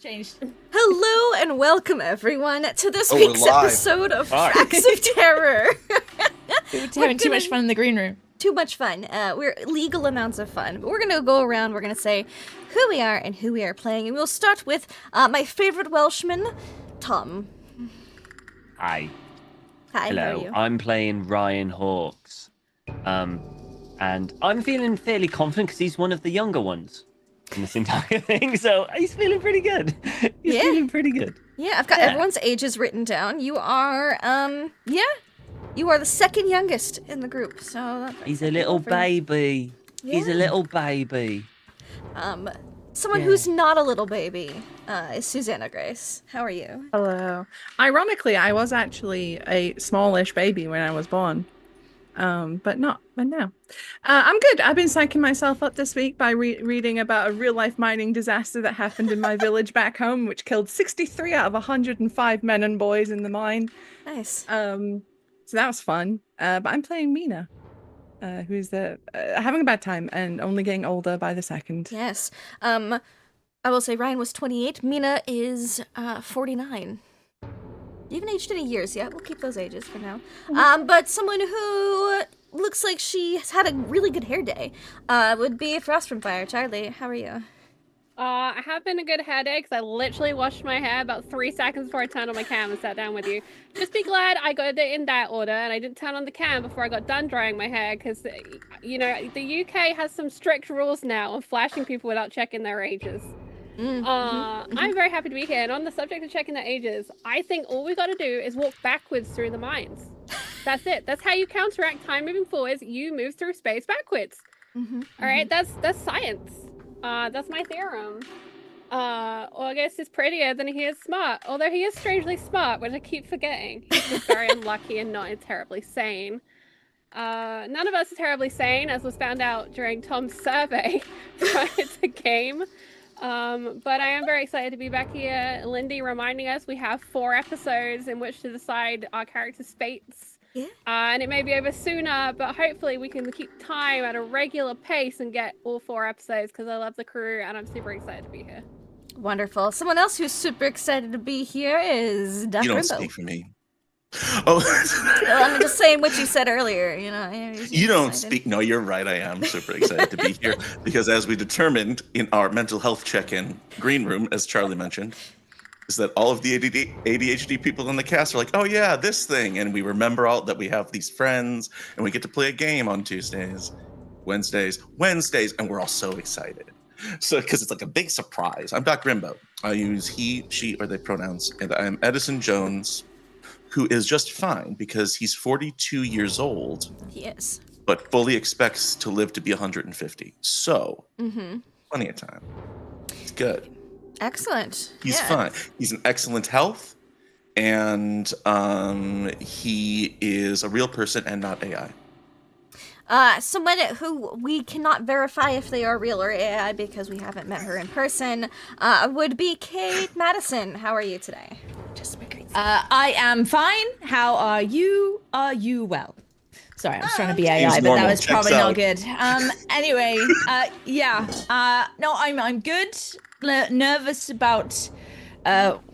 Changed. Hello and welcome everyone to this week's episode of Tracks of Terror. We're having too much fun in the green room. Too much fun. We're legal amounts of fun. But we're going to go around, we're going to say who we are and who we are playing. And we'll start with my favorite Welshman, Tom. Hi. Hi, Hello. how are you? I'm playing Ryan Hawkes. And I'm feeling fairly confident because he's one of the younger ones in this entire thing, so he's feeling pretty good. He's feeling pretty good. Yeah, I've got everyone's ages written down. You are, you are the second youngest in the group, so... He's a little baby. Yeah. He's a little baby. Someone who's not a little baby is Susanna Grace. How are you? Hello. Ironically, I was actually a smallish baby when I was born. But now. I'm good. I've been psyching myself up this week by reading about a real-life mining disaster that happened in my village back home, which killed 63 out of 105 men and boys in the mine. Nice. So that was fun. But I'm playing Mina, who's having a bad time and only getting older by the second. Yes. I will say Ryan was 28. Mina is 49. You haven't aged any years yet. We'll keep those ages for now. But someone who looks like she has had a really good hair day would be Frost from Fire. Charlie, how are you? I have been a good hair day because I literally washed my hair about 3 seconds before I turned on my cam and sat down with you. Just be glad I got it in that order and I didn't turn on the cam before I got done drying my hair because, you know, the UK has some strict rules now of flashing people without checking their ages. I'm very happy to be here, and on the subject of checking their ages, I think all we got to do is walk backwards through the mines. That's it. That's how you counteract time moving forwards. You move through space backwards. All right, that's science. That's my theorem. August is prettier than he is smart, although he is strangely smart, which I keep forgetting. He's just very unlucky and not terribly sane. None of us are terribly sane, as was found out during Tom's survey prior to game. But I am very excited to be back here. Lindy reminding us we have 4 episodes in which to decide our characters' fates. Yeah. And it may be over sooner, but hopefully we can keep time at a regular pace and get all 4 episodes because I love the crew and I'm super excited to be here. Wonderful. Someone else who's super excited to be here is Duff You don't Rimbo. speak for me. Oh, Well, I'm just saying what you said earlier, you know. you don't speak. No, you're right. I am super excited to be here because as we determined in our mental health check-in green room, as Charlie mentioned, is that all of the ADHD people in the cast are like, oh yeah, this thing. And we remember all that we have these friends and we get to play a game on Tuesdays, Wednesdays, and we're all so excited. So, because it's like a big surprise. I'm Doc Rimbo. I use he, she, or they pronouns, and I'm Edison Jones, who is just fine because he's 42 years old. He is. But fully expects to live to be 150. So, plenty of time. He's good. Excellent. He's fine. He's in excellent health. And he is a real person and not AI. Someone who we cannot verify if they are real or AI because we haven't met her in person would be Kate Madison. How are you today? Just make it I am fine. How are you? Are you well? Sorry, I was trying to be AI, but that was probably not good. Anyway, no, I'm good. Nervous about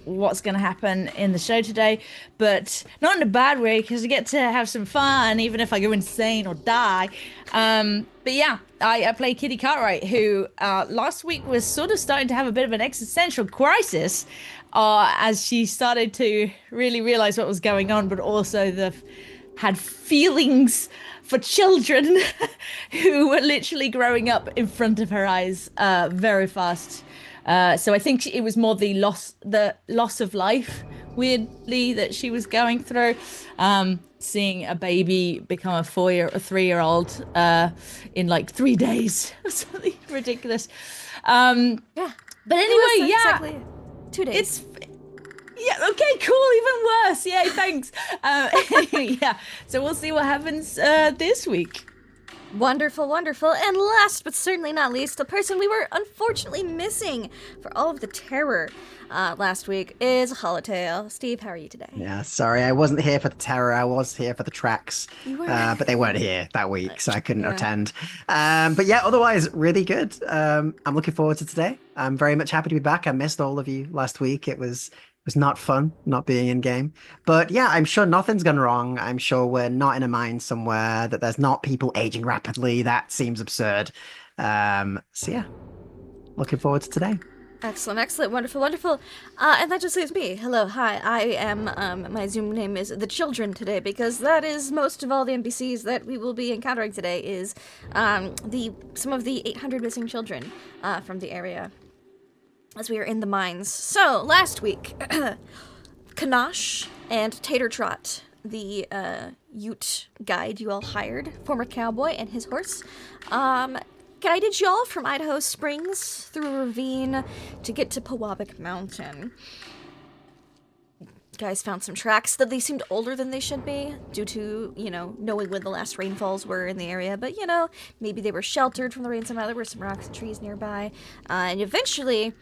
what's going to happen in the show today, but not in a bad way because I get to have some fun, even if I go insane or die. But yeah, I play Kitty Cartwright, who last week was sort of starting to have a bit of an existential crisis as she started to really realize what was going on, but also had feelings for children who were literally growing up in front of her eyes very fast. So I think it was more the loss of life, weirdly, that she was going through. Seeing a baby become a 3-year-old in like 3 days or something ridiculous. Yeah. But anyway, exactly 2 days. Okay, cool, even worse. Yay, thanks. Anyway, yeah. So we'll see what happens this week. Wonderful, wonderful. And last but certainly not least, the person we were unfortunately missing for all of the terror last week is Holotail. Steve, how are you today? Yeah, sorry, I wasn't here for the terror. I was here for the tracks. You were. But they weren't here that week, so I couldn't Yeah. attend. But yeah, otherwise, really good. I'm looking forward to today. I'm very much happy to be back. I missed all of you last week. It was not fun not being in game. But yeah, I'm sure nothing's gone wrong. I'm sure we're not in a mine somewhere, that there's not people aging rapidly. That seems absurd. So yeah, looking forward to today. Excellent, excellent, wonderful, wonderful. And that just leaves me. Hello, hi. I am, my Zoom name is The Children today, because that is most of all the NPCs that we will be encountering today is some of the 800 missing children from the area as we are in the mines. So, last week, Kanash and Tater Trot, the Ute guide you all hired, former cowboy and his horse, guided y'all from Idaho Springs through a ravine to get to Pewabic Mountain. Guys found some tracks that they seemed older than they should be due to, knowing when the last rainfalls were in the area. But, maybe they were sheltered from the rain somehow. There were some rocks and trees nearby. And eventually,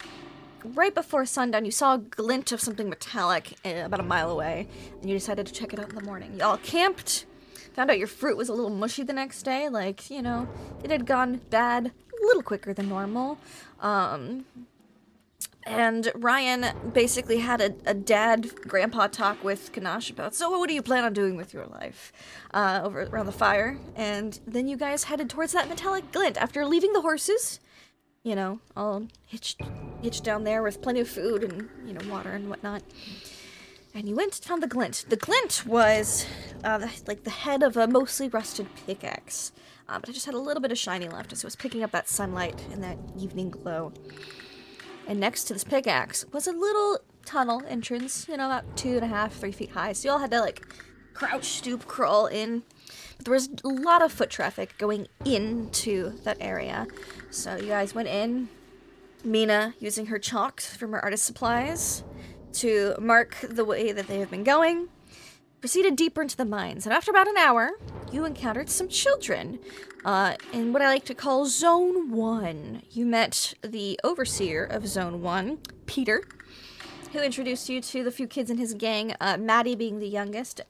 right before sundown, you saw a glint of something metallic about a mile away. And you decided to check it out in the morning. Y'all camped. Found out your fruit was a little mushy the next day, it had gone bad a little quicker than normal. And Ryan basically had a dad-grandpa talk with Kanash about, so what do you plan on doing with your life? Over around the fire. And then you guys headed towards that metallic glint after leaving the horses, all hitched down there with plenty of food and, water and whatnot. And you went and found the glint. The glint was, the head of a mostly rusted pickaxe. But it just had a little bit of shiny left, so it was picking up that sunlight and that evening glow. And next to this pickaxe was a little tunnel entrance, about 2.5, 3 feet high. So you all had to, crouch, stoop, crawl in. But there was a lot of foot traffic going into that area. So you guys went in. Mina, using her chalk from her artist supplies to mark the way that they have been going, proceeded deeper into the mines. And after about an hour, you encountered some children in what I like to call Zone 1. You met the overseer of Zone 1, Peter, who introduced you to the few kids in his gang, Maddie being the youngest,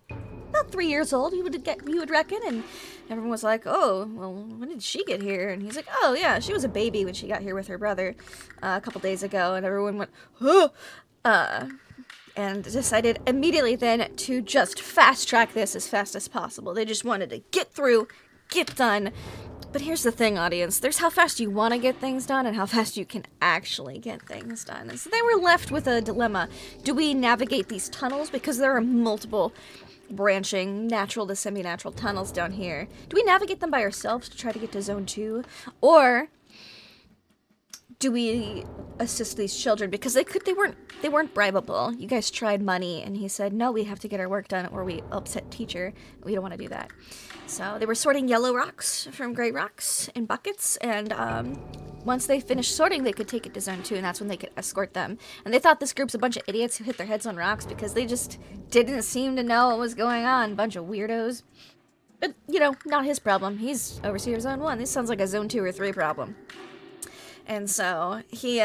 about 3 years old, you would reckon, and everyone was like, oh, well, when did she get here? And he's like, oh, yeah, she was a baby when she got here with her brother a couple days ago, and everyone went, oh, and decided immediately then to just fast-track this as fast as possible. They just wanted to get through, get done. But here's the thing, audience. There's how fast you want to get things done and how fast you can actually get things done. And so they were left with a dilemma. Do we navigate these tunnels? Because there are multiple branching natural to semi-natural tunnels down here. Do we navigate them by ourselves to try to get to Zone 2? Or do we assist these children? Because they weren't bribable. You guys tried money, and he said, no, we have to get our work done or we upset teacher. We don't want to do that. So they were sorting yellow rocks from gray rocks in buckets, and once they finished sorting, they could take it to Zone 2, and that's when they could escort them. And they thought this group's a bunch of idiots who hit their heads on rocks because they just didn't seem to know what was going on. Bunch of weirdos. But, not his problem. He's overseer of Zone 1. This sounds like a Zone 2 or 3 problem. And so he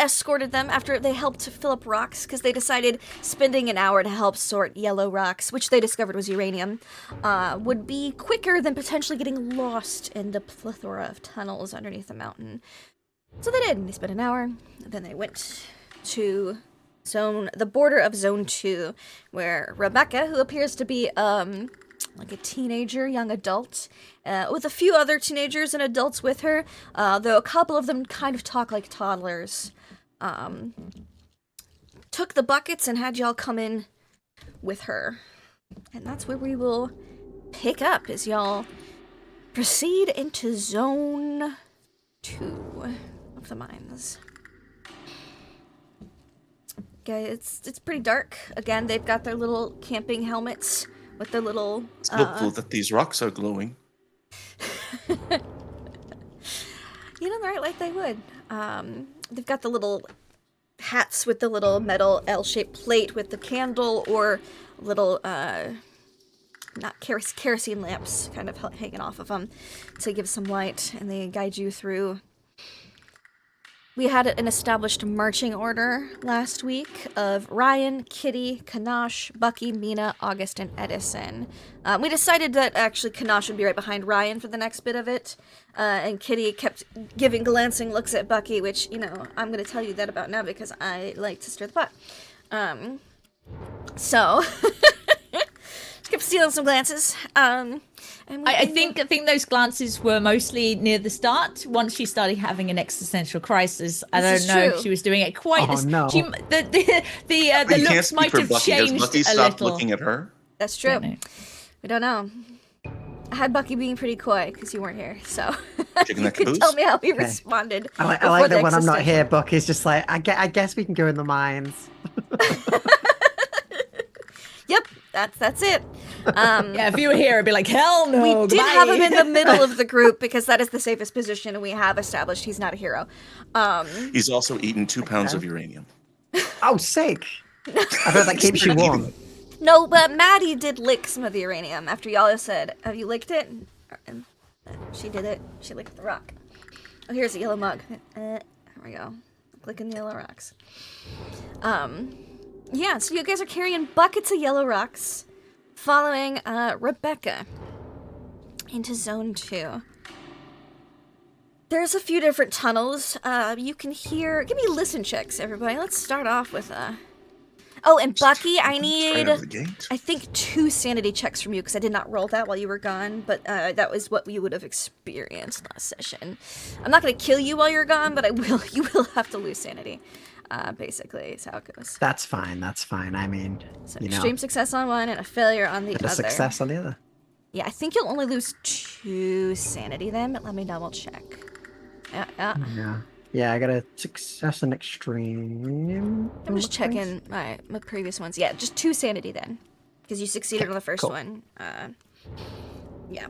escorted them after they helped fill up rocks, because they decided spending an hour to help sort yellow rocks, which they discovered was uranium, would be quicker than potentially getting lost in the plethora of tunnels underneath the mountain. So they did. They spent an hour, and then they went to the border of Zone 2, where Rebecca, who appears to be like a teenager, young adult, with a few other teenagers and adults with her, though a couple of them kind of talk like toddlers, took the buckets and had y'all come in with her. And that's where we will pick up as y'all proceed into Zone 2 of the mines. Okay, it's pretty dark. Again, they've got their little camping helmets with their little... It's helpful that these rocks are glowing. Right, like they would. They've got the little hats with the little metal L-shaped plate with the candle or little not kerosene lamps kind of hanging off of them to give some light, and they guide you through. We had an established marching order last week of Ryan, Kitty, Kanash, Bucky, Mina, August, and Edison. We decided that actually Kanash would be right behind Ryan for the next bit of it, and Kitty kept giving glancing looks at Bucky, which, you know, I'm going to tell you that about now because I like to stir the pot. So, she kept stealing some glances. And I think those glances were mostly near the start. Once she started having an existential crisis, I don't know if she was doing it quite. No. The looks might have changed Has Bucky a stopped little. looking at her? That's true. We don't know. I had Bucky being pretty coy because you weren't here, so you could tell me how he responded. I like that when I'm not here, Bucky's just like, I guess we can go in the mines. Yep, that's it. Yeah, if you were here, it'd be like, hell no. We did have him in the middle of the group because that is the safest position, and we have established he's not a hero. He's also eaten 2 pounds of uranium. Oh, sick. I heard that keeps you warm. No, but Maddie did lick some of the uranium after y'all said, have you licked it? And she did it. She licked the rock. Oh, here's a yellow mug. There we go. Licking the yellow rocks. Yeah, so you guys are carrying buckets of yellow rocks, following Rebecca into Zone 2. There's a few different tunnels. You can hear... Give me listen checks, everybody. Let's start off with... Oh, and Bucky, I need, I think, 2 sanity checks from you, because I did not roll that while you were gone, but that was what you would have experienced last session. I'm not going to kill you while you're gone, but you will have to lose sanity. Basically, is how it goes. That's fine. I mean, so extreme success on one and a failure on the other. A success on the other. Yeah, I think you'll only lose 2 sanity then, but let me double check. Yeah, I got a success and extreme. I'm just checking my previous ones. Yeah, just 2 sanity then, because you succeeded on the first one. Yeah.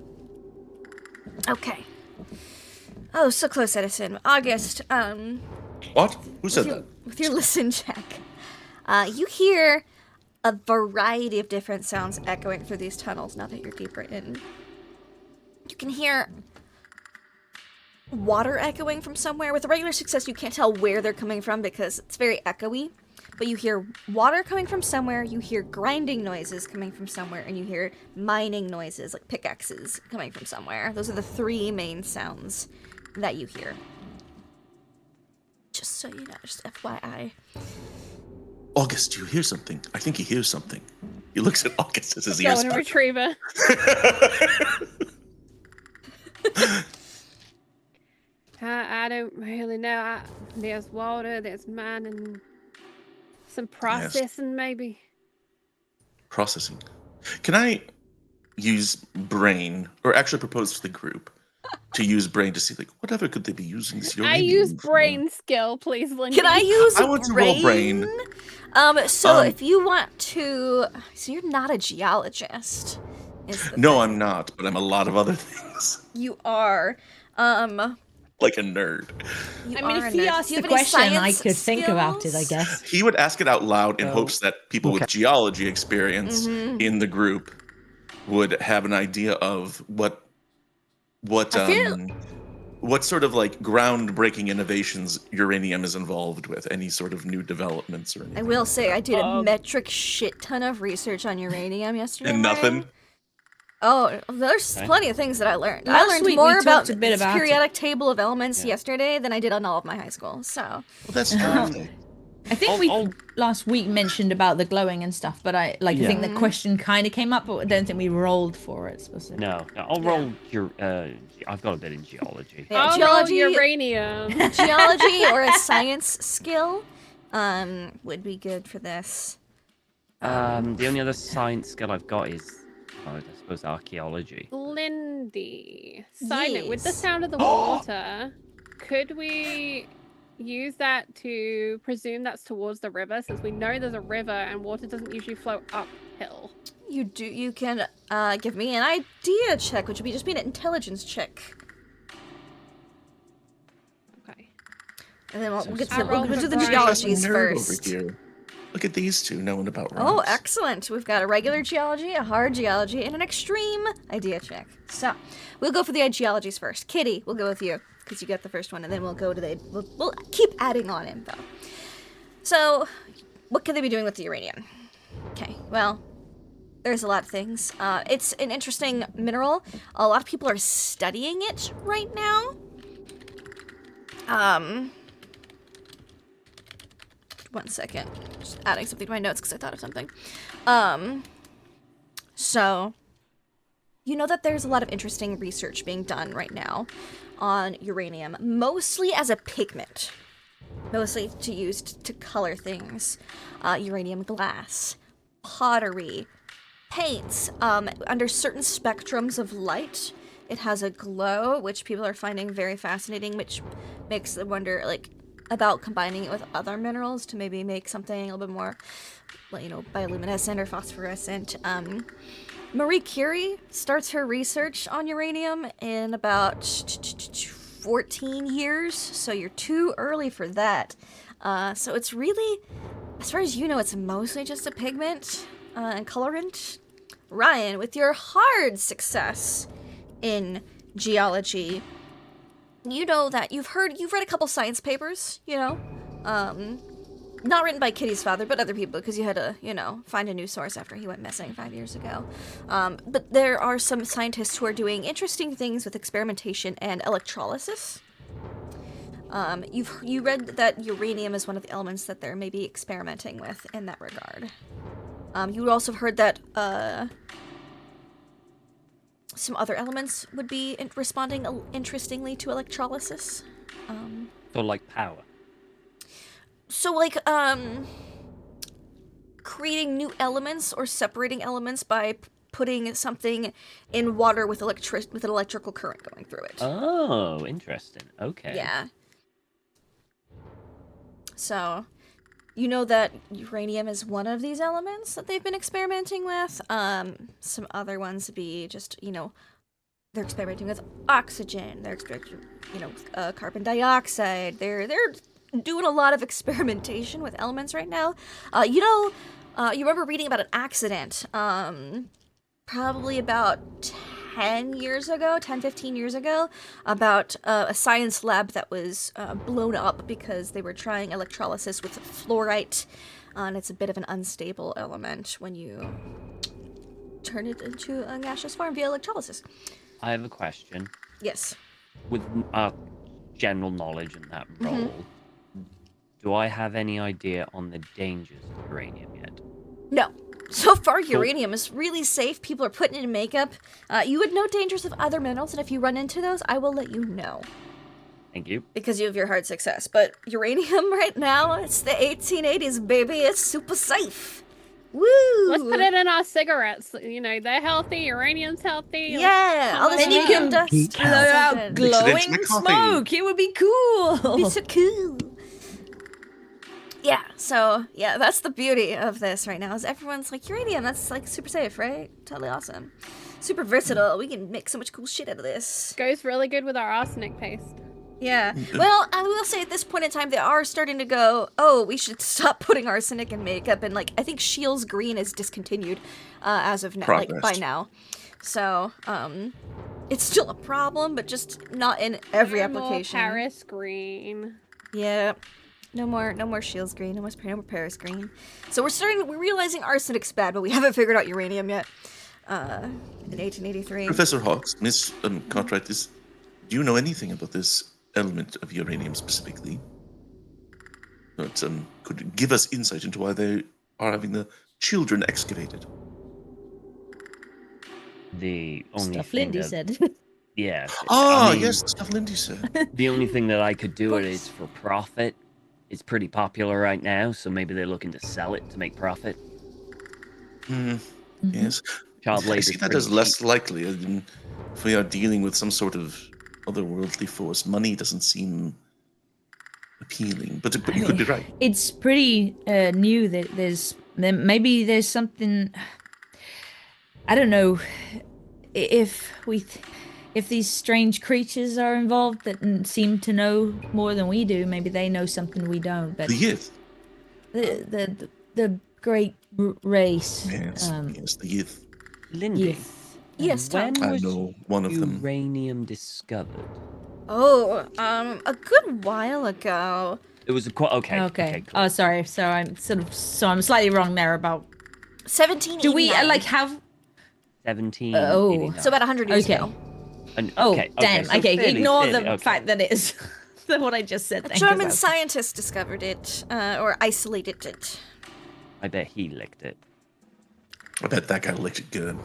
Okay. Oh, so close, Edison. August. What? Who said that? With your listen check, you hear a variety of different sounds echoing through these tunnels now that you're deeper in. You can hear water echoing from somewhere. With a regular success, you can't tell where they're coming from because it's very echoey. But you hear water coming from somewhere, you hear grinding noises coming from somewhere, and you hear mining noises, like pickaxes, coming from somewhere. Those are the 3 main sounds that you hear. Just so you know, just FYI. August, do you hear something? I think he hears something. He looks at August as his ears. Golden retriever. I don't really know. There's water, there's mining, some processing maybe. Processing. Can I use brain, or actually propose to the group, to use brain to see, like, whatever could they be using this uranium I use for? brain skill, please, Lindy. Can I use I want to roll brain. If you want to... So you're not a geologist. No, I'm not, but I'm a lot of other things. You are. Like a nerd. I mean, if he asked the question, I could think about it, I guess. He would ask it out loud in hopes that people with geology experience in the group would have an idea of what sort of like groundbreaking innovations uranium is involved with, any sort of new developments or anything. I will say I did a metric shit ton of research on uranium yesterday. And nothing? Oh, there's plenty of things that I learned. I Last learned week more we about talked a bit the about periodic table of elements yesterday than I did on all of my high school. So Well, that's terrific. I think we last week mentioned about the glowing and stuff, but I think the question kind of came up, but I don't think we rolled for it specifically. No, I'll roll your. I've got a bit in geology. yeah, I'll roll uranium. Geology or a science skill would be good for this. The only other science skill I've got is, I suppose, archaeology. Lindy, side note, with the sound of the water, could we use that to presume that's towards the river, since we know there's a river and water doesn't usually flow uphill? You can give me an idea check, which would just be an intelligence check. Okay. And then we'll do the rolled geologies for first. Look at these two knowing about rocks. Oh, excellent. We've got a regular geology, a hard geology, and an extreme idea check. So, we'll go for the geologies first. Kitty, we'll go with you, because you got the first one, and then we'll go to the... We'll keep adding on info. So, what could they be doing with the uranium? Okay, well, there's a lot of things. It's an interesting mineral. A lot of people are studying it right now. One second. Just adding something to my notes because I thought of something. So, you know that there's a lot of interesting research being done right now on uranium, mostly as a pigment. Mostly to use to color things. Uranium glass, pottery, paints. Under certain spectrums of light, it has a glow, which people are finding very fascinating, which makes them wonder, like, about combining it with other minerals to maybe make something a little bit more, you know, bioluminescent or phosphorescent. Marie Curie starts her research on uranium in about 14 years, so you're too early for that. So it's really, as far as you know, it's mostly just a pigment and colorant. Ryan, with your hard success in geology, you know that you've read a couple science papers, you know, not written by Kitty's father, but other people, because you had to, you know, find a new source after he went missing 5 years ago. But there are some scientists who are doing interesting things with experimentation and electrolysis. You read that uranium is one of the elements that they're maybe experimenting with in that regard. You also have heard that some other elements would be responding interestingly to electrolysis. So like power. So like creating new elements or separating elements by putting something in water with an electrical current going through it. Oh, interesting. Okay. Yeah. So, you know that uranium is one of these elements that they've been experimenting with. Some other ones would be just, you know, they're experimenting with oxygen. They're experimenting, you know, carbon dioxide. They're doing a lot of experimentation with elements right now. You know, you remember reading about an accident, probably about 10, 15 years ago, about a science lab that was blown up because they were trying electrolysis with fluorite, and it's a bit of an unstable element when you turn it into a gaseous form via electrolysis. I have a question. Yes. With our general knowledge in that role, do I have any idea on the dangers of uranium yet? No. So far, uranium is really safe. People are putting it in makeup. You would know dangers of other minerals, and if you run into those, I will let you know. Thank you. Because you have your hard success. But uranium right now, it's the 1880s, baby. It's super safe. Woo! Let's put it in our cigarettes. You know, they're healthy, uranium's healthy. Yeah, all this Then you can dust. blow out Good. glowing Mix it into my coffee. smoke. It would be cool. Be so cool. Yeah, so, yeah, that's the beauty of this right now, is everyone's like, uranium, that's, like, super safe, right? Totally awesome. Super versatile. We can make so much cool shit out of this. Goes really good with our arsenic paste. Yeah. Well, I will say at this point in time, they are starting to go, oh, we should stop putting arsenic in makeup, and, like, I think Shields Green is discontinued as of now, like, by now. So, it's still a problem, but just not in every application. More Paris green. Yeah. No more Shields Green, no more Paris Green. So we're realizing arsenic's bad, but we haven't figured out uranium yet. In 1883. Professor Hawks, Miss Cartwright, do you know anything about this element of uranium specifically? That could give us insight into why they are having the children excavated. The only Stuff thing Lindy that, said. Yeah. Ah, I mean, yes, the stuff Lindy said. The only thing that I could do it is for profit. It's pretty popular right now, so maybe they're looking to sell it to make profit. Yes. Child labor. I see that as less likely. If we are dealing with some sort of otherworldly force, money doesn't seem appealing. But you could be right. It's pretty new that maybe there's something. I don't know if these strange creatures are involved that seem to know more than we do. Maybe they know something we don't. But Yes. the the great race. Yes, yes, the youth. Lindy. Yes, Tom. When I was know one of them. uranium discovered? Oh, a good while ago. It was quite okay. Okay. Cool. Oh, sorry. So I'm slightly wrong there about. 1789. Do we like have? 1789. So about 100 years Okay. ago. And, Oh, okay, damn. so Okay, fairly, ignore fairly, the okay. fact that it is what I just said. A then, 'cause German that's- scientist discovered it, or isolated it. I bet he licked it. I bet that guy licked it good.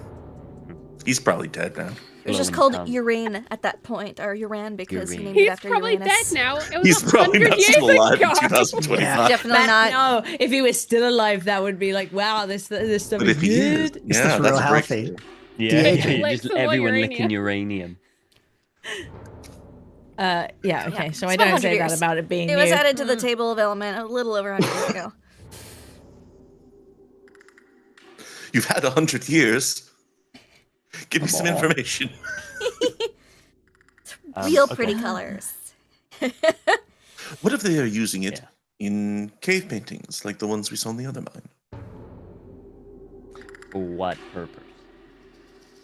He's probably dead now. It was just Blowing called tongue. Urane at that point, or Uran, because he Urane. named it He's after probably Uranus. dead now. It was He's probably 100 not years still alive ago. in 2025. Definitely not. No, if he was still alive, that would be like, wow, this stuff But is if he is, good. This yeah, stuff's that's real a healthy. breakthrough. Yeah, De-aging. Like just some more everyone uranium. licking uranium. Yeah. Okay. So It's I about don't 100 say that years. about it being It was new. added to the table of element a little over 100 years ago. You've had 100 years. Give me some on. information. Real Okay. pretty colors. What if they are using it Yeah. in cave paintings, like the ones we saw in the other mine, For what purpose?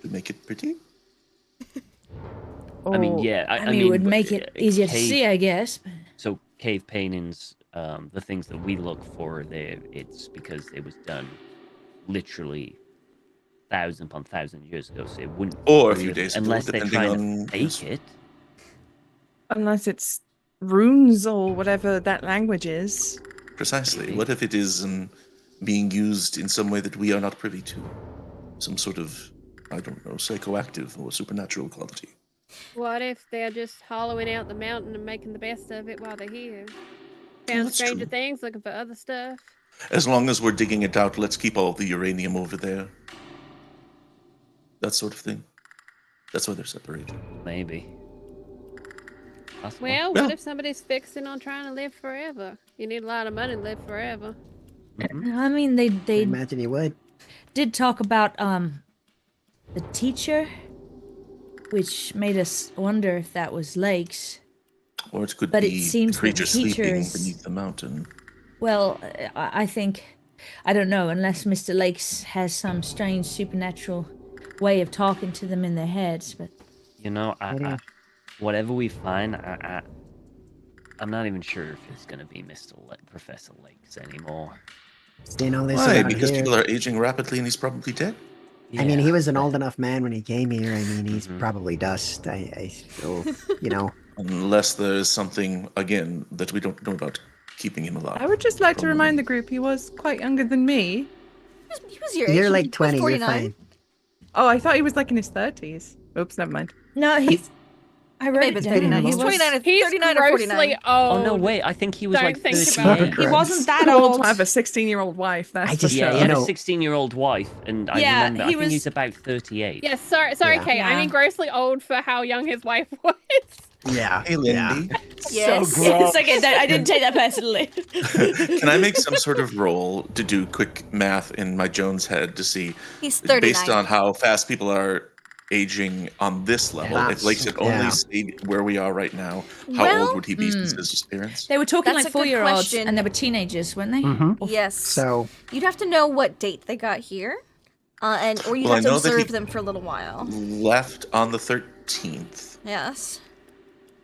to make it pretty? I mean, Oh, yeah. I mean, it would make it easier to cave- see, I guess. So cave paintings, the things that we look for there, it's because it was done literally 1,000 upon 1,000 years ago, so it wouldn't. Or a be few real, days ago, unless they're depending trying on- to fake it. Unless it's runes or whatever that language is. Precisely. Maybe. What if it is being used in some way that we are not privy to? Some sort of, I don't know, psychoactive or supernatural quality. What if they're just hollowing out the mountain and making the best of it while they're here? Found that's stranger true. things, looking for other stuff. As long as we're digging it out, let's keep all the uranium over there. That sort of thing. That's why they're separated. Maybe. Possible. Well, Well- what if somebody's fixing on trying to live forever? You need a lot of money to live forever. I mean, I they imagine you would. did talk about the teacher, which made us wonder if that was Lakes. Or it could But it be seems that creatures sleeping teachers- beneath the mountain. Well, I think I don't know unless Mr. Lakes has some strange supernatural way of talking to them in their heads. But You know, whatever we find, I'm not even sure if it's gonna be Professor Lakes anymore. Seeing all this Why? around Because here. people are aging rapidly and he's probably dead? I mean, he Yeah, was an but- old enough man when he came here. I mean, he's Mhm. probably dust. I feel, you know. Unless there's something, again, that we don't know about keeping him alive. I would just like to Probably. remind the group he was quite younger than me. He was your age. You're He like was 20. You're 49. fine. Oh, I thought he was like in his 30s. Oops, never mind. no, he's. I He may read have it been down. 39. He He's was. 29 or He's 39 or grossly 49. old. Oh no, wait! I think he was Don't like think 38. about it. He wasn't that Too old old. to have a 16-year-old wife. That's I for just- Yeah, sure. he you had a know- 16-year-old wife, and I Yeah, remember. I he think was- he's about 38. Yes, sorry, Yeah. Kate. I Yeah. mean grossly old for how young his wife was. Yeah. Hey, yeah. Lindy. Yes. It's okay. I didn't take that personally. Can I make some sort of roll to do quick math in my Jones head to see, He's 39. based on how fast people are aging on this level, if Lakes had only Yeah. stayed where we are right now, how Well- old would he be since his disappearance? They were talking That's like a good 4-year-olds, question. and they were teenagers, weren't they? Mhm. Yes. So, You'd have to know what date they got here, or you'd Well, I have to know that observe he- them for a little while. Left on the 13th, Yes.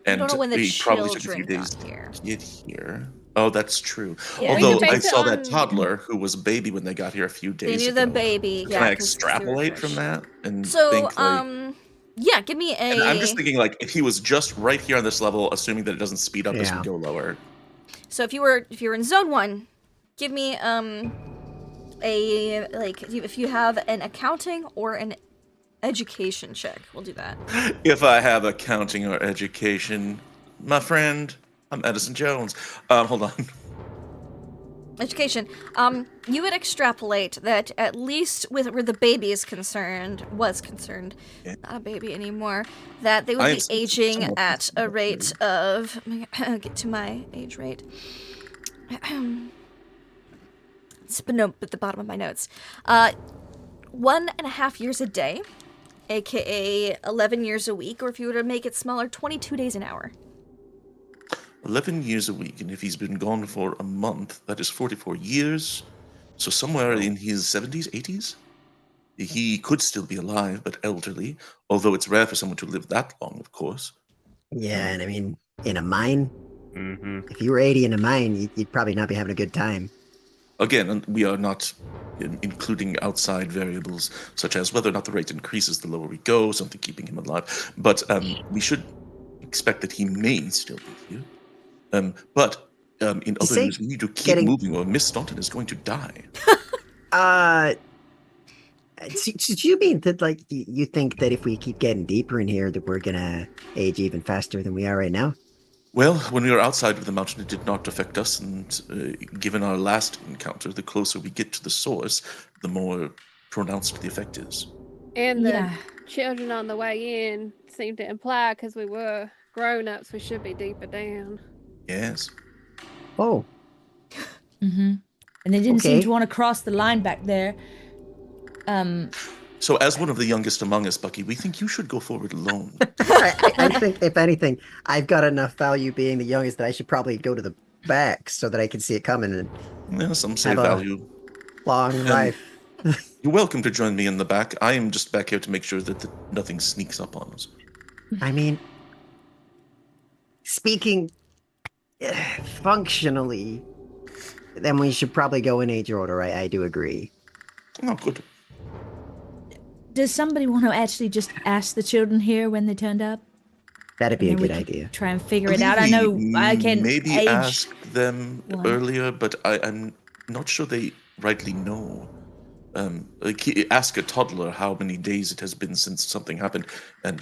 and don't know when the he probably took a children few days got here. to get here. Oh, that's true. Yeah, we Although could I base it saw that on- toddler who was a baby when they got here a few They days knew ago. the baby. Can yeah, I 'cause they were extrapolate from fresh. that and So, think like? yeah, give me a. And I'm just thinking like if he was just right here on this level, assuming that it doesn't speed up as we Yeah. go lower. So if you were in zone 1, give me a like if you have an accounting or an education check. We'll do that. If I have accounting or education, my friend, I'm Edison Jones. Hold on. Education. You would extrapolate that at least with where the baby is concerned, Yeah. not a baby anymore, that they would I be am aging somewhat at a concerned rate of. Get to my age rate. It's at the bottom of my notes. 1.5 years a day, aka 11 years a week, or if you were to make it smaller, 22 days an hour. 11 years a week, and if he's been gone for a month, that is 44 years. So somewhere in his 70s, 80s? He could still be alive, but elderly, although it's rare for someone to live that long, of course. Yeah, and I mean, in a mine, Mm-hmm. if you were 80 in a mine, you'd probably not be having a good time. Again, we are not including outside variables, such as whether or not the rate increases the lower we go, something keeping him alive. But we should expect that he may still be here. But in other news, we need to keep moving, or Miss Staunton is going to die. Did you mean that, like, you think that if we keep getting deeper in here, that we're gonna age even faster than we are right now? Well, when we were outside of the mountain, it did not affect us, and given our last encounter, the closer we get to the source, the more pronounced the effect is. And the children on the way in seem to imply, because we were grown-ups, we should be deeper down. Yes. Oh. Mm-hmm. And they didn't seem to want to cross the line back there. So as one of the youngest among us, Bucky, we think you should go forward alone. I think, if anything, I've got enough value being the youngest that I should probably go to the back so that I can see it coming and Yeah, some say value. Long life. You're welcome to join me in the back. I am just back here to make sure that nothing sneaks up on us. I mean, speaking functionally, then we should probably go in age order. I do agree. Oh, good. Does somebody want to actually just ask the children here when they turned up? That'd be a good idea. Try and figure it out. I know I can maybe ask them one. earlier, but I'm not sure they rightly know. Ask a toddler how many days it has been since something happened, and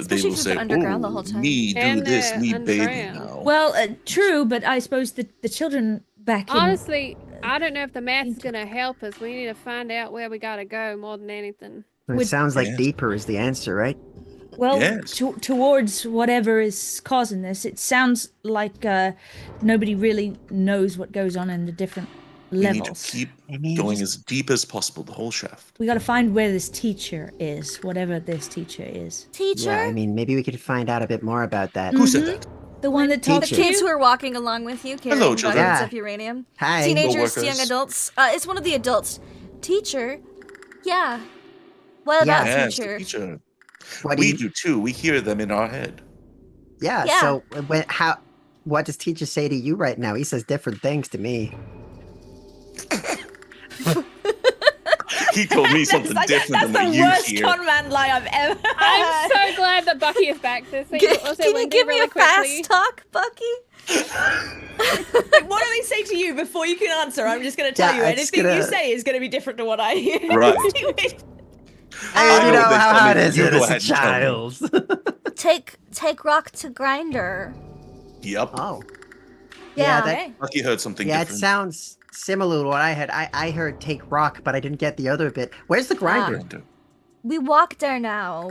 they will say, underground the whole time. me do this, me baby now. Well, true, but I suppose the children back in... Honestly, I don't know if the math's going to help us. We need to find out where we got to go more than anything. It sounds like deeper is the answer, right? Well, towards whatever is causing this, it sounds like nobody really knows what goes on in the different levels. We need to keep going as deep as possible, the whole shaft. We got to find where this teacher is, whatever this teacher is. Teacher? Yeah, I mean, maybe we could find out a bit more about that. Who said that? The one that talked The kids who are walking along with you, carrying Hello, buckets children. of uranium. Hi. Teenagers to Co-workers. young adults. It's one of the adults. Teacher? Yeah. What about Yes, teacher? the teacher. What do We you- do too. We hear them in our head. Yeah, Yeah. so what does teacher say to you right now? He says different things to me. He told me something different than what That's the you worst hear. con man lie I've ever heard. I'm so glad that Bucky is back this week. Also, Can you Wendy, give me really a quickly. fast talk, Bucky? What do they say to you before you can answer? I'm just going to tell Yeah, you I'm just anything you gonna- say is going to be different to what I hear. Right. And you know know they how tell me, hard is you it go as a ahead and tell child? Take rock to grinder. Yep. Oh. Yeah. that, Bucky heard something yeah, it different. sounds similar to what I had. I heard take rock, but I didn't get the other bit. Where's the grinder? We walk there now.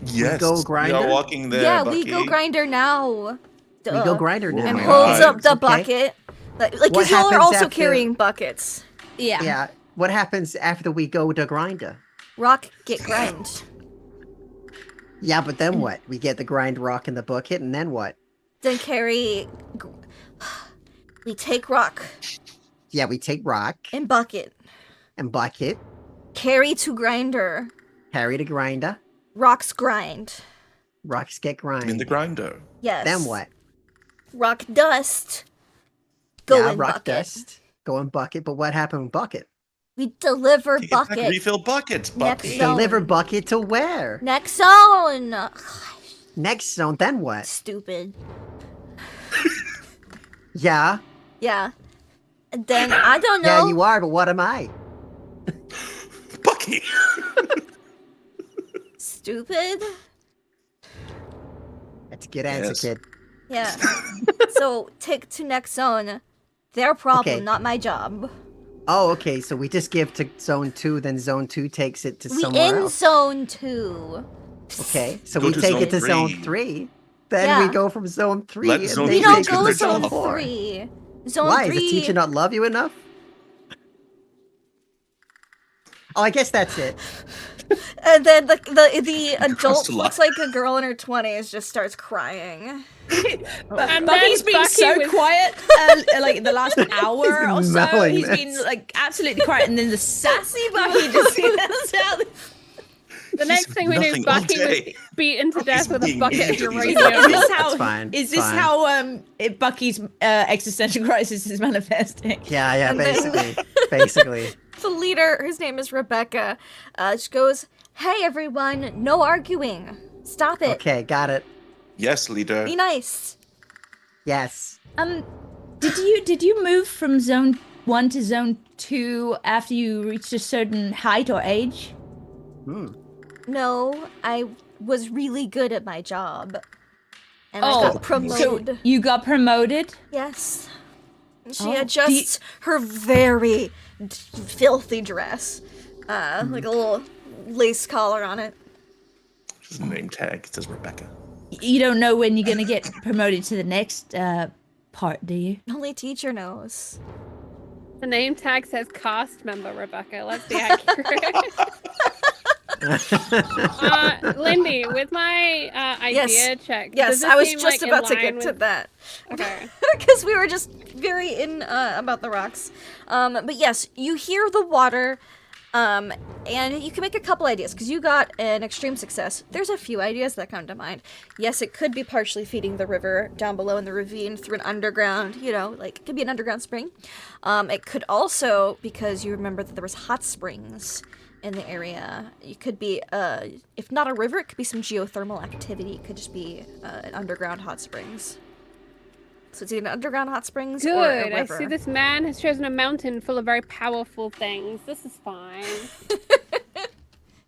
Yes. go We grinder? are walking there, yeah, Bucky. we go grinder now. We Duh. go grinder now. And my holds God. up the Okay. bucket. Like What because y'all are happens also after- carrying buckets. Yeah. Yeah. What happens after we go to grinder? Rock get grind. Yeah, but then what? We get the grind rock in the bucket, and then what? Then carry. We take rock Yeah, we take rock and bucket. and bucket, Carry to grinder. carry to grinder, Rocks grind. rocks get grind. In the grinder. Yes. Then what? Rock dust. Go yeah, in rock bucket. dust, go in bucket. But what happened with bucket? We deliver Get back, bucket. refill buckets, Bucky. Next zone. Deliver bucket to where? Next zone. Next zone. Then what? Stupid. Yeah, Yeah. And then I don't know. yeah, you are. But what am I? Bucky. Stupid. That's a good answer, Yes. kid. Yeah. So take to next zone. Their problem, Okay. not my job. Oh, okay. So we just give to zone 2, then zone 2 takes it to We somewhere in else. zone 2. Okay, so Go we to take zone it to zone 3. 3. Then Yeah. we go from zone 3. Let and zone they We three don't take do go it their to zone job. 3. Zone Why? 3. Does the teacher not love you enough? Oh, I guess that's it. And then the adult to lie. looks like a girl in her 20s just starts crying. And Bucky's then been Bucky so was- quiet, like the last hour been or so. mowing He's this. been like absolutely quiet, and then the sassy Bucky just comes out. The next thing we knew, nothing all Bucky was day. beaten to death with a being bucket of mean to these uranium. Is this how? That's fine, Is it's this fine. how Bucky's existential crisis is manifesting? Yeah, And then- basically. The leader, his name is Rebecca, she goes, "Hey everyone, no arguing. Stop it. Okay, got it. Yes, leader. Be nice." Yes. Did you move from zone 1 to zone 2 after you reached a certain height or age? No, I was really good at my job. And I got so promoted. you got promoted? Yes. She Oh, adjusts her very filthy dress. Like a little lace collar on it. Just a name tag. It says Rebecca. You don't know when you're gonna get promoted to the next part, do you? Only teacher knows. The name tag says cast member Rebecca. Let's be accurate. Lindy, with my idea check. does Yes, this I was seem, just like, in about to line get to with- that. Okay. Because we were just very in about the rocks. But yes, you hear the water, and you can make a couple ideas because you got an extreme success. There's a few ideas that come to mind. Yes, it could be partially feeding the river down below in the ravine through an underground, like it could be an underground spring. It could also, because you remember that there was hot springs in the area, it could be, if not a river, it could be some geothermal activity. It could just be an underground hot springs. So it's either an underground hot springs or a Good. I river. see this man has chosen a mountain full of very powerful things. This is fine.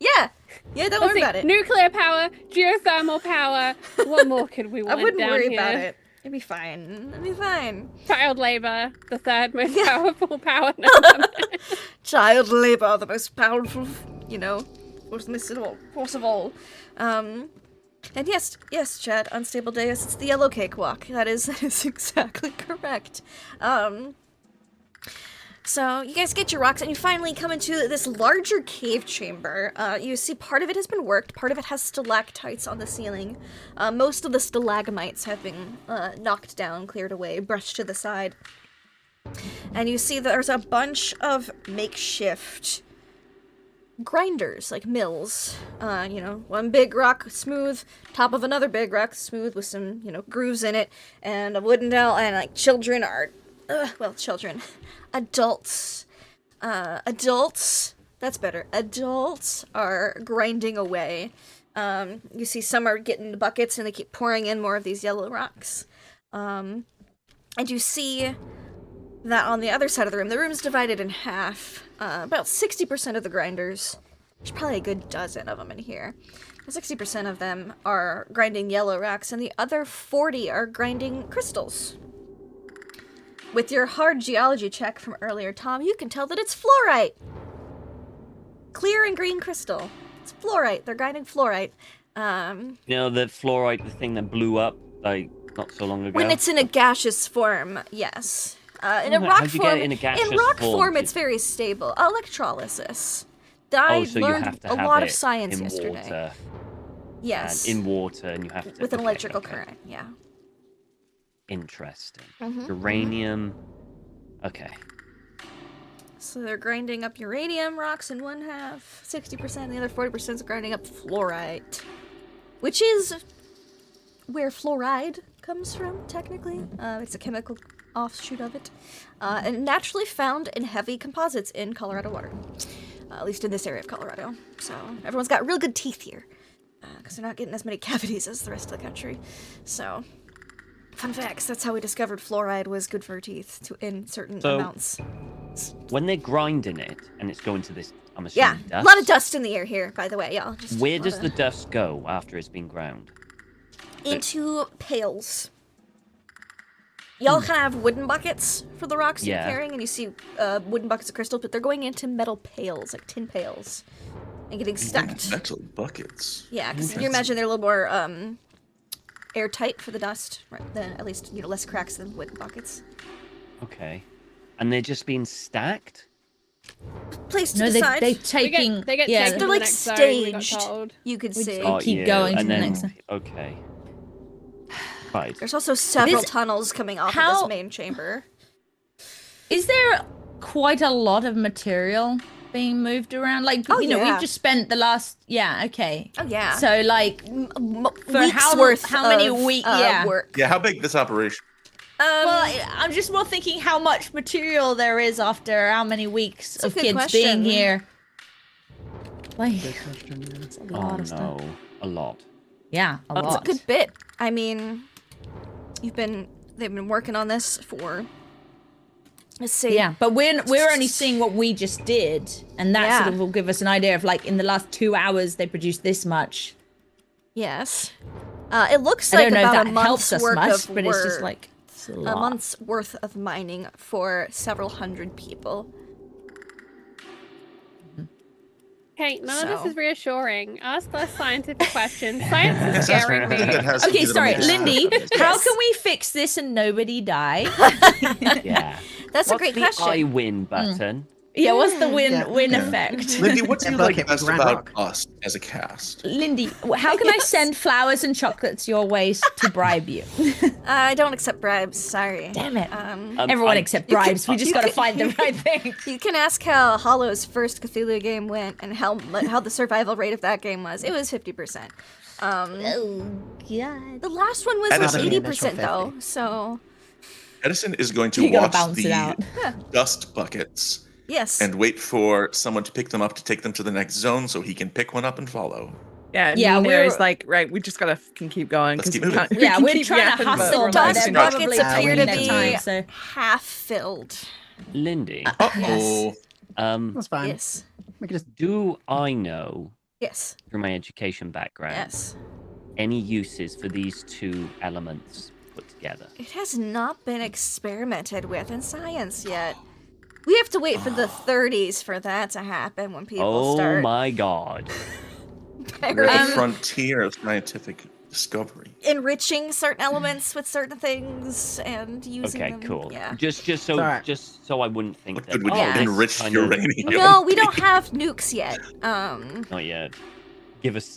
Yeah, don't Let's worry see. about it. Nuclear power, geothermal power. What more could we I want wouldn't down worry here? about it. It'd be fine. It'd be fine. Child labor, the third most powerful power number. Child labor, the most powerful, force of all. And yes, Chad, unstable dais, it's the yellow cakewalk. That is exactly correct. So you guys get your rocks and you finally come into this larger cave chamber. You see part of it has been worked, part of it has stalactites on the ceiling. Most of the stalagmites have been knocked down, cleared away, brushed to the side. And you see that there's a bunch of makeshift grinders, like mills. One big rock smooth, top of another big rock smooth with some, grooves in it, and a wooden dowel, and like children are, adults, that's better. Adults are grinding away. You see some are getting buckets and they keep pouring in more of these yellow rocks. And you see that on the other side of the room's divided in half. About 60% of the grinders, there's probably a good dozen of them in here. 60% of them are grinding yellow rocks, and the other 40 are grinding crystals. With your hard geology check from earlier, Tom, you can tell that it's fluorite. Clear and green crystal. It's fluorite. They're grinding fluorite. The fluorite, the thing that blew up like not so long ago. When it's in a gaseous form, yes. In a How'd rock you get form, it in a in gaseous rock form? form, it's very stable. Electrolysis. I So you learned have to a have lot it of science in yesterday. water. Yes. And in water, and you have to With an okay, electrical okay. current, yeah. Interesting. Mhm, Uranium. Okay. So they're grinding up uranium rocks in one half, 60%, and the other 40% is grinding up fluorite. Which is where fluoride comes from, technically. It's a chemical offshoot of it. And naturally found in heavy composites in Colorado water. At least in this area of Colorado. So everyone's got real good teeth here. Because they're not getting as many cavities as the rest of the country. So, fun facts, that's how we discovered fluoride was good for teeth in certain amounts. When they're grinding it, and it's going to this, I'm Yeah, assuming, a dust, lot of dust in the air here, by the way, y'all. Just where a lot does of- the dust go after it's been ground? Into pails. Y'all kind of have wooden buckets for the rocks you're Yeah. carrying, and you see wooden buckets of crystal, but they're going into metal pails, like tin pails, and getting stacked. Metal buckets. Yeah, because you imagine they're a little more airtight for the dust, right? Then at least less cracks than wooden buckets. Okay. And they're just being stacked? place to No, decide. they taking. They get yeah, taken to They're the like next zone, we got staged. told. You could We see. Oh, keep going to and the then, next one. Okay. Right. There's also several Is- tunnels coming off of how- this main chamber. Is there quite a lot of material being moved around? Like, Oh, you know, yeah. we've just spent the last. Yeah. Okay. Oh yeah. So like, for weeks how worth many of, yeah. work. Yeah, how big this operation? Well, I'm just more thinking how much material there is after how many weeks That's a of good kids question. being here. Like, Good question. Yeah. it's a Oh lot of stuff. no, a lot. Yeah, a It's a lot. good bit. I mean, they've been working on this for. Let's see. Yeah, but we're only seeing what we just did, and that Yeah. sort of will give us an idea of like in the last 2 hours they produced this much. Yes. It looks I like don't know if about that a month's helps us worth much, of but it's just work. like it's a A lot. month's worth of mining for several hundred people. Hey, none of So. this is reassuring. Ask less scientific questions. Science is scaring me. That has to Okay, be the sorry, most- Lindy. How Yes. can we fix this and nobody die? Yeah. That's What's a great the question. I win button? Yeah, what's the win Yeah. Yeah. effect? Lindy, what do That you bucket like best with Grand about Rock. us as a cast? Lindy, how can I Yes. send flowers and chocolates your way to bribe you? I don't accept bribes. Sorry. Damn it. I- Everyone accept bribes. We just you gotta can- find the right thing. You can ask how Hollow's first Cthulhu game went and how the survival rate of that game was. It was 50%. Oh god. The last one was Edison. like The initial 80% though. 50. So Edison is going to You gotta watch balance it the out. dust buckets yes. and wait for someone to pick them up to take them to the next zone so he can pick one up and follow. Yeah, Yeah, Nina we're- is like, right, we just gotta fucking keep going. Let's 'cause keep we moving. can't- Yeah, can we're keep trying yapping, to but hustle, we're but not Dust they're gonna- buckets probably appear to running be out of time, so half filled. Lindy, Uh-oh. That's fine. Yes. We can just do I know, Yes. through my education background, Yes. any uses for these two elements put together? It has not been experimented with in science yet. We have to wait for the 30s for that to happen when people Oh start. my god. We're at the frontier of scientific discovery. Enriching certain elements with certain things and using Okay, them. cool. Yeah. Just Alright. so I wouldn't think What that. good would oh, you Yeah. this enrich kind of- uranium? No, we don't have nukes yet. Not yet. Give us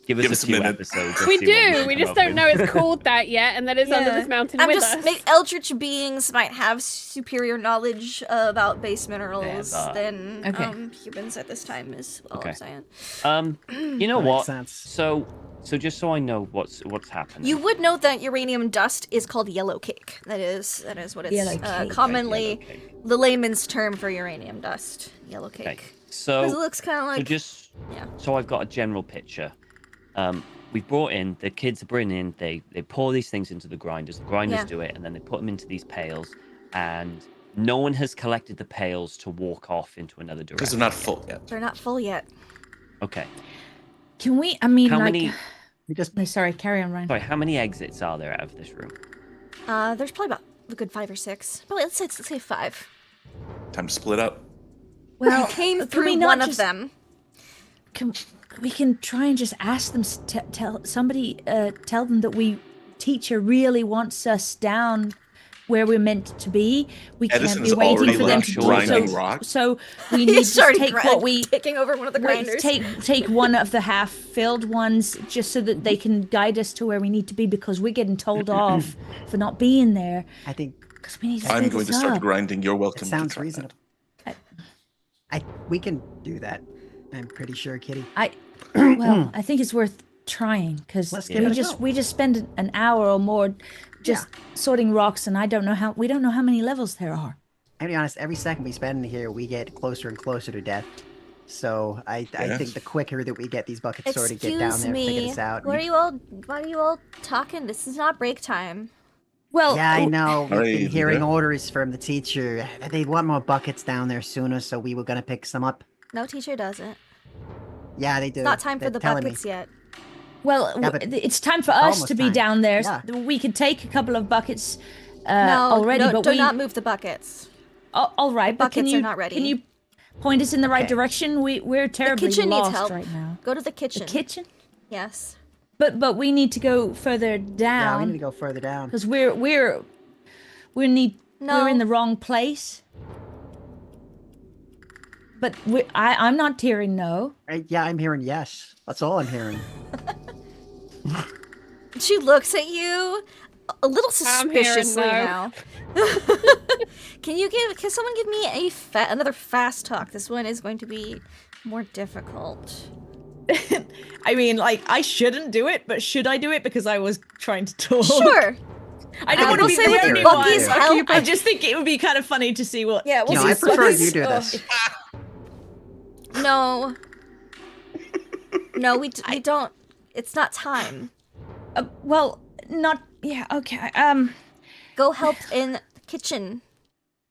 Give a us a few minute. episodes. We let's see what do. can We come just up don't with. know it's called that yet, and that it's under Yeah. this mountain I'm with just us. eldritch beings might have superior knowledge about base minerals Yeah, than Okay. Humans at this time is all Okay. I'm saying. You know That makes what? sense. So just so I know what's happening. You would know that uranium dust is called yellow cake. That is what it's Yellow cake. commonly Yellow cake. the layman's term for uranium dust. Yellow cake. Okay. Because So it looks kind of so like just yeah. so I've got a general picture. We've brought in the kids are bringing in. They pour these things into the grinders. The grinders Yeah. do it, and then they put them into these pails. And no one has collected the pails to walk off into another Because direction. they're not full yet. They're not full yet. Okay. can we? I mean, How like, many? we just no, sorry, carry on, Ryan. Sorry. How many exits are there out of this room? There's probably about a good 5 or 6. Probably let's say 5. Time to split up. Well, We came can we through not one of just- them. We can try and just ask them. Tell them that we teacher really wants us down where we're meant to be. We can't Edison's be waiting already for them left to do grinding so. rock. So we need He's to already take what we taking over one of the wait, grinders. take one of the half-filled ones just so that they can guide us to where we need to be because we're getting told off for not being there I think because we need to. I'm speed going to this start up. grinding. You're it welcome. sounds to try reasonable. We can do that. I'm pretty sure, Kitty. Well, I think it's worth trying because Let's give it a go. we just spend an hour or more just sorting rocks, and we don't know how many levels there are. I'll be honest, every second we spend in here, we get closer and closer to death. So I think the quicker that we get these buckets sorted, get down Excuse there, figure me. this out. Why are you all talking? This is not break time. Well, Yeah, I know. We've Alright, been hearing yeah. orders from the teacher. They want more buckets down there sooner, so we were gonna pick some up. No teacher doesn't. Yeah, they do. It's not time for They're the telling me. buckets yet. Well, Yeah, but it's time for us almost to be time. down there. Yeah. We could take a couple of buckets No, already, no, but do we. not move the buckets. All right, but can buckets you are not ready. can you point us in the right Okay. direction? We're terribly kitchen needs lost help. right now. Go to the The kitchen. kitchen, Yes. but we need to go further Yeah, we down need to go further down. because we're No. in the wrong place. But I'm not hearing no. Yeah, I'm hearing yes. That's all I'm hearing. She looks at you a little suspiciously no. now. Can someone give me another fast talk? This one is going to be more difficult. I mean, like, I shouldn't do it, but should I do it because I was trying to talk? Sure. I don't want to we'll be say the with only Bucky's one. help. I just think it would be kind of funny to see what. Yeah, No, I prefer you do this. No. No, we don't. It's not time. Well, not. Yeah. Okay. Go help in the kitchen.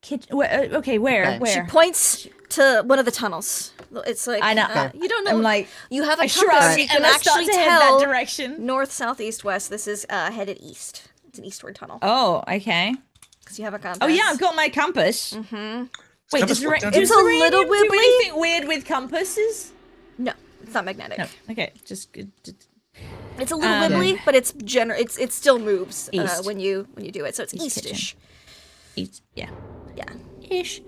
Okay. Where? Okay. Where? She points to one of the tunnels. It's like I know. you don't know. I'm like, you have a I compass. shrug You can and I start actually to head tell that direction. north, south, east, west. This is headed east. It's an eastward tunnel Oh, okay. because you have a compass. Oh yeah, I've got my compass. Mm-hmm. Wait, Compass does work down It's here? a little do wibbly. anything weird with compasses? No, it's not magnetic. No. Okay, just It's a little Um, wibbly, but it's it still moves East. when you do it. So it's East eastish. eat. Yeah. Yeah. Ish.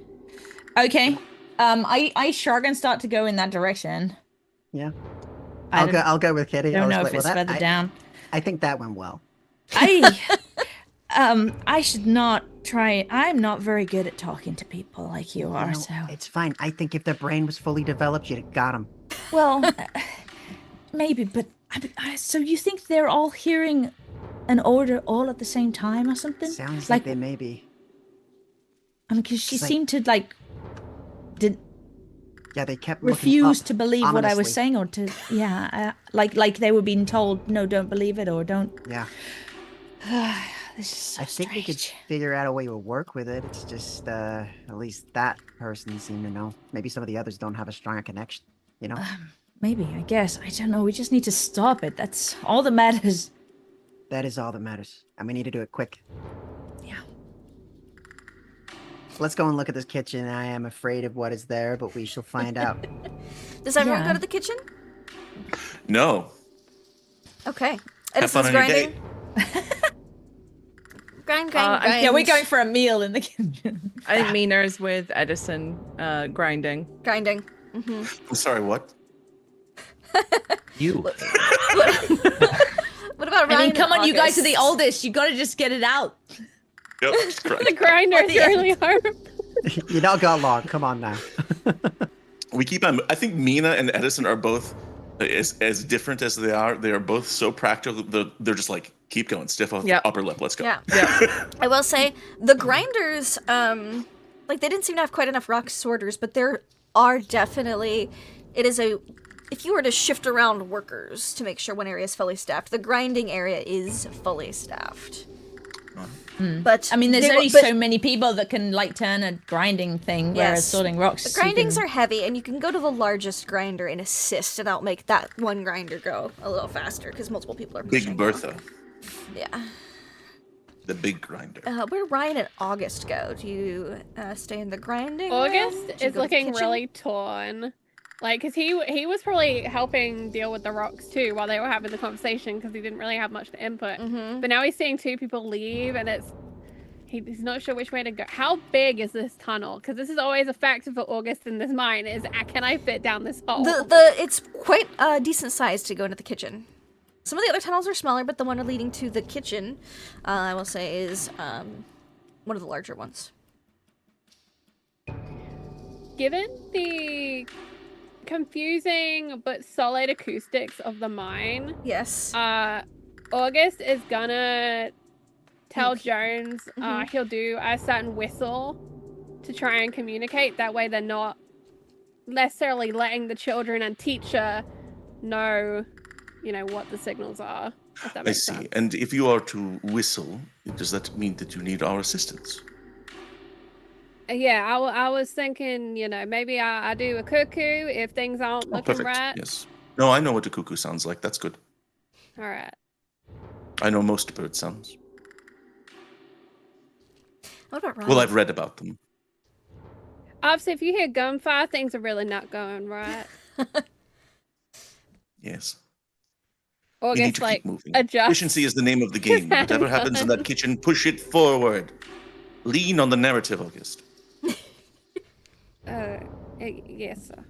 Okay. I shrug and start to go in that direction. Yeah. I I'll go with Kitty. don't I was know like, if it's well, further down. I think that went well. I should not try. I'm not very good at talking to people like you are. No, So it's fine. I think if their brain was fully developed, you'd have got them. well, maybe. But so you think they're all hearing an order all at the same time or something? Sounds like they may be. I mean, because she It's like- seemed to did Yeah, they kept refuse looking up to believe what I was ominously. saying, or to like they were being told, no, don't believe it, or don't. Yeah, This is so I think we could strange. figure out a way to work with it. It's just at least that person seemed to know. Maybe some of the others don't have a stronger connection. You know, Maybe, I guess. I don't know. We just need to stop it. That's all that matters. that is all that matters, and we need to do it quick. Yeah. Let's go and look at this kitchen. I am afraid of what is there, but we shall find out. Does everyone Yeah. go to the kitchen? No. Okay. Have fun Edison's on your grinding. Grind, grind. Yeah, we're going for a meal in the kitchen. I think Mina's with Edison grinding. grinding. I'm sorry, what? You. What about Ryan? I mean, come and on, you guys are the August? oldest. You gotta just get it out. Yep, just The grind. grinder is really hard. You don't got long. Come on now. We keep on. I think Mina and Edison are both as different as they are. They are both so practical. They're just like, keep going, stiff Yep. upper lip. Let's go. Yeah. Yeah. I will say the grinders, like they didn't seem to have quite enough rock sorters, but there are definitely. It is a. If you were to shift around workers to make sure one area is fully staffed, the grinding area is fully staffed. But I mean, there's they- only but so many people that can like turn a grinding thing, whereas Yes. sorting rocks. the grindings are heavy, and you can go to the largest grinder and assist, and that'll make that one grinder go a little faster because multiple people are pushing. Big Bertha, Yeah. the big grinder. Where do Ryan and August go? Do you stay in the grinding? room? August Do you is go to the looking kitchen? really torn. Like, because he was probably helping deal with the rocks too while they were having the conversation because he didn't really have much to input. Mhm. But now he's seeing two people leave and he's not sure which way to go. How big is this tunnel? Because this is always a factor for August in this mine is can I fit down this hole? It's quite a decent size to go into the kitchen. Some of the other tunnels are smaller, but the one leading to the kitchen, I will say, is one of the larger ones. Given the confusing but solid acoustics of the mine, Yes. August is gonna tell Jones Mhm. he'll do a certain whistle to try and communicate. That way they're not necessarily letting the children and teacher know, what the signals are. If that I makes see. sense. And if you are to whistle, does that mean that you need our assistance? Yeah, I was thinking, maybe I do a cuckoo if things aren't Oh, looking perfect. right. Yes. No, I know what a cuckoo sounds like. That's good. All right. I know most bird sounds. What about Ryan? Well, I've read about them. Obviously, if you hear gunfire, things are really not going right. Yes. We need August, to like, keep moving. adjust. Efficiency is the name of the game. Whatever happens in that kitchen, push it forward. Lean on the narrative, August. Yes, sir.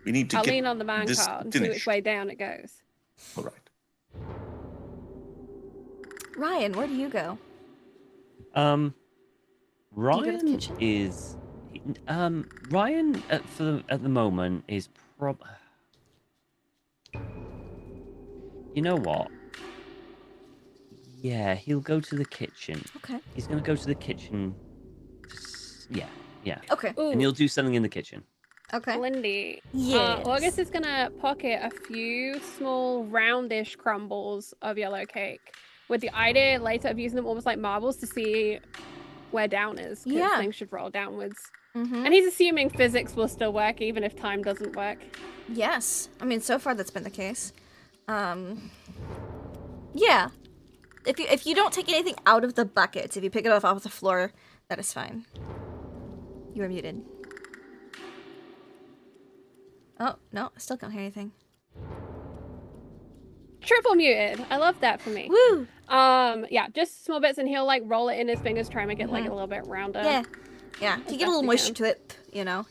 We need to I'll get lean on the man this cart and see finished. which way down it goes. All right. Ryan, where do you go? Ryan kitchen? is Ryan at the moment is you know what? Yeah, he'll go to the kitchen. Okay. He's gonna go to the kitchen. Yeah. Okay. Ooh, And he'll do something in the kitchen. Okay. Lindy. Yes. August is gonna pocket a few small roundish crumbles of yellow cake with the idea later of using them almost like marbles to see where down is. 'Cause Yeah. things should roll downwards. Mm-hmm. And he's assuming physics will still work even if time doesn't work. Yes. I mean, so far that's been the case. Yeah. If you don't take anything out of the buckets, if you pick it up off the floor, that is fine. You are muted. Oh, no, I still can't hear anything. Triple muted. I love that for me. Woo! Yeah, just small bits, and he'll like roll it in his fingers, try and make it like a little bit rounder. Yeah. Yeah. If you get a best little you moisture can. to it, you know,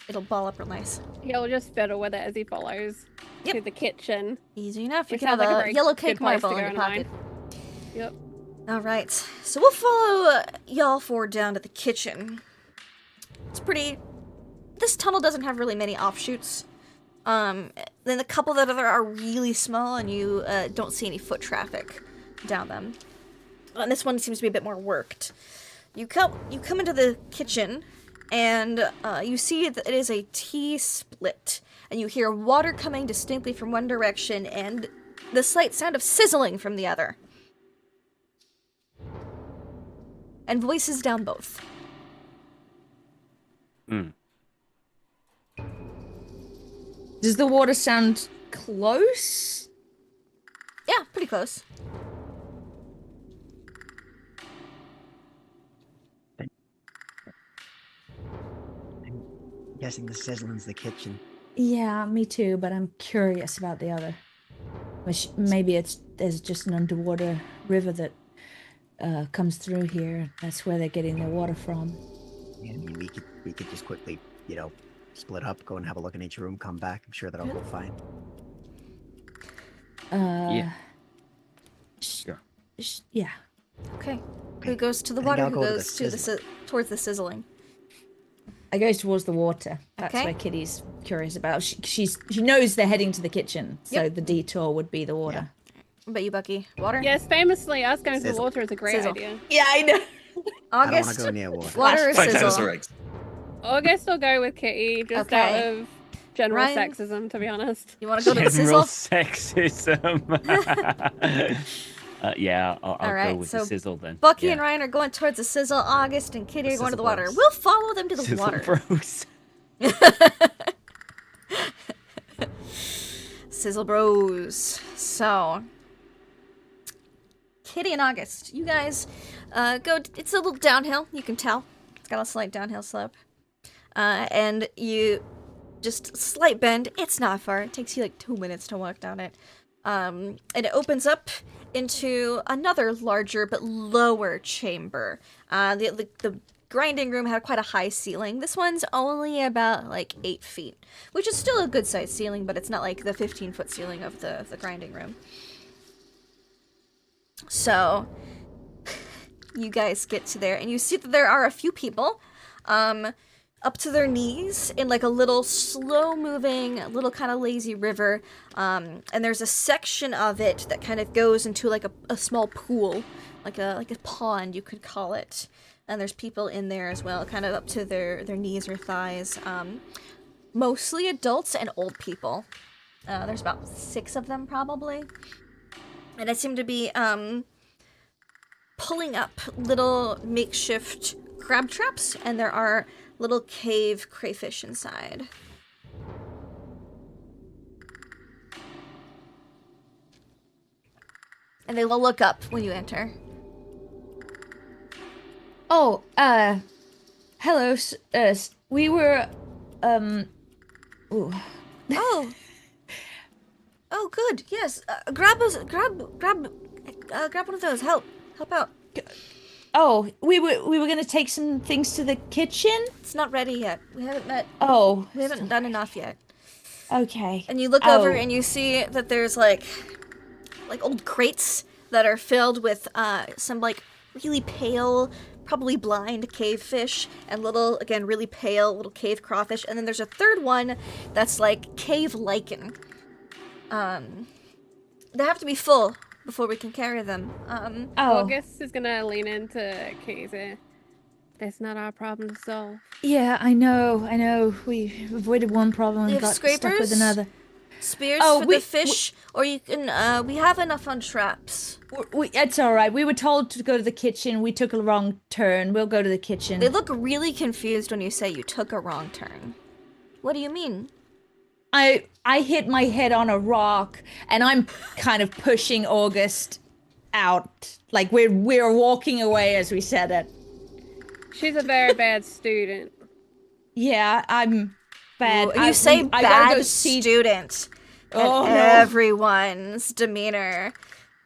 it'll ball up real nice. He'll just fiddle with it as he follows Yep. to the kitchen. Easy enough. You Which can have sounds like a a very yellow good cake place to marble go in your in mine. pocket. Yep. All right. So we'll follow y'all four down to the kitchen. It's pretty... This tunnel doesn't have really many offshoots. Then the couple that are really small, and you don't see any foot traffic down them. And this one seems to be a bit more worked. You come into the kitchen, and you see that it is a T-split, and you hear water coming distinctly from one direction, and the slight sound of sizzling from the other. And voices down both. Does the water sound close? Yeah, pretty close. I'm guessing the sizzling's the kitchen. Yeah, me too, but I'm curious about the other. Maybe there's just an underwater river that comes through here. That's where they're getting their water from. Yeah, I mean, we could just quickly, split up, go and have a look in each room, come back. I'm sure that'll go fine. Yeah. Sure. Yeah. Okay. Who goes to the I think water? I'll Who go to the goes to the towards the sizzling? I goes towards the water. That's Okay. where Kitty's curious about. She knows they're heading to the kitchen, so Yep. the detour would be the water. What about you, Bucky? Water? Yes, famously, us going to the Sizzle. water is a great Sizzle. idea. Yeah, I know. I don't want to August, go near water. water or Find dinosaur sizzle? eggs. August will go with Kitty just Okay. out of general Ryan? sexism, to be honest. You want to go to the General sizzle? sexism. Yeah, I'll Alright, go with so the sizzle then. Bucky Yeah. and Ryan are going towards the sizzle. August and Kitty are going to the Sizzle water. bros. We'll follow them to the Sizzle water. bros. Sizzle Bros. So, Kitty and August, you guys go. It's a little downhill. You can tell. It's got a slight downhill slope. And you just slight bend. It's not far. It takes you like 2 minutes to walk down it. And it opens up into another larger but lower chamber. The grinding room had quite a high ceiling. This one's only about like 8 feet, which is still a good sized ceiling, but it's not like the 15-foot ceiling of the grinding room. So you guys get to there, and you see that there are a few people up to their knees in like a little slow-moving, little kind of lazy river, and there's a section of it that kind of goes into like a small pool, like a pond, you could call it. And there's people in there as well, kind of up to their knees or thighs. Mostly adults and old people. There's about 6 of them, probably. And I seem to be pulling up little makeshift crab traps, and there are little cave crayfish inside. And they will look up when you enter. Oh, hello. We were, ooh. Oh. Oh, good. Yes. Grab one of those. Help out. Oh, we were gonna take some things to the kitchen. It's not ready yet. We haven't met. Oh, We haven't done enough yet. okay. And you look over and you see that there's like old crates that are filled with some like really pale, probably blind cave fish and little, again, really pale little cave crawfish. And then there's a third one that's like cave lichen. They have to be full before we can carry them. August is gonna lean into Casey. That's not our problem to solve. Yeah, I know. We avoided one problem and got stuck with another. Spears for the fish, or you can, we have enough on traps. It's all right. We were told to go to the kitchen. We took a wrong turn. We'll go to the kitchen. They look really confused when you say you took a wrong turn. What do you mean? I hit my head on a rock, and I'm kind of pushing August out. Like we're walking away as we said it. She's a very bad student. Yeah, I'm bad. You say I gotta go bad see... student. Oh, and no. Everyone's demeanor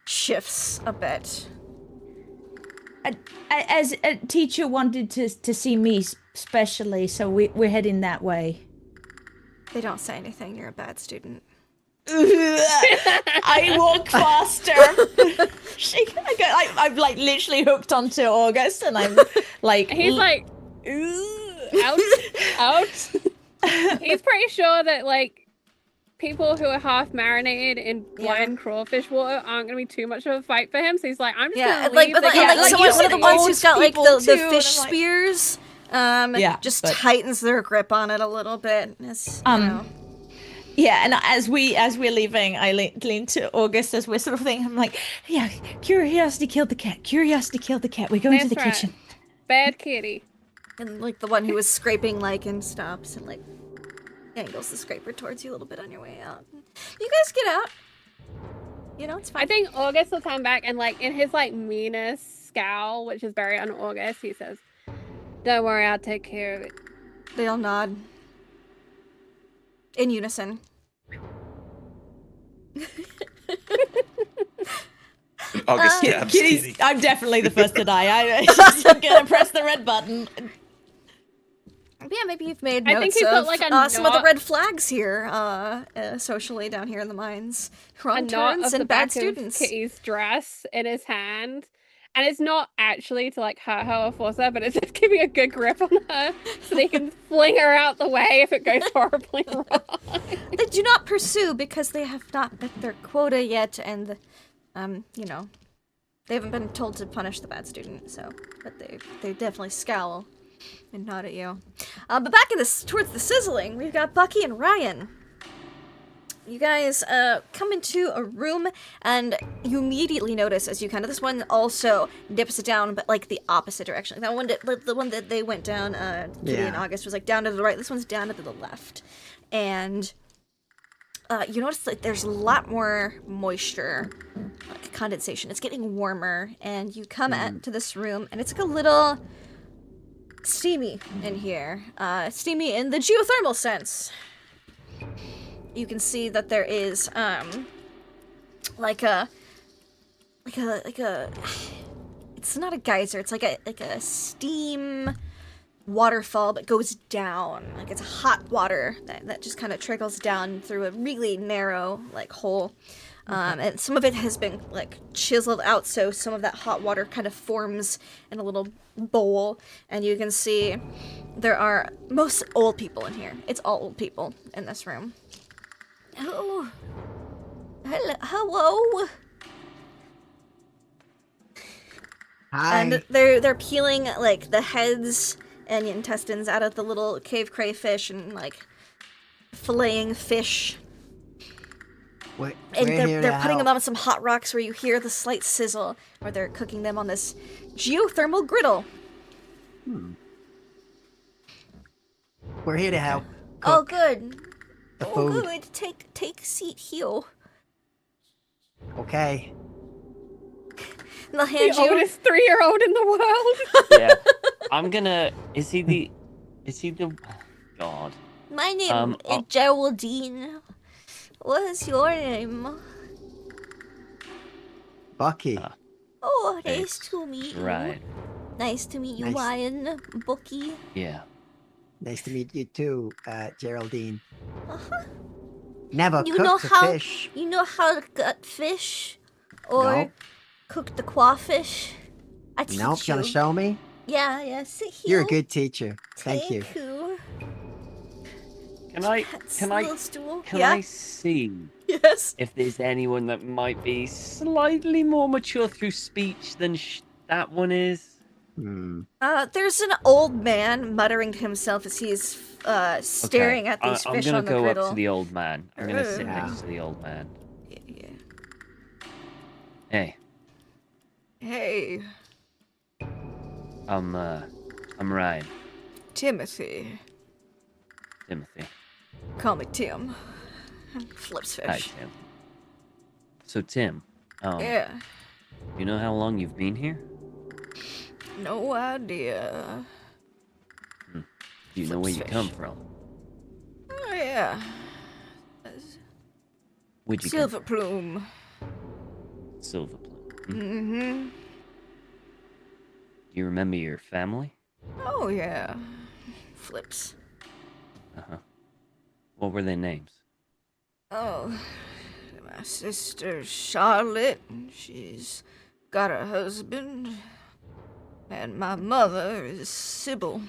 shifts a bit. As a teacher wanted to see me specially, so we're heading that way. They don't say anything. You're a bad student. I walk faster. I'm like literally hooked onto August, and I'm like, He's like, out. He's pretty sure that like people who are half marinated in blind crawfish water aren't gonna be too much of a fight for him. So he's like, I'm just gonna leave one of the ones who's got like the fish spears. Just tightens their grip on it a little bit. As, you know. Yeah, and as we're leaving, I lean to August as we're sort of thinking. I'm like, yeah, curiosity killed the cat. Curiosity killed the cat. We're going to the kitchen. Bad kitty. And like the one who was scraping lichen stops and like angles the scraper towards you a little bit on your way out. You guys get out. You know, it's fine. I think August will come back and like in his like meanest scowl, which is very on August, he says, "Don't worry, I'll take care of it." They all nod. In unison. August stabs Kitty. I'm definitely the first to die. I'm gonna press the red button. Yeah, maybe you've made notes of like some of the red flags here, socially down here in the mines. Wrong turns and bad students. Kitty's dress in his hand. And it's not actually to like hurt her or force her, but it's just keeping a good grip on her so they can fling her out the way if it goes horribly wrong. They do not pursue because they have not met their quota yet, and you know, they haven't been told to punish the bad student. So, but they definitely scowl and nod at you. But back in towards the sizzling, we've got Bucky and Ryan. You guys come into a room, and you immediately notice as you kind of this one also dips it down, but like the opposite direction. That one, the one that they went down, Kitty and August was like down to the right. This one's down to the left, and you notice that there's a lot more moisture, like condensation. It's getting warmer, and you come to this room, and it's like a little steamy in here. Steamy in the geothermal sense. You can see that there is like a it's not a geyser, it's like a steam waterfall that goes down. Like it's hot water that just kind of trickles down through a really narrow like hole. And some of it has been like chiseled out, so some of that hot water kind of forms in a little bowl, and you can see there are most old people in here. It's all old people in this room. Oh, hello. Hi. And they're peeling like the heads and intestines out of the little cave crayfish and like filleting fish. And they're putting them on some hot rocks where you hear the slight sizzle, where they're cooking them on this geothermal griddle. We're here to help. Oh, good. The food. Good. Take a seat here. Okay. They'll hand the you. oldest 3-year-old in the world. Yeah. I'm gonna. Is he the? God. My name is Geraldine. What is your name? Bucky. Oh, nice to meet you. Right. Nice to meet you, Nice. Ryan. Bookie. Yeah. Nice to meet you too, Geraldine. Uh-huh. Never You know cooked a how fish. you know how to gut fish, or No. cook the quafish. I teach Nope, you you. gonna show me? Yeah. Sit here. You're a good teacher. Thank you. Can I Little stool. can yeah. I see Yes. if there's anyone that might be slightly more mature through speech than that one is? Hmm. There's an old man muttering to himself as he's staring at these I'm fish gonna on the go griddle. up to the old man. I'm gonna sit Yeah. next to the old man. Yeah. Hey, Hey, I'm Ryan. Timothy. Timothy. Call me Tim. Flips Hi, fish. Tim. So Tim, Yeah. you know how long you've been here? No idea. Do you know where you Flips come fish. from? Oh yeah. Where'd you Silver come plume. from? Silver Plume. Mm-hmm. Do you remember your family? Oh yeah. Flips. Uh-huh. What were their names? Oh, my sister Charlotte. She's got a husband. And my mother is Sybil.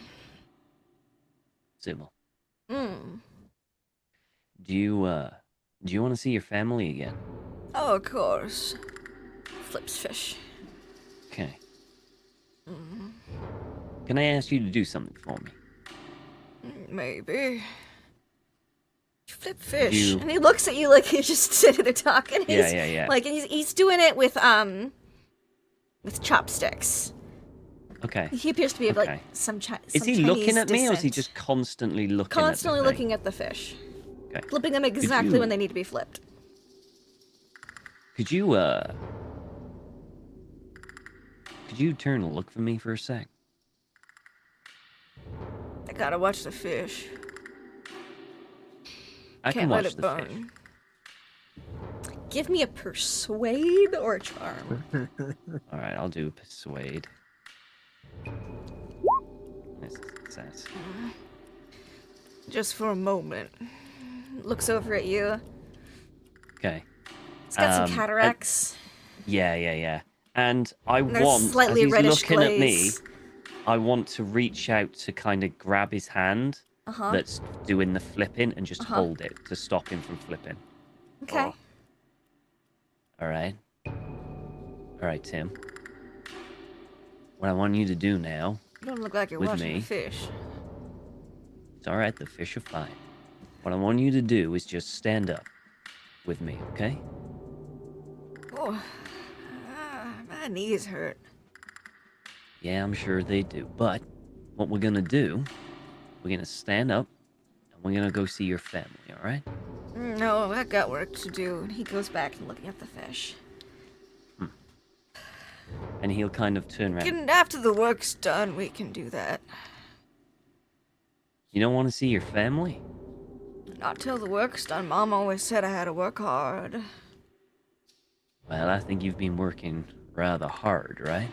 Sybil. Hmm. Do you want to see your family again? Oh, of course. Flips fish. Okay. Can I ask you to do something for me? Maybe. Flip fish. You- And he looks at you like he's just sitting there talking. Yeah, He's, yeah. Like, and he's doing it with chopsticks. Okay. He appears to be Okay. like some Is he Chinese looking at me, or is he descent. just constantly looking Constantly at the thing? looking at the fish. Okay. Flipping them exactly you- when they need to be flipped. Could you turn and look for me for a sec? I gotta watch the fish. I Can't can let watch it the burn. fish. Give me a persuade or a charm. All right, I'll do persuade. This is success. Just for a moment. Looks over at you. Okay. It's got some Um, cataracts. Yeah. And I And there's want, as slightly he's reddish looking at me, glaze. I want to reach out to kind of grab his hand Uh-huh. that's doing the flipping and just Uh-huh. hold it to stop him from flipping. Okay. All right. All right, Tim. What I want you to do now, You don't look like you're with watching me. a fish. it's all right, the fish are fine. What I want you to do is just stand up with me, okay? Oh, my knees hurt. Yeah, I'm sure they do. But what we're going to do, we're going to stand up and we're going to go see your family, all right? No, I got work to do. And he goes back and looking at the fish. And he'll kind of turn around. And after the work's done, we can do that. You don't want to see your family? Not till the work's done. Mom always said I had to work hard. Well, I think you've been working rather hard, right?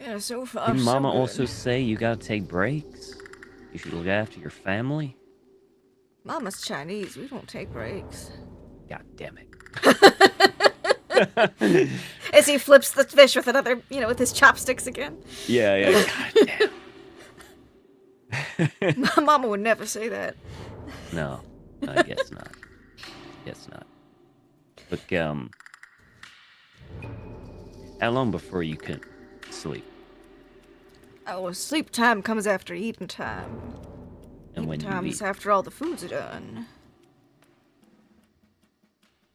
Yeah, so far, Didn't so Mama good. also say you gotta take breaks? You should look after your family? Mama's Chinese. We don't take breaks. God damn it. As he flips the fish with another, with his chopsticks again. Yeah. God damn. Mama would never say that. No, I guess not. Look, how long before you can sleep? Oh, sleep time comes after eating time. And when Eating you time's eat? after all the foods are done.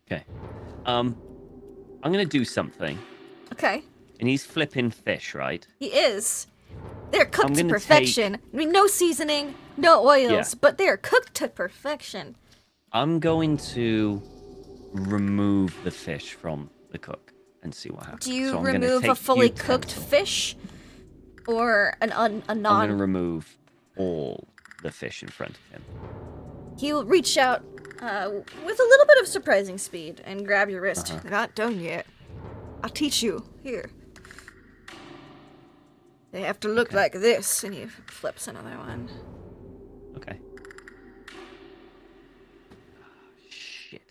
Okay. I'm gonna do something. Okay, And he's flipping fish, right? he is. They're cooked I'm to gonna perfection. I mean, no seasoning, no oils, Yeah. but they're cooked to perfection. I'm going to remove the fish from the cook and see what happens. Do you So I'm gonna remove a take fully cooked utensil. fish, or a I'm gonna non? remove all the fish in front of him. He'll reach out with a little bit of surprising speed and grab your wrist. Uh-huh. Not done yet. I'll teach you. Here. They have to look like this, and he flips another one. Okay. Shit.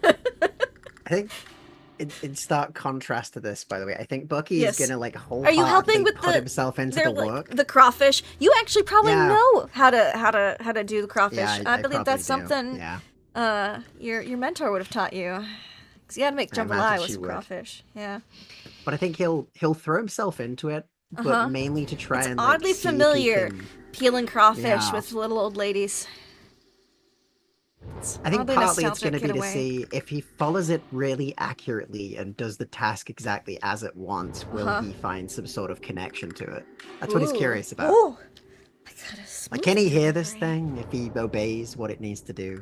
I think in stark contrast to this, by the way, I think Bucky is gonna like Are you helping with put himself into the work. The crawfish? You actually probably Yeah. know how to do the crawfish. Yeah, I believe that's probably do. something Yeah. your mentor would have taught you. Because you had to make jambalaya with some crawfish. Yeah. But I think he'll throw himself into it, but mainly to try and Oddly like, see if he familiar, can- peeling crawfish Yeah. with little old ladies. I think oddly partly it's nostalgic going to be in a to way. see if he follows it really accurately and does the task exactly as it wants, will he find some sort of connection to it? That's what he's curious about. Ooh. I got a Like, can he smooth hear this delivery. thing if he obeys what it needs to do?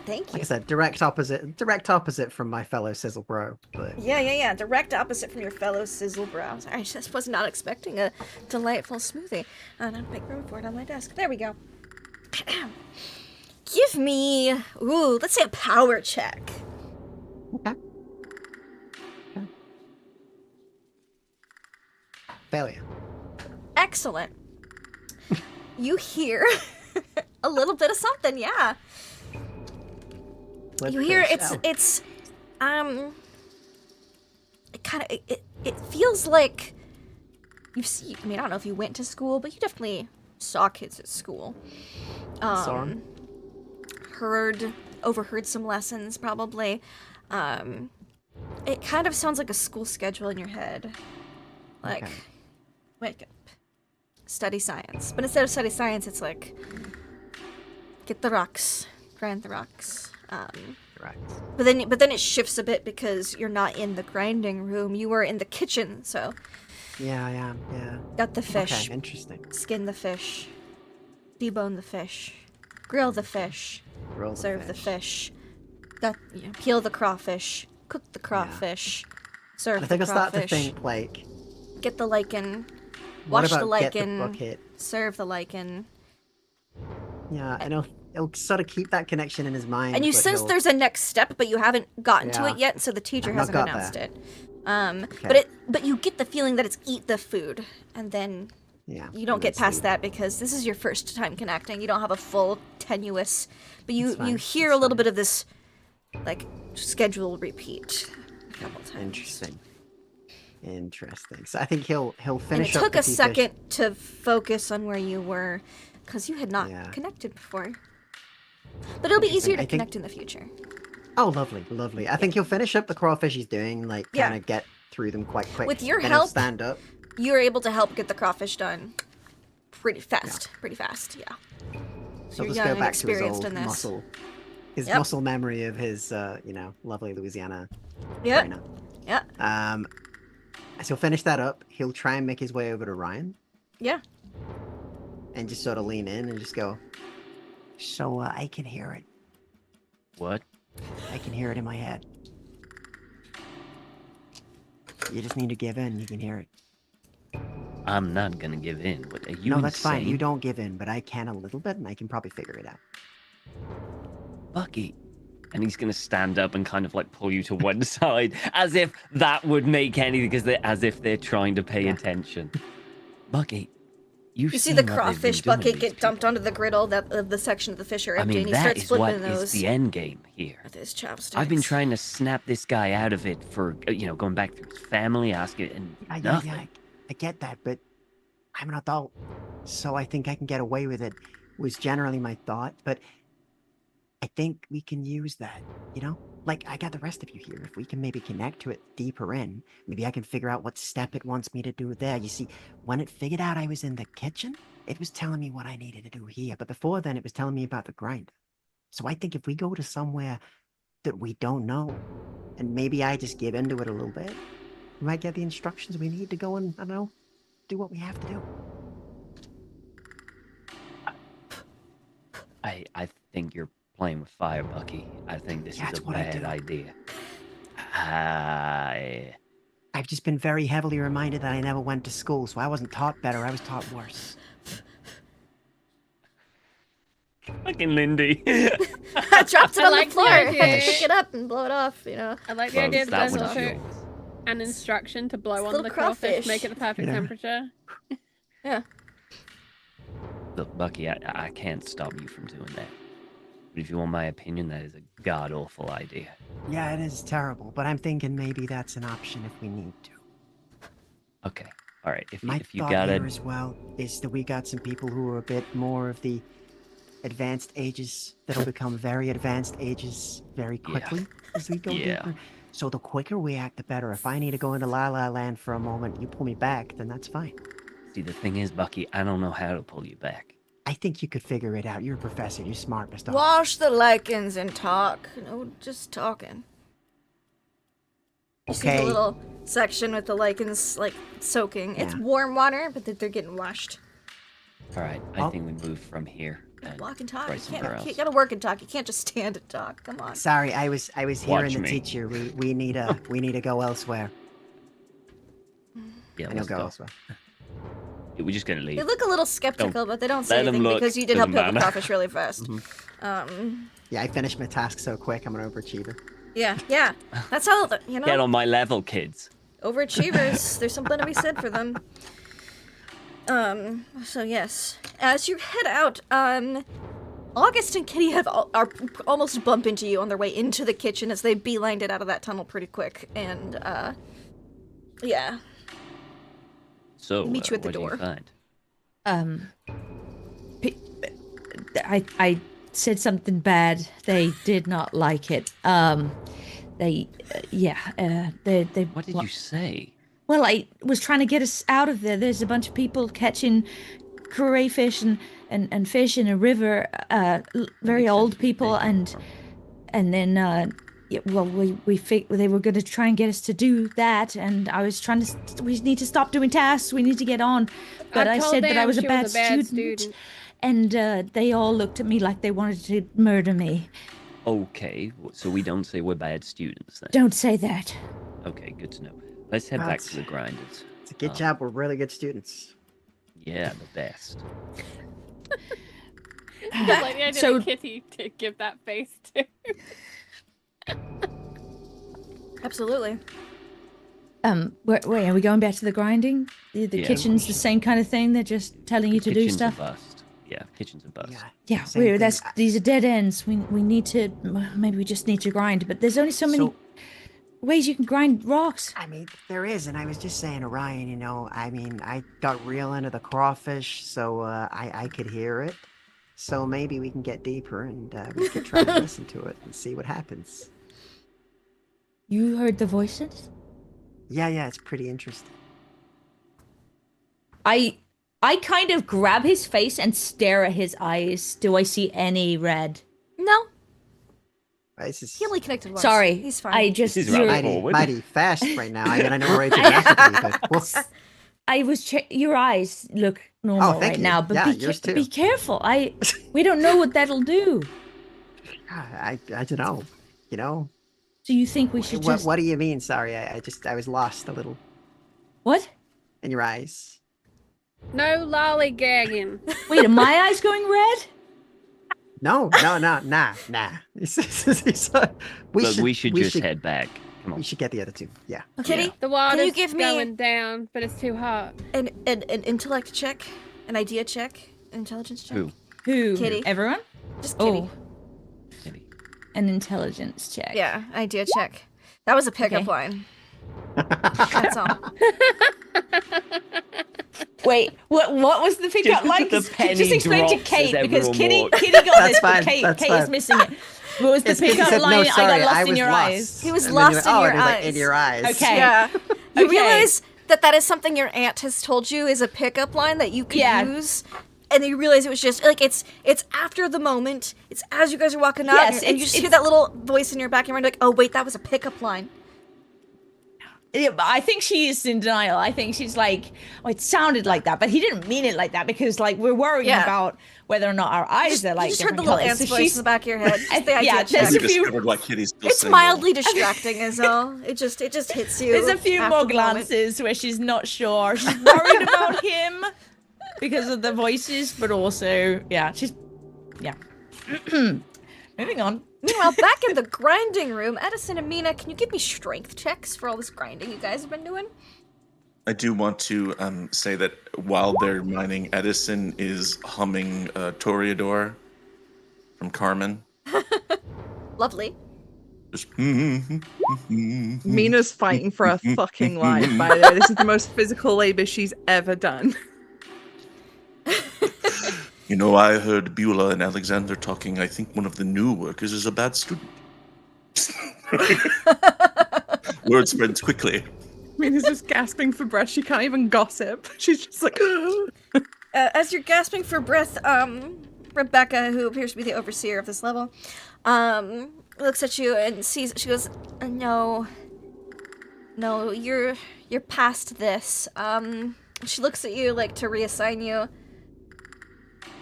Thank you. Like I said, direct opposite from my fellow sizzle bro. But Yeah. Direct opposite from your fellow sizzle brows. I just was not expecting a delightful smoothie. And I'll make room for it on my desk. There we go. Give me, let's say a power check. okay. Failure. Excellent. You hear a little bit of something, yeah. You hear it feels like you've seen, I mean, I don't know if you went to school, but you definitely saw kids at school. Saw 'em. Overheard some lessons probably. It kind of sounds like a school schedule in your head. Like, Okay. wake up, study science. But instead of study science, it's like, get the rocks, grind the rocks. Correct. But then it shifts a bit because you're not in the grinding room. You were in the kitchen, so Yeah, I am. Yeah. got the fish, Okay, interesting. skin the fish, debone the fish, grill the fish, Roll the serve fish. the fish. Peel the crawfish, cook the crawfish, serve I think the I'll start to crawfish. think like, Get the lichen, what wash the about get the lichen, bucket? serve the lichen. Yeah, and he'll sort of keep that connection in his mind. And you but sense he'll- there's a next step, but you haven't gotten to Yeah. it yet, so the teacher I've not hasn't got announced there. it. Okay. But you get the feeling that it's eat the food, and then Yeah, you don't and get then past sleep. that because this is your first time connecting. You don't have a full tenuous, but you It's fine, hear it's a little fine. bit of this like schedule repeat a couple times. Interesting. So I think he'll And finish it up took the a two fish- second to focus on where you were because you had not Yeah. connected before. But it'll be Interesting. easier to I think- connect in the future. Oh, lovely. I think he'll finish up the crawfish he's doing, like Yeah. kind of get through them quite quick. With your then he'll help- stand up. You were able to help get the crawfish done pretty fast. Pretty fast, yeah. So He'll you're just young go and back to his experienced old in this. muscle, his Yep. muscle memory of his, lovely Louisiana. Yep. trainer. Yep. So he'll finish that up. He'll try and make his way over to Ryan Yeah. and just sort of lean in and just go. So I can hear it. What? I can hear it in my head. You just need to give in. You can hear it. I'm not gonna give in. What are you No, that's fine. insane? You don't give in, but I can a little bit, and I can probably figure it out. Bucky. And he's gonna stand up and kind of like pull you to one side, as if that would make anything, because as if they're trying to pay Yeah. attention. Bucky, You see the crawfish bucket get dumped onto the griddle that of the section of the fish are I empty, mean, and he that starts is what flipping is those the end game here. with his chopsticks. I've been trying to snap this guy out of it for, going back through his family, asking, and nothing. I get that, but I'm an adult, so I think I can get away with it, was generally my thought, but I think we can use that, Like, I got the rest of you here. If we can maybe connect to it deeper in, maybe I can figure out what step it wants me to do there. You see, when it figured out I was in the kitchen, it was telling me what I needed to do here, but before then, it was telling me about the grinder. So I think if we go to somewhere that we don't know, and maybe I just give into it a little bit, we might get the instructions we need to go and, I don't know, do what we have to do. I think you're playing with fire, Bucky. I think this Yeah, is it's a what I bad do. idea. I've just been very heavily reminded that I never went to school, so I wasn't taught better, I was taught worse. Fucking Lindy. Dropped it on like the the floor. idea. Had to pick it up and blow it off, I like the idea Close, that that that's one's also yours. an instruction to blow on little the crawfish, crawfish. make it the perfect Yeah. temperature. Yeah. Look, Bucky, I can't stop you from doing that. But if you want my opinion, that is a god-awful idea. Yeah, it is terrible, but I'm thinking maybe that's an option if we need to. Okay, all right. My if you thought got here it, as well is that we got some people who are a bit more of the advanced ages that'll become very advanced ages very quickly as we go Yeah. deeper. So the quicker we act, the better. If I need to go into La La Land for a moment, you pull me back, then that's fine. see, the thing is, Bucky, I don't know how to pull you back. I think you could figure it out. You're a professor. You're smart, Mr. Hawk. Wash the lichens and talk. No, just talking. You see Okay. the little section with the lichens, like, soaking. It's Yeah. warm water, but they're getting washed. All right, I think we move from here. And Walk and talk. try You somewhere else. gotta work and talk. You can't just stand and talk. Come on. Sorry, I was Watch hearing the me. teacher. We need to go elsewhere. Yeah, I know let's go go. elsewhere. We're just gonna They leave. look a little skeptical, but they don't say let 'em anything look, because you did help doesn't pick the matter. crawfish really fast. Yeah, I finished my task so quick. I'm an overachiever. Yeah. That's how, you know, Get on my level, kids. overachievers, there's something to be said for them. So yes. As you head out, August and Kitty are almost bump into you on their way into the kitchen as they beelined it out of that tunnel pretty quick. And, yeah. So, Meet you at the what do door. you find? I said something bad. They did not like it. They What did you say? Well, I was trying to get us out of there. There's a bunch of people catching crayfish and fish in a river. Very old people, and then yeah, well, they were going to try and get us to do that, and I was trying to. We need to stop doing tasks. We need to get on. But I told said that I them was a she bad, was a bad student, and they all looked at me like they wanted to murder me. Okay, so we don't say we're bad students then. Don't say that. Okay, good to know. Let's head back to the grinders. It's a good job. We're really good students. Yeah, the best. Just like the idea So- that Kitty to give that face to. Absolutely. Wait, are we going back to the grinding? The Yeah, kitchen's we the should. same kind of thing. They're just telling you to do Kitchen's stuff. a bust. Yeah, kitchen's a bust. Yeah, same thing. these are dead ends. We need to, maybe we just need to grind. But there's only so many ways you can grind rocks. I mean, there is, and I was just saying to Ryan, you know, I mean, I got real into the crawfish, so I could hear it. So maybe we can get deeper and we could try to listen to it and see what happens. You heard the voices? Yeah, it's pretty interesting. I kind of grab his face and stare at his eyes. Do I see any red? No, This is he only connected once. Sorry, He's fine. I just This is rather you're- forward. mighty fast right now. I mean, I know we're aging rapidly, but I was your eyes look normal thank right you. now, but Yeah, yours too. be careful. We don't know what that'll do. I don't know. You know, Do you think we should just what do you mean? Sorry, I was lost a little what? in your eyes. No lollygagging. Wait, are my eyes going red? No, nah. We should just head back. Come We on. should get the other two. Yeah. Kitty, The water's you give me- going down, but it's too hot. an intellect check, an idea check, an intelligence check. Who? Kitty. Everyone? Just Kitty. Oh, Kitty. an intelligence check. Yeah, idea check. That was a pickup Okay. line. That's all. Wait, what was the pickup Just line? the 'Cause penny just explain to drops Kate as because everyone Kitty walks. got That's this, fine, but Kate that's is fine. missing it. What was the It's because pickup it said, line? no, I sorry, got lost in was your lost. eyes. He was And then lost you're- in oh, your and you're like, eyes. in your eyes. Okay. Yeah. You Okay. realize that is something your aunt has told you is a pickup line that you can Yeah. use. And then you realize it was just like it's after the moment. It's as you guys are walking out, Yes, and you it's- just hear it's- that little voice in your back, and you're like, "Oh wait, that was a pickup line." Yeah, but I think she is in denial. I think she's like, oh, it sounded like that, but he didn't mean it like that because, like, we're worrying Yeah. about whether or not our eyes are like you just heard the different little colors. aunt's So voice she's in the back of your head. Just the Yeah, idea there's check. a We few- discovered why Kitty's still It's single. mildly distracting, is all. It just hits you. There's a few after more the moment. glances where she's not sure. She's worried about him because of the voices, but also, yeah, she's, yeah. Moving on. Meanwhile, back in the grinding room, Edison and Mina, can you give me strength checks for all this grinding you guys have been doing? I do want to say that while they're mining, Edison is humming Toreador from Carmen. Lovely. Just, Mina's fighting for her fucking life, by the way. This is the most physical labor she's ever done. You know, I heard Beulah and Alexander talking. I think one of the new workers is a bad student. Word spreads quickly. Mina's just gasping for breath. She can't even gossip. She's just like... As you're gasping for breath, Rebecca, who appears to be the overseer of this level, looks at you and sees. She goes, "No, you're past this." She looks at you like to reassign you.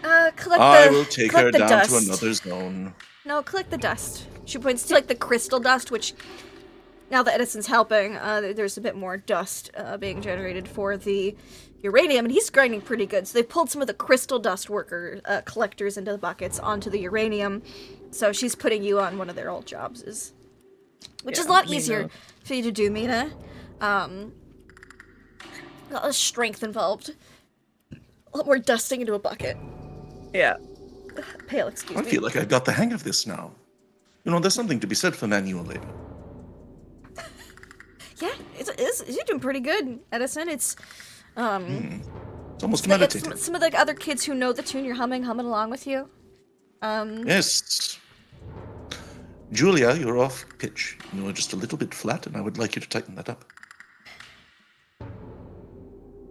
I will take her the down dust. to another zone. No, collect the dust. She points to like the crystal dust, which now that Edison's helping, there's a bit more dust being generated for the uranium, and he's grinding pretty good. So they pulled some of the crystal dust collectors into the buckets onto the uranium. So she's putting you on one of their old jobs, which is a lot easier for you to do, Mina. A lot of strength involved. A lot more dusting into a bucket. Yeah. Pale, excuse I me. feel like I got the hang of this now. You know, there's something to be said for manual labor. Yeah, you're doing pretty good, Edison. It's It's almost like meditative. some of the other kids who know the tune you're humming along with you. Yes. Julia, you're off pitch. You are just a little bit flat, and I would like you to tighten that up.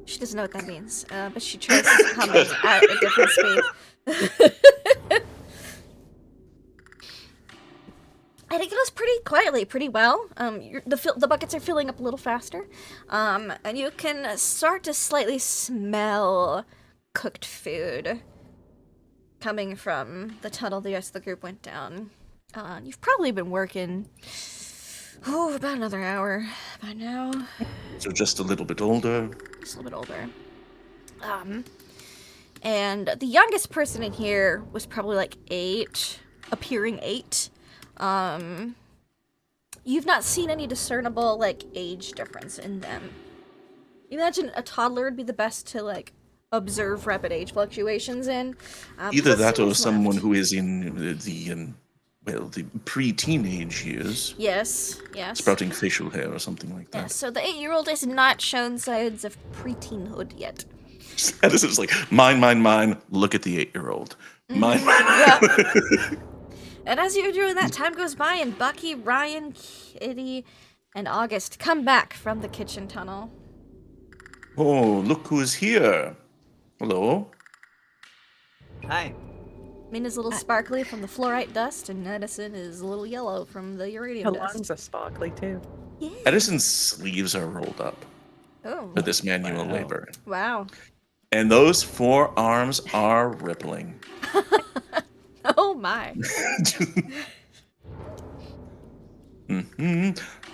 She doesn't know what that means, but she tries humming at a different speed. I think it goes pretty quietly, pretty well. The buckets are filling up a little faster, and you can start to slightly smell cooked food coming from the tunnel the rest of the group went down. You've probably been working, about another hour by now. So just a little bit older. Just a little bit older. And the youngest person in here was probably like 8, appearing 8. You've not seen any discernible, like, age difference in them. You imagine a toddler would be the best to, like, observe rapid age fluctuations in. Either that or someone's someone left. who is in the pre-teenage years, Yes. sprouting facial hair or something like Yeah, that. so the 8-year-old has not shown signs of pre-teenhood yet. Edison's like, mine, look at the 8-year-old. Mine. And as you're doing that, time goes by, and Bucky, Ryan, Kitty, and August come back from the kitchen tunnel. Oh, look who's here. Hello. Hi. Mina's a little sparkly from the fluorite dust, and Edison is a little yellow from the uranium Her dust. lungs are sparkly too. Yeah. Edison's sleeves are rolled up Oh, for this manual labor. wow. And those forearms are rippling. Oh my.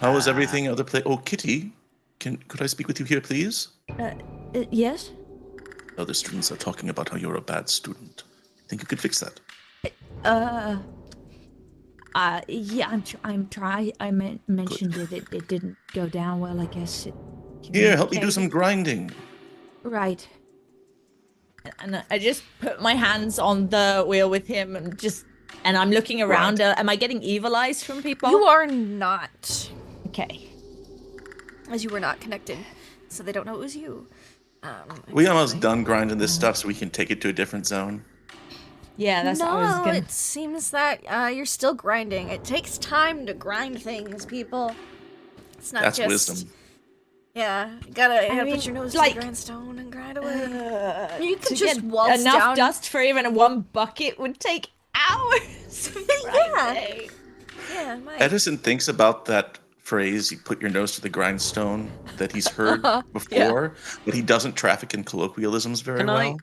How is everything other place? Oh, Kitty, could I speak with you here, please? Yes? Other students are talking about how you're a bad student. Think you could fix that? Yeah, I'm trying. I mentioned it didn't go down well, I guess. Here, help me do some grinding. Right. And I just put my hands on the wheel with him and I'm looking around. Right. Am I getting evil eyes from people? You are not. Okay. As you were not connected, so they don't know it was you. We almost done grinding this stuff so we can take it to a different zone. Yeah, that's what I was No, gonna... it seems that you're still grinding. It takes time to grind things, people. It's not That's just... wisdom. Yeah, you gotta mean, put your nose like- to the grindstone and grind away. You to could just get waltz enough down. dust for even one bucket would take hours. of grinding. Yeah, Mike. Edison thinks about that phrase, you put your nose to the grindstone, that he's heard before, but he doesn't traffic in colloquialisms very Can well.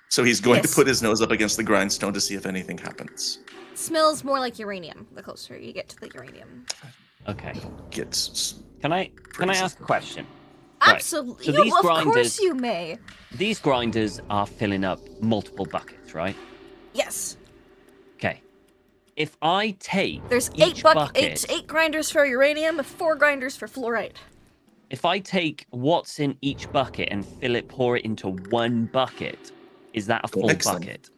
So he's going to Yes. put his nose up against the grindstone to see if anything happens. Smells more like uranium the closer you get to the uranium. Okay. Gets Can I ask a question? Right. Absolutely. So Yo, these of course grinders- you may. These grinders are filling up multiple buckets, right? Yes. Okay. if I take There's each bucket, eight grinders for uranium, 4 grinders for fluorite. if I take what's in each bucket and pour it into one bucket, is that a full bucket?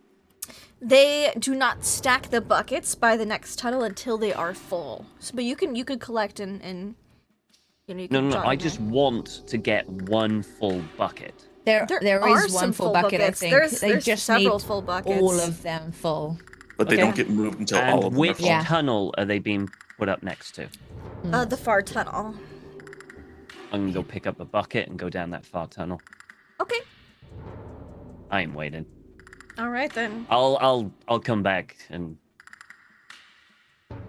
They do not stack the buckets by the next tunnel until they are full. So, but you can collect and you know, you can No. jot I in just there. want to get one full bucket. There are is some one full full bucket, buckets. I think. There's They just several need full buckets. all of them full. But they Okay. don't get moved until all of And them are which full. Yeah. tunnel are they being put up next to? The far tunnel. I'm gonna go pick up a bucket and go down that far tunnel. Okay. I ain't waiting. All right then. I'll come back and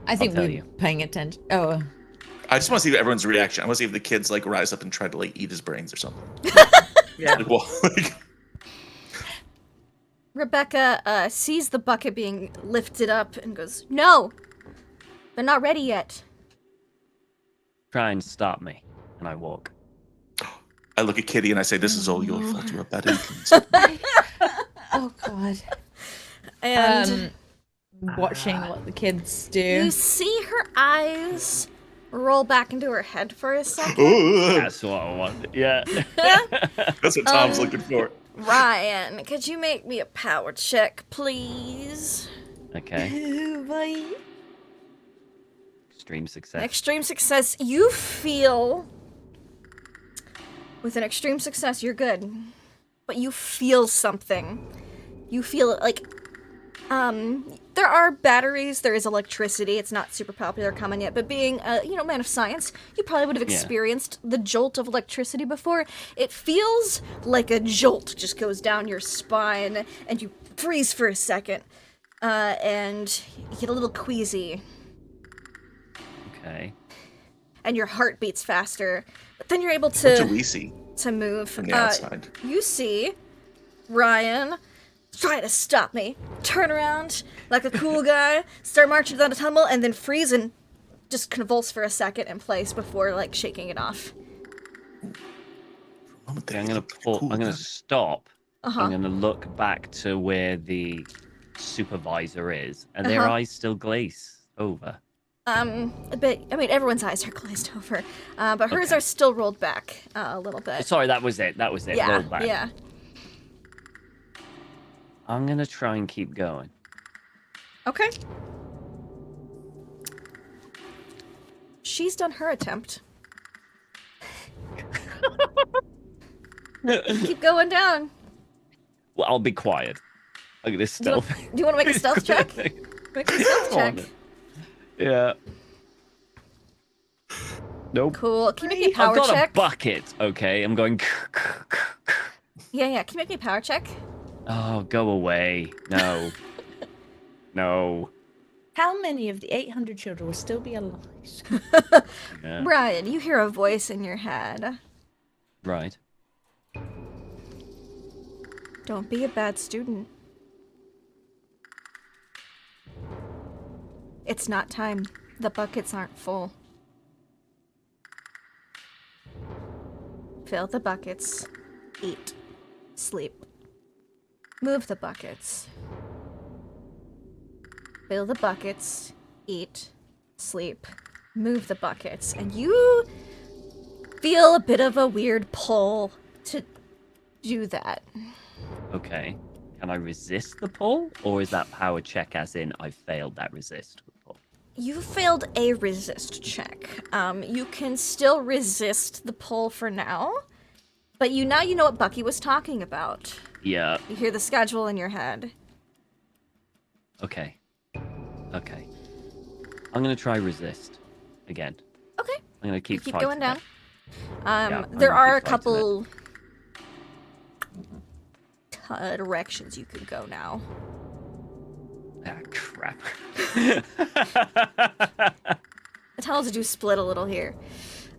I think tell we're you. paying attention. Oh, I just want to see everyone's reaction. I want to see if the kids like rise up and try to like eat his brains or something. Yeah. Like, well, like, Rebecca sees the bucket being lifted up and goes, "No, they're not ready yet." try and stop me. And I walk. I look at Kitty and I say, "This is all your fault. You're a bad influence." oh God. And Watching what the kids do. you see her eyes roll back into her head for a second. That's what I want. Yeah. That's what Tom's looking for. Ryan, could you make me a power check, please? Okay. Extreme success. Extreme success. You feel. With an extreme success, you're good. But you feel something. You feel like. There are batteries, there is electricity. It's not super popular common yet, but being a man of science, you probably would have experienced the jolt of electricity before. It feels like a jolt just goes down your spine, and you freeze for a second, and you get a little queasy, Okay. and your heart beats faster. But then you're able What do to we see move. from the outside? You see Ryan try to stop me, turn around like a cool guy, start marching down the tunnel, and then freeze and just convulse for a second in place before like shaking it off. Okay, I'm gonna stop. I'm gonna look back to where the supervisor is, and their eyes still glaze over. But I mean, everyone's eyes are glazed over, but hers Okay. are still rolled back a little bit. Sorry, that was it. Yeah, Roll back. yeah. I'm gonna try and keep going. Okay. She's done her attempt. Keep going down. Well, I'll be quiet. I'm gonna stealth. Do you want to make a stealth check? Make a stealth check. Yeah. Nope. Cool. Can you make me a power I've got check? a bucket. Okay, I'm going. Yeah. Can you make me a power check? Oh, go away. No. No. How many of the 800 children will still be alive? Yeah. Brian, you hear a voice in your head. Right. Don't be a bad student. It's not time. The buckets aren't full. Fill the buckets. Eat. Sleep. Move the buckets. Fill the buckets. Eat. Sleep. Move the buckets. And you feel a bit of a weird pull to do that. Okay. Can I resist the pull, or is that power check as in I failed that resist pull? You failed a resist check. You can still resist the pull for now, but you know what Bucky was talking about. Yeah. You hear the schedule in your head. Okay. Okay. I'm gonna try resist again. Okay. I'm gonna You keep keep fighting going down. it. I'm There gonna are a keep fighting couple directions you could go now. Ah, crap. The tunnels do split a little here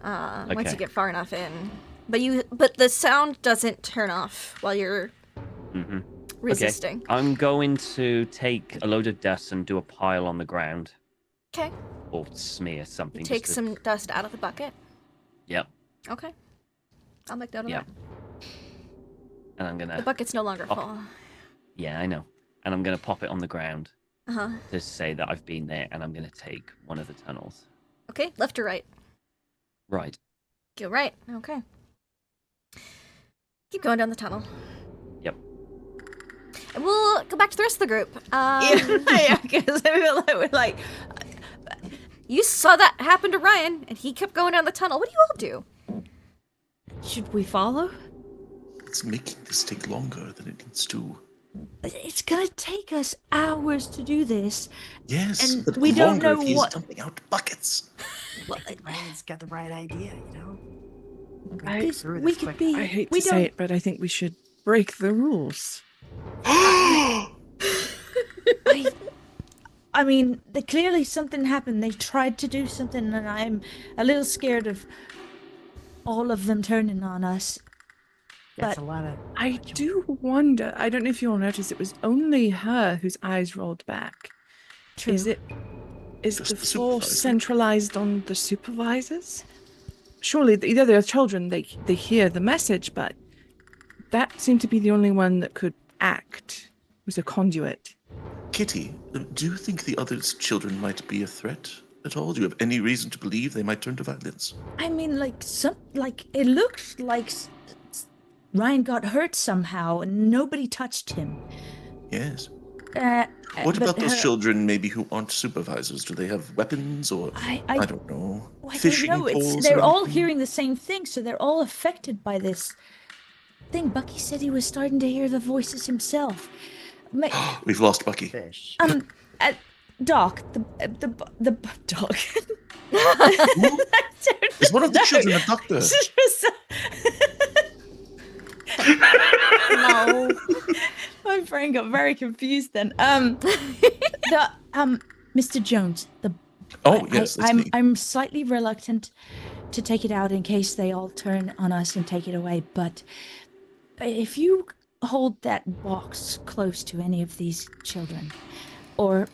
once Okay. you get far enough in, but the sound doesn't turn off while you're Mm-hmm. resisting. Okay. I'm going to take a load of dust and do a pile on the ground, Okay. or smear something. Take just to- some dust out of the bucket. Yep. Okay. I'll make note of Yep. that. And I'm The gonna. bucket's no longer Oh. full. Yeah, I know. And I'm gonna pop it on the ground. to say that I've been there, and I'm going to take one of the tunnels. Okay, left or right? Right. Go right. Okay. Keep going down the tunnel. Yep. And we'll go back to the rest of the group. Yeah, because we're like, You saw that happen to Ryan, and he kept going down the tunnel. What do you all do? should we follow? It's making this take longer than it needs to. It's gonna take us hours to do this. Yes, And but we don't longer know if he's what- dumping out buckets. Ryan's got the right idea, you know? We could be. I hate we to don't. say it, but I think we should break the rules. I mean, clearly something happened. They tried to do something, and I'm a little scared of all of them turning on us. That's But- a lot of. I do wonder. I don't know if you'll notice. It was only her whose eyes rolled back. True. Is Just the the force supervisor. centralized on the supervisors? Surely, either they're children, they hear the message, but that seemed to be the only one that could act. Was a conduit. Kitty, do you think the other children might be a threat at all? Do you have any reason to believe they might turn to violence? I mean, it looked like Ryan got hurt somehow, and nobody touched him. Yes. but What about those her- children maybe who aren't supervisors? Do they have weapons or I don't know, I fishing don't know. poles? They're or all anything? hearing the same thing, so they're all affected by this thing. Bucky said he was starting to hear the voices himself. We've lost Bucky. Fish. Doc, the Doc. Is one of the children a doctor? No. My brain got very confused then. Mr. Jones, Oh, yes, that's me. I'm slightly reluctant to take it out in case they all turn on us and take it away, but if you hold that box close to any of these children, or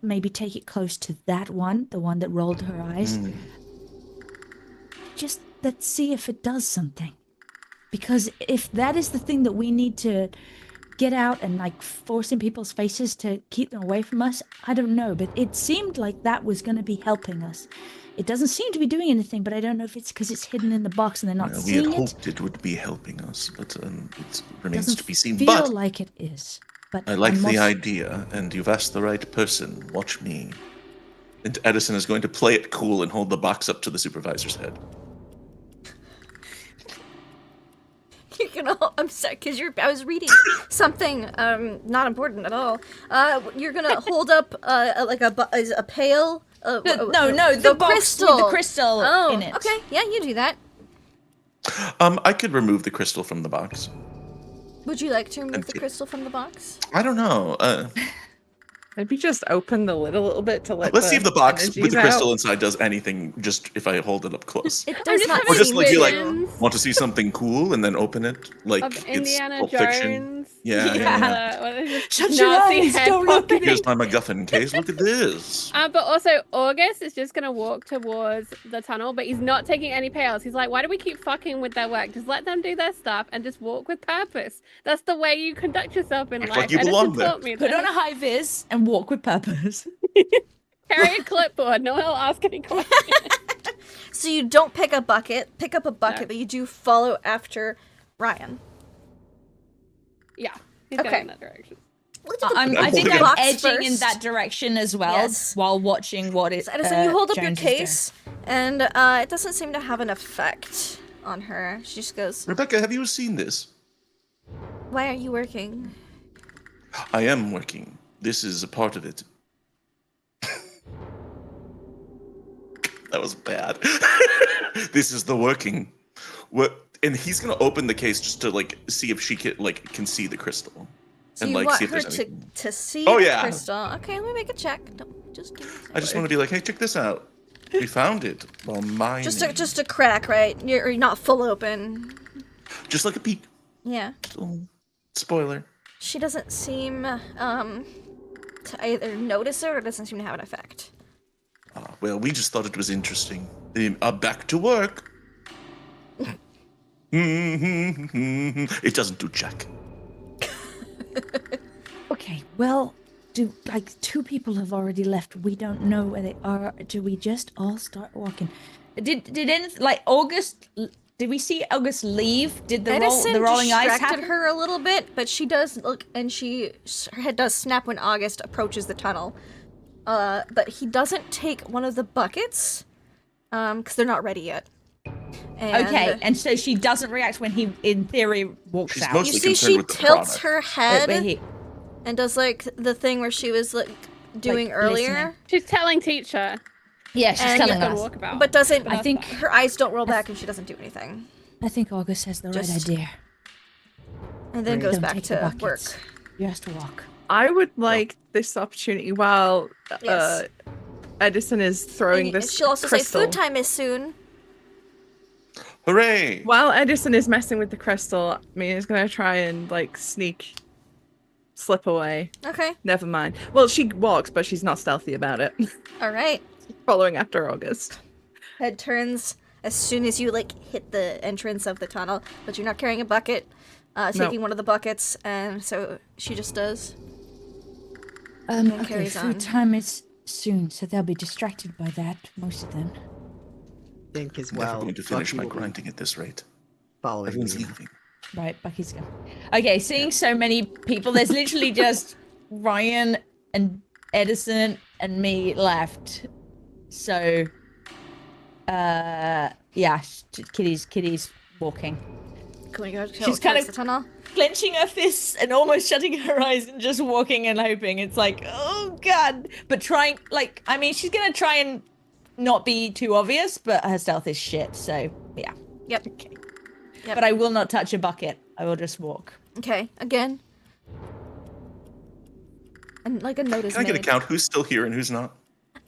maybe take it close to that one, the one that rolled her eyes, just let's see if it does something. Because if that is the thing that we need to get out and like force in people's faces to keep them away from us, I don't know, but it seemed like that was going to be helping us. It doesn't seem to be doing anything, but I don't know if it's because it's hidden in the box and they're not We had seeing it. hoped it would be helping us, but it remains Doesn't to be seen. feel But like it is. But I like I'm the also- idea, and you've asked the right person. Watch me. And Edison is going to play it cool and hold the box up to the supervisor's head. You're gonna. I'm sorry, because I was reading something not important at all. You're gonna hold up a pail. No, the box crystal. with the crystal Oh, in it. okay. Yeah, you do that. I could remove the crystal from the box. Would you like to remove the Okay. crystal from the box? I don't know. Maybe just open the lid a little bit to let. Let's see if the box with energies the crystal out. inside does anything. Just if I hold it up close, It does just not having or just seem like you like visions. want to see something cool and then open it like Of it's Indiana Pulp Jones. Fiction. Yeah. Shut your eyes, don't look at me. Here's my MacGuffin case. Look at this. But also, August is just gonna walk towards the tunnel, but he's not taking any pails. He's like, why do we keep fucking with their work? Just let them do their stuff and just walk with purpose. That's the way you conduct yourself in Act life. like you Edison belong there. taught me Put that. on a high vis and walk with purpose. Carry a clipboard. No one will ask any questions. So you don't pick up a bucket, No. but you do follow after Ryan. Yeah, he's Okay. going in that direction. We'll do the I think holding I'm box edging in first. that direction as well, Yes. while watching what it. So Edison, you hold up your Jones is doing. case, and it doesn't seem to have an effect on her. She just goes, Rebecca, have you seen this? "Why are you working?" I am working. This is a part of it. That was bad. This is the working. And he's gonna open the case just to like see if she can see the crystal. So And, you like, want see if her there's to, anything. to see Oh, the yeah. crystal. Okay, let me make a check. Just give me a I second. just want to be like, hey, check this out. We found it while mining. Just a crack, right? You're not full open. Just like a peek. Yeah. Oh, spoiler. She doesn't seem to either notice it or doesn't seem to have an effect. Well, we just thought it was interesting. Back to work. It doesn't do jack. Okay, well, do like 2 people have already left. We don't know where they are. Do we just all start walking? Did anything like August? Did we see August leave? Did the rolling eyes distracted happen? her a little bit, but she does look, and her head does snap when August approaches the tunnel. But he doesn't take one of the buckets, because they're not ready yet. Okay, and so she doesn't react when he, in theory, walks She's out. mostly You see, concerned she with the tilts product. her head But he- and does like the thing where she was like doing Like, earlier. listening. She's telling teacher. yeah, she's and telling you Good us. walkabout. But doesn't. I think- her eyes don't roll back, and she doesn't do anything, I think August has the right Just- idea. and then Great. goes Don't back take the to work. buckets. Just walk. I would like this opportunity while Yes. Edison is throwing And this she'll also crystal. say, "Food time is soon." Hooray! While Edison is messing with the crystal, Mina's gonna try and like slip away. Okay. Never mind. Well, she walks, but she's not stealthy about it. All right. Following after August. Head turns as soon as you like hit the entrance of the tunnel, but you're not carrying a bucket. Taking one of the buckets, and so she just does. Okay, carries on. food time is soon, so they'll be distracted by that, most of them. I think as Never well. going to finish Bucky my will be grinding at this rate. Following Everyone's Mina. leaving. Right, Bucky's gone. Okay, seeing so many people, there's literally just Ryan and Edison and me left. So, yeah, Kitty's walking. Can we go She's kind of- the tunnel? Clenching her fists and almost shutting her eyes and just walking and hoping. It's like, oh god. But trying, like, I mean, she's gonna try and not be too obvious, but her stealth is shit, so yeah. Yep. Okay. Yep. But I will not touch a bucket. I will just walk. Okay. Again. And like a note is Can I get a made. count who's still here and who's not?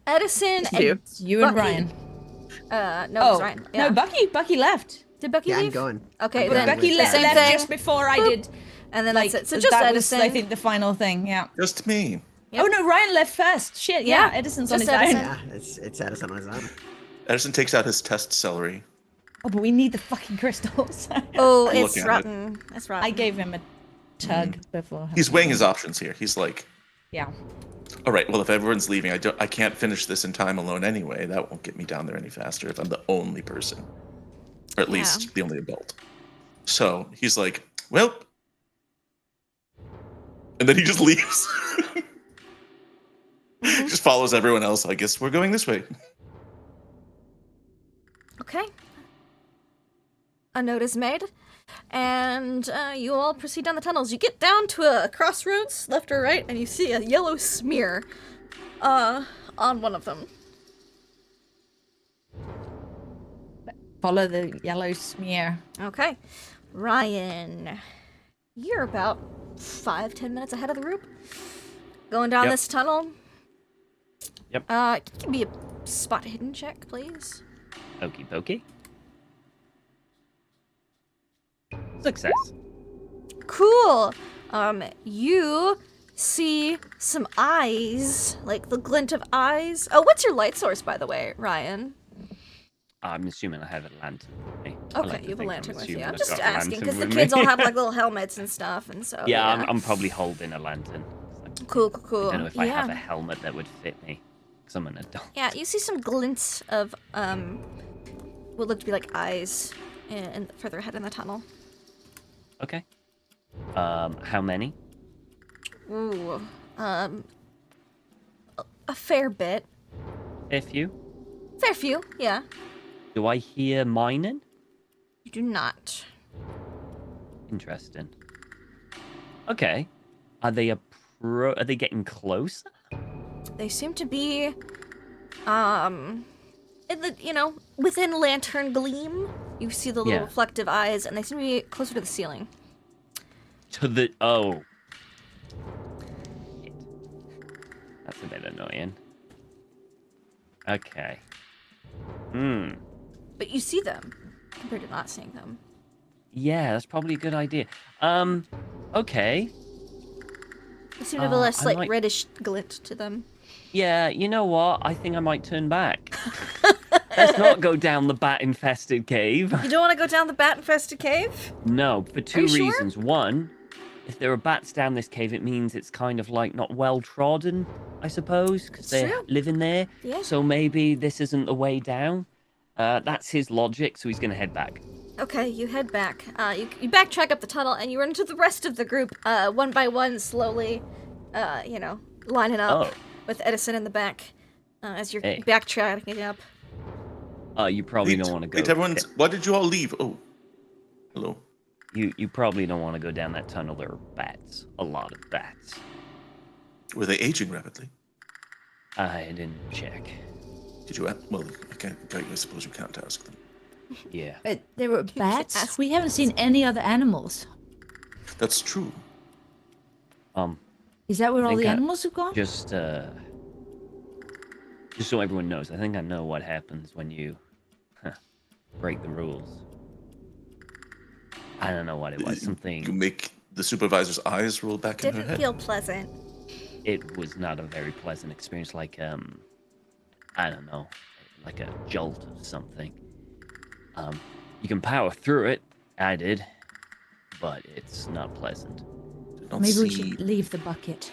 Edison and You. It's you and Bucky. Ryan. no, Oh, it's Ryan. Yeah. no, Bucky left. Did Bucky Yeah, I'm leave? going. Okay, I'm then going Bucky with left Same left thing. just before I Boop. did. And then Like, that's it. So just that Edison. was, I think, the final thing. Yeah. Just me. Yep. Oh no, Ryan left first. Shit. Yeah, Yeah, Edison's on just his Edison. own. Yeah, it's Edison on his own. Edison takes out his test celery. Oh, but we need the fucking crystals. Oh, I'm it's looking at it. rotten. It's rotten. I gave him a tug before. He's weighing his options here. He's like, Yeah. all right, well, if everyone's leaving, I can't finish this in time alone anyway. That won't get me down there any faster if I'm the only person. Or at least the only adult. So he's like, well. And then he just leaves. Just follows everyone else. I guess we're going this way. Okay. A note is made, and you all proceed down the tunnels. You get down to a crossroads, left or right, and you see a yellow smear on one of them. Follow the yellow smear. Okay. Ryan, you're about 5-10 minutes ahead of the group. Going down Yep. this tunnel. Yep. Give me a spot hidden check, please. Okie dokie. Success. Cool. You see some eyes, like the glint of eyes. Oh, what's your light source, by the way, Ryan? I'm assuming I have a lantern with me. I Okay, like to you have a think lantern with you. assuming I'm I've just got a asking lantern because the with kids me. all have like little helmets and stuff, and so Yeah, I'm probably holding a lantern. cool, cool, cool. I don't know if I have Yeah. a helmet that would fit me. Because I'm an adult. Yeah, you see some glints of what look to be like eyes, and further ahead in the tunnel. Okay. How many? Ooh, a fair bit, A few. fair few. Yeah, Do I hear mining? you do not. Interesting. Okay. Are they Are they getting closer? They seem to be, in the, within lantern gleam, you see the little Yeah. reflective eyes, and they seem to be closer to the ceiling. To the oh. Shit. That's a bit annoying. Okay. But you see them, compared to not seeing them. Yeah, that's probably a good idea. Okay. They seem to have a less, I like, might- reddish glint to them. Yeah, you know what? I think I might turn back. Let's not go down the bat-infested cave. You don't want to go down the bat-infested cave? No, for two you sure? reasons. One, if there are bats down this cave, it means it's kind of like not well trodden, I suppose, because they True. live in there. Yeah. So maybe this isn't the way down. That's his logic, so he's going to head back. Okay, you head back. You backtrack up the tunnel, and you run into the rest of the group, one by one, slowly, lining up with Edison in the back as you're backtracking up. You probably don't want to go. Wait, everyone, why did you all leave? Oh, hello. You probably don't want to go down that tunnel. There are bats. A lot of bats. Were they aging rapidly? I didn't check. Did you? Well, I suppose you can't ask them. Yeah. But there were bats? We haven't seen any other animals. That's true. Is that where all think the I- animals have gone? Just so everyone knows, I think I know what happens when you break the rules. I don't know what it was. You Something. make the supervisor's eyes roll back in her Didn't head. feel pleasant. It was not a very pleasant experience. Like I don't know, like a jolt of something. You can power through it. I did, but it's not pleasant. Did not Maybe we see- should leave the bucket.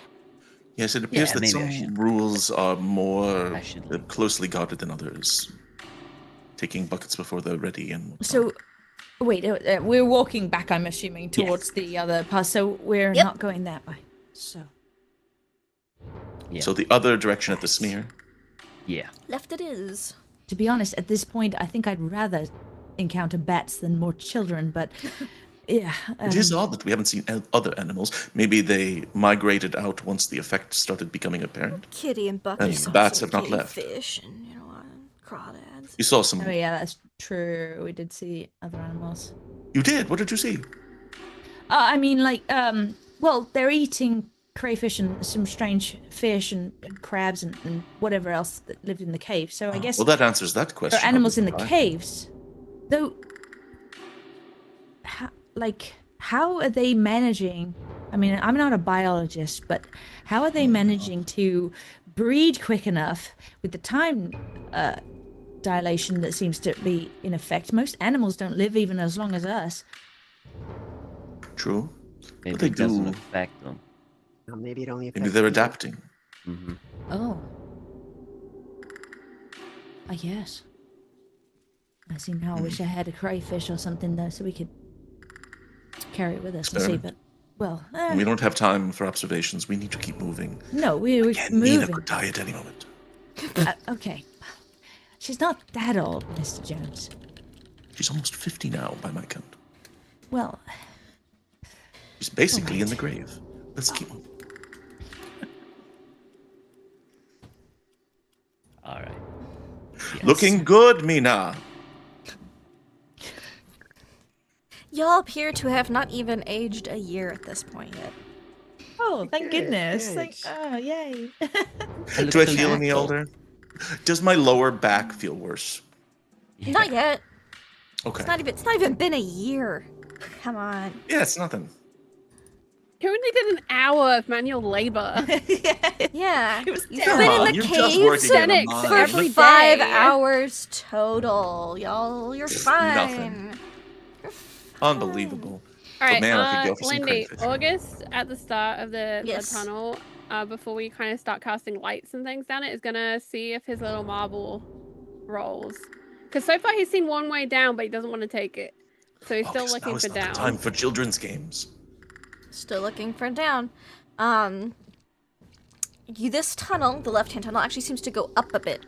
Yes, it appears Yeah, that maybe I some should- rules are more I should leave. closely guarded than others. Taking buckets before they're ready and whatnot. So, wait, we're walking back, I'm assuming, towards the other path, so we're Yep. not going that way. So, Yeah. So the other direction at the smear. Yeah. Left it is. to be honest, at this point, I think I'd rather encounter bats than more children, but yeah. It is odd that we haven't seen other animals. Maybe they migrated out once the effect started becoming apparent. Kitty and Bucky And saw bats some have not kitty left. fish and crawdads. You saw some. Oh, yeah, that's true. We did see other animals. You did? What did you see? I mean, like, well, they're eating crayfish and some strange fish and crabs and whatever else that lived in the cave. So I guess Well, that answers that question. there are animals in the Right. caves. Though, how are they managing? I mean, I'm not a biologist, but how are they managing to breed quick enough with the time dilation that seems to be in effect? Most animals don't live even as long as us. True. Maybe they it doesn't do. affect them. Or maybe it only Maybe affects they're people. adapting. Hmm. Oh. I guess. I see now. I wish I had a crayfish or something though, so we could carry it with us and see. Experiment. But well, We don't have time for observations. We need to keep moving. no, we're And Nina moving. could die at any moment. Okay, she's not that old, Mr. Jones. She's almost 50 now, by my count. Well, She's basically in the grave. Let's keep moving. All right. Yes. Looking good, Mina. Y'all appear to have not even aged a year at this point yet. oh, thank Good, goodness! good. Like, oh, yay! look Do I so feel any natural. older? Does my lower back feel worse? Yeah. Not yet. Okay. It's not even been a year. Come on. Yeah, it's nothing. Who only did an hour of manual labor? Yeah. It was You've terrible. been in the You're just caves working in a Cynics mine. for every 5 day. hours total. Y'all, you're fine. Nothing. Unbelievable. All right, man, I could go for some Lindy, crayfish. August at the start of the Yes. tunnel, before we kind of start casting lights and things down it, is gonna see if his little marble rolls. Because so far he's seen one way down, but he doesn't want to take it. So he's still August, looking now is for not the down. time for children's games. Still looking for down. This tunnel, the left-hand tunnel, actually seems to go up a bit.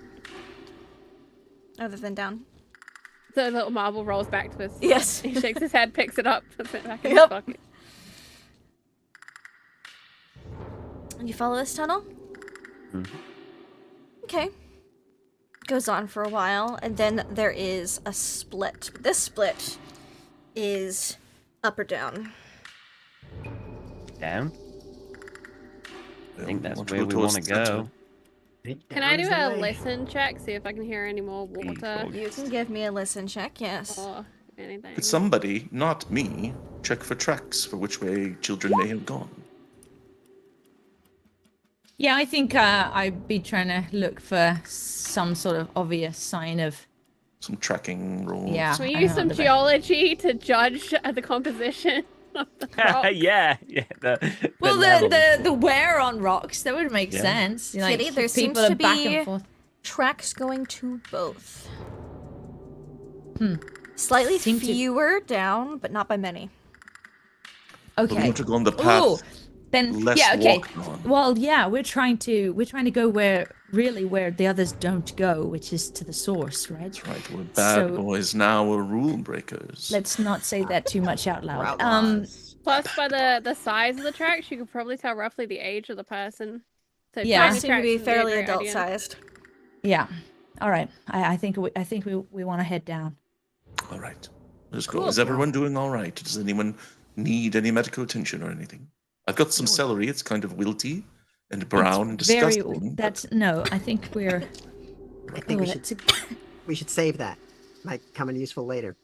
Other than down. The little marble rolls back to us. Yes. He shakes his head, picks it up, puts it back in Yep. his pocket. And you follow this tunnel? Mhm. Okay. Goes on for a while, and then there is a split. This split is up or down. Down. I think that's Want to where go we want towards to the go. Can I do Down's a the way. listen check, see if I can hear any more water You can give me a listen check, yes. or anything? Could somebody, not me, check for tracks for which way children may have gone? Yeah, I think I'd be trying to look for some sort of obvious sign of. Some tracking rolls. Yeah. Can we I use know, some the- geology to judge the composition? rock. yeah. Well, levels. the wear on rocks, that would make sense. Like, Kitty, there seems people to are back be and forth. tracks going to both. Slightly Seem to- fewer down, but not by many. But we Okay. want to go on the Ooh, path. then less yeah, okay. walked on. Well, yeah, we're trying to go where the others don't go, which is to the source, right? That's right. We're bad So- boys now. We're rule breakers. Let's not say that too much out We're loud. outlaws. Plus, by the size of the tracks, you could probably tell roughly the age of the person. So Yeah. tiny Seem to tracks be would a fairly great idea. adult-sized. Yeah. All right. I think we want to head down. All right. Let's Cool. go. Is everyone doing all right? Does anyone need any medical attention or anything? I've got some celery. It's kind of wilty and brown and Very. disgusting. That's no. I think we're. I think we Oh, should that's a- we should save that. Might come in useful later.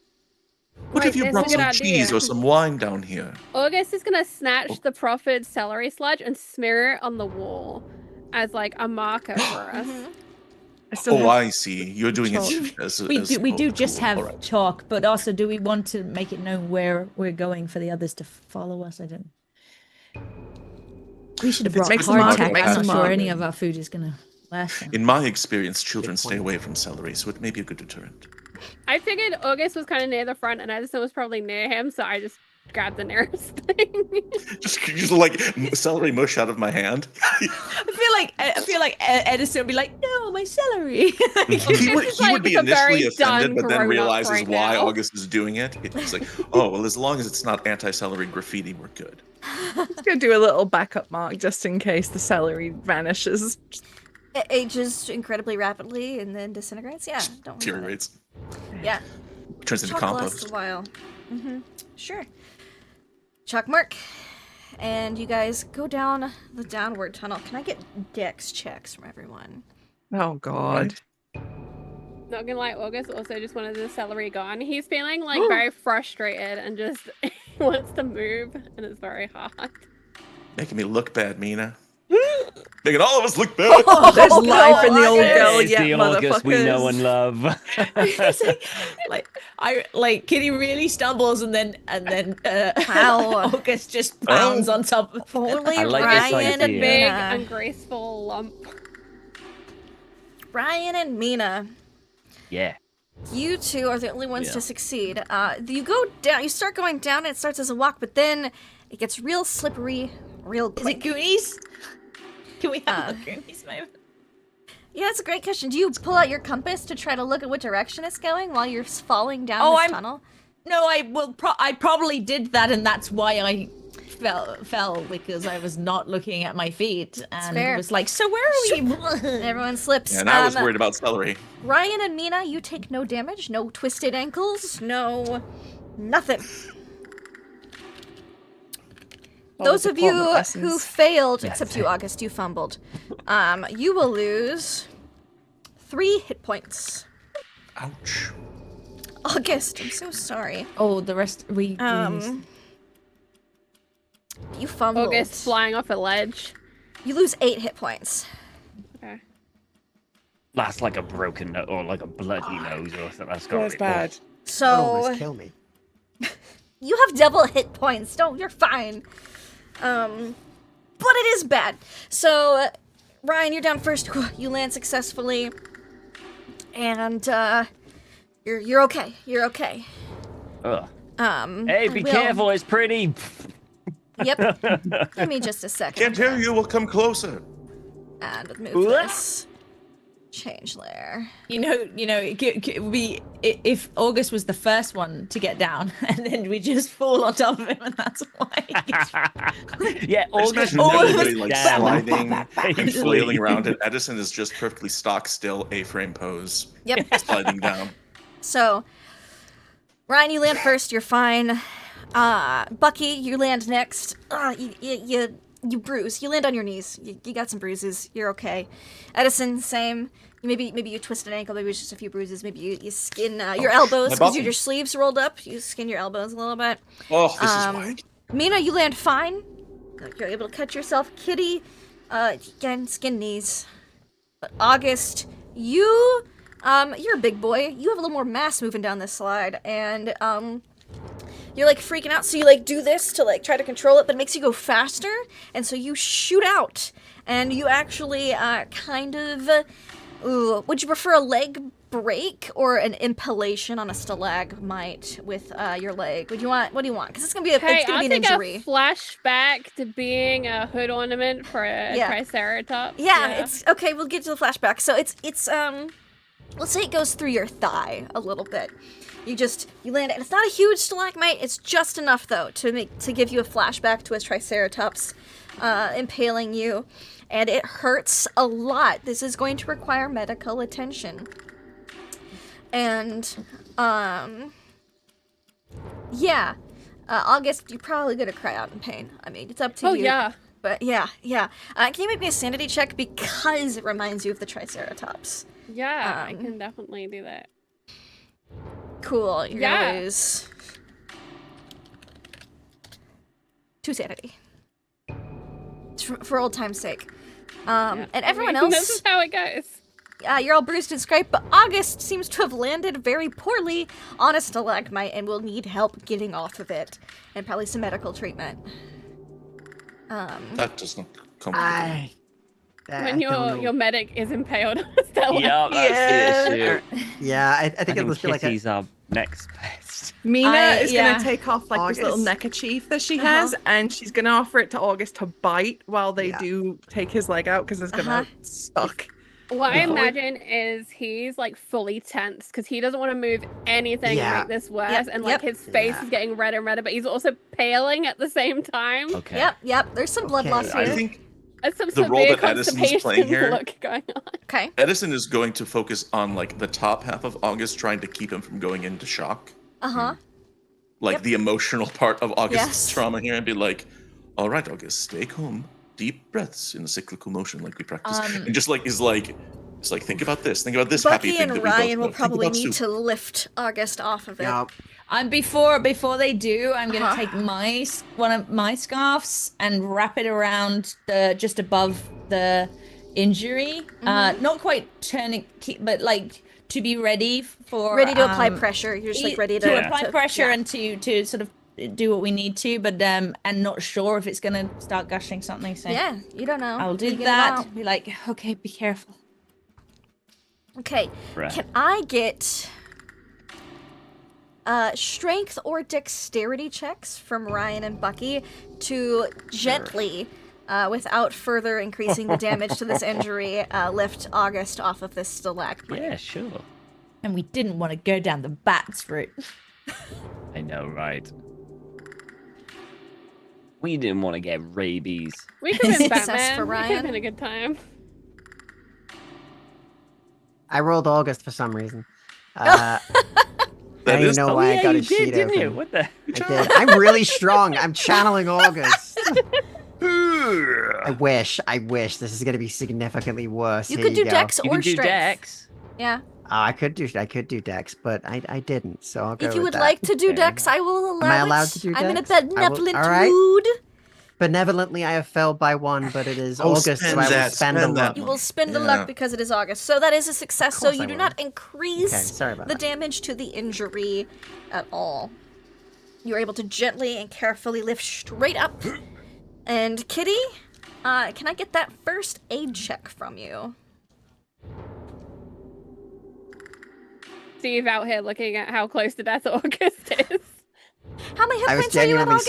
What Right, if you that's a brought good some idea. cheese or some wine down here? August is gonna snatch the proffered celery sludge and smear it on the wall as like a marker for us. I still Oh, have I see. You're doing Chalk. it as we do just cool. have All right. chalk, but also, do we want to make it known where we're going for the others to follow us? I don't. We should have If it's brought Make some hard mark, tack. make I'm some not sure mark. any of our food is gonna last. Now. In my experience, children stay away from celery, so it may be a good deterrent. I figured August was kind of near the front and Edison was probably near him, so I just grabbed the nearest thing. Just like celery mush out of my hand. I feel like Edison would be like, "No, my celery." he would, It's he like would be a very initially offended, done but then grown-up realizes right why now. August is doing it. It's like, oh, well, as long as it's not anti-celery graffiti, we're good. to do a little backup mark just in case the celery vanishes. It ages incredibly rapidly and then disintegrates. Yeah, don't worry about it. Deteriorates. Yeah, Turns into chalk lasts compost. a while. Sure. Chalk mark, and you guys go down the downward tunnel. Can I get dex checks from everyone? Oh god. Not gonna lie, August also just wanted the celery gone. He's feeling like very frustrated and just he wants to move, and it's very hard. Making me look bad, Mina. Making all of us look bad. There's life in the old August. girl It's yet, the August we know motherfuckers. and love. like Kitty really stumbles and then Wow. August just pounds on top of Only I like this Ryan and idea. Big, Mina. ungraceful lump. Ryan and Mina. Yeah. You two are the only ones Yeah. to succeed. You go down. You start going down. And it starts as a walk, but then it gets real slippery, real Is quick. it Goonies? Can we have a Goonies moment? Yeah, that's a great question. Do you pull out your compass to try to look at what direction it's going while you're falling down Oh, this tunnel? No, I probably did that, and that's why I fell because I was not looking at my feet and fair. was like, so where are we? Everyone slips. And I was worried about celery. Ryan and Mina, you take no damage, no twisted ankles, no nothing. Those of you deployment who lessons. failed, except you, August, you fumbled, you will lose 3 hit points. Ouch. August, I'm so sorry. Oh, the rest we. You fumbled. August flying off a ledge. You lose 8 hit points. Okay. That's like a broken nose or like a bloody nose or something. That's got That's bad. So Almost kill me. you have double hit points. Don't, you're fine. But it is bad. So Ryan, you're down first. You land successfully, and you're okay. You're okay. Ugh. Hey, be Will- careful! It's pretty. Yep. Give me just a second. Can't hear you. We'll come closer. And with move this. Change layer. it would be if August was the first one to get down, and then we just fall on top of him, and that's why. Yeah, I just August. imagine everybody like down. sliding and Easily. flailing around it. Edison is just perfectly stock still, A-frame pose, Yep. sliding down. So, Ryan, you land first. You're fine. Bucky, you land next. You bruise. You land on your knees. You got some bruises. You're okay. Edison, same. Maybe you twist an ankle. Maybe it's just a few bruises. Maybe you skin your elbows my because Bucky. your sleeves rolled up. You skin your elbows a little bit. Oh, this is why. Mina, you land fine. You're able to cut yourself. Kitty, again, skin knees. But August, you're a big boy. You have a little more mass moving down this slide, and you're like freaking out, so you like do this to like try to control it, but it makes you go faster, and so you shoot out, and you actually kind of. Would you prefer a leg break or an impalation on a stalagmite with your leg? What do you want? Because it's gonna be Hey, it's gonna I'll be an take injury. a flashback to being a hood ornament for a triceratops. Yeah, it's okay. We'll get to the flashback. So it's let's say it goes through your thigh a little bit. You land it. It's not a huge stalagmite. It's just enough though to give you a flashback to a triceratops impaling you, and it hurts a lot. This is going to require medical attention. And August, you're probably gonna cry out in pain. I mean, it's up to you. Oh yeah. But yeah. Can you make me a sanity check because it reminds you of the triceratops? Yeah, I can definitely do that. Cool. You're gonna lose 2 sanity. For old time's sake. And everyone else. This is how it goes. You're all bruised and scraped, but August seems to have landed very poorly on a stalagmite and will need help getting off of it, and probably some medical treatment. That doesn't come. When your medic is impaled on a stalagmite. Yeah, that's the issue. Yeah, I think it must be like Kitty's our next best. Mina is going to take off like this little August. neckerchief that she has, and she's going to offer it to August to bite while they do take his leg out because it's going to stuck. What I imagine is he's like fully tense because he doesn't want to move anything to make this worse, and like his face is getting redder and redder, but he's also paling at the same time. Okay. Yep. There's some blood loss here. I think There's some the role severe that Edison is playing constipation here. look going on. Okay. Edison is going to focus on like the top half of August, trying to keep him from going into shock. Like the emotional part of August's trauma here, and be like, "All right, August, stay calm, deep breaths in a cyclical motion like we practice," and just like is like, it's like think about this happy Bucky thing and that we Ryan will both probably think about need soup. to lift August off of it. Before they do, I'm gonna take one of my scarves and wrap it around just above the injury. Not quite turning, but like to be ready to apply pressure. You're just like ready to apply pressure and to sort of do what we need to, but and not sure if it's gonna start gushing something. So you don't know. I'll do Figure it that. out. Be like, okay, be careful. Okay. Right. Can I get strength or dexterity checks from Ryan and Bucky to gently, without further increasing the damage to this injury, lift August off of this stalagmite? Yeah, sure. And we didn't want to go down the bats route. I know, right? We didn't want to get rabies. We could have been Success Batman. for It could have Ryan. been a good time. I rolled August for some reason. I don't even know why I got a sheet didn't open. you? What the? I did. I'm really strong. I'm channeling August. I wish. This is going to be significantly worse. You Here could do go. dex You or can do strength. Dex. Yeah. I could do dex, but I didn't. So I'll go If you with would that. like to do Fair dex, I will allow Am I it. allowed to do I'm in a dex? I will- benevolent all right. mood. Benevolently, I have failed by 1, but it is Oh, August, so spend I will that, spend a spend that luck. You will spend the Yeah. luck because it is August. So that is a success. So course you I do will. not increase Okay, sorry about the that. damage to the injury at all. You're able to gently and carefully lift straight up. And Kitty, can I get that first aid check from you? Steve out here looking at how close to death August is. How many hit I was points are you at, genuinely August?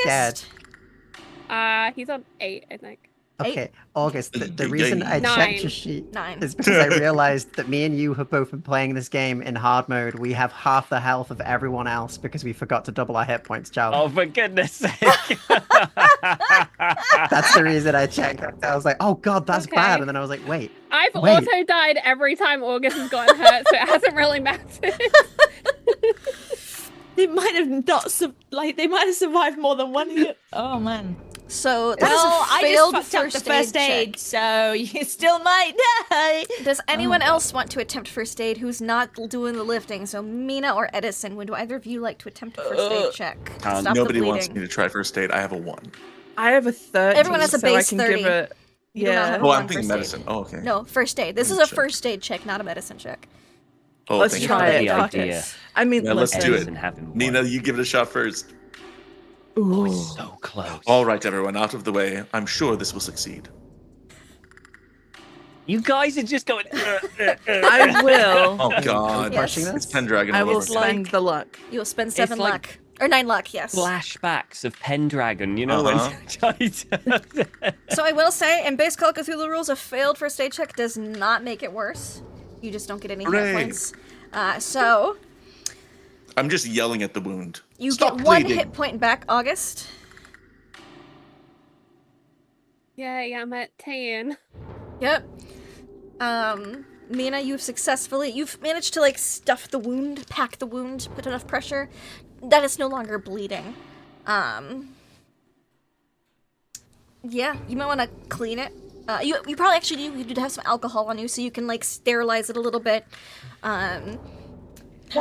scared. He's on 8, I think. Okay, August, the Yeah, reason I checked 9. your sheet 9. is because I realized that me and you have both been playing this game in hard mode. We have half the health of everyone else because we forgot to double our hit points, Charlie. Oh, for goodness sake. That's the reason I checked it. I was like, oh god, that's Okay. bad. And then I was like, wait. I've Wait. also died every time August has gotten hurt, so it hasn't really mattered. They might have they might have survived more than one hit. Oh man. So that is Well, a I failed just fucked up the first aid, check. so you still might die. Does anyone else want to attempt first aid who's not doing the lifting? So Mina or Edison, would either of you like to attempt a first aid check? to stop the Nobody bleeding? wants me to try first aid. I have a 1. I have a 30. Everyone has a so base I can 30. give it. You do not have a Oh, one I'm thinking first aid. medicine. Oh, okay. No, first aid. This is a Check. first aid check, not a medicine check. Oh, Let's thank try you. it. The Fuck idea. it. I mean, Yeah, let's listen. do Edison it. having one. Nina, you give it a shot first. Oh, it's so close. All right, everyone, out of the way. I'm sure this will succeed. You guys are just going. I will. Oh God, Yes. it's Pendragon. I all will over again. spend the luck. You will spend 7 like- luck. Or 9 luck, yes. Flashbacks of Pendragon, you know, Uh-huh. So I will say, in base Call of Cthulhu rules, a failed first aid check does not make it worse. You just don't get any hit Hooray. points. So I'm just yelling at the wound. you Stop get 1 bleeding. hit point back, August. Yay, I'm at 10. Yep. Mina, you've managed to like stuff the wound, pack the wound, put enough pressure that it's no longer bleeding. Yeah, you might want to clean it. You probably actually do. You do have some alcohol on you, so you can like sterilize it a little bit. Why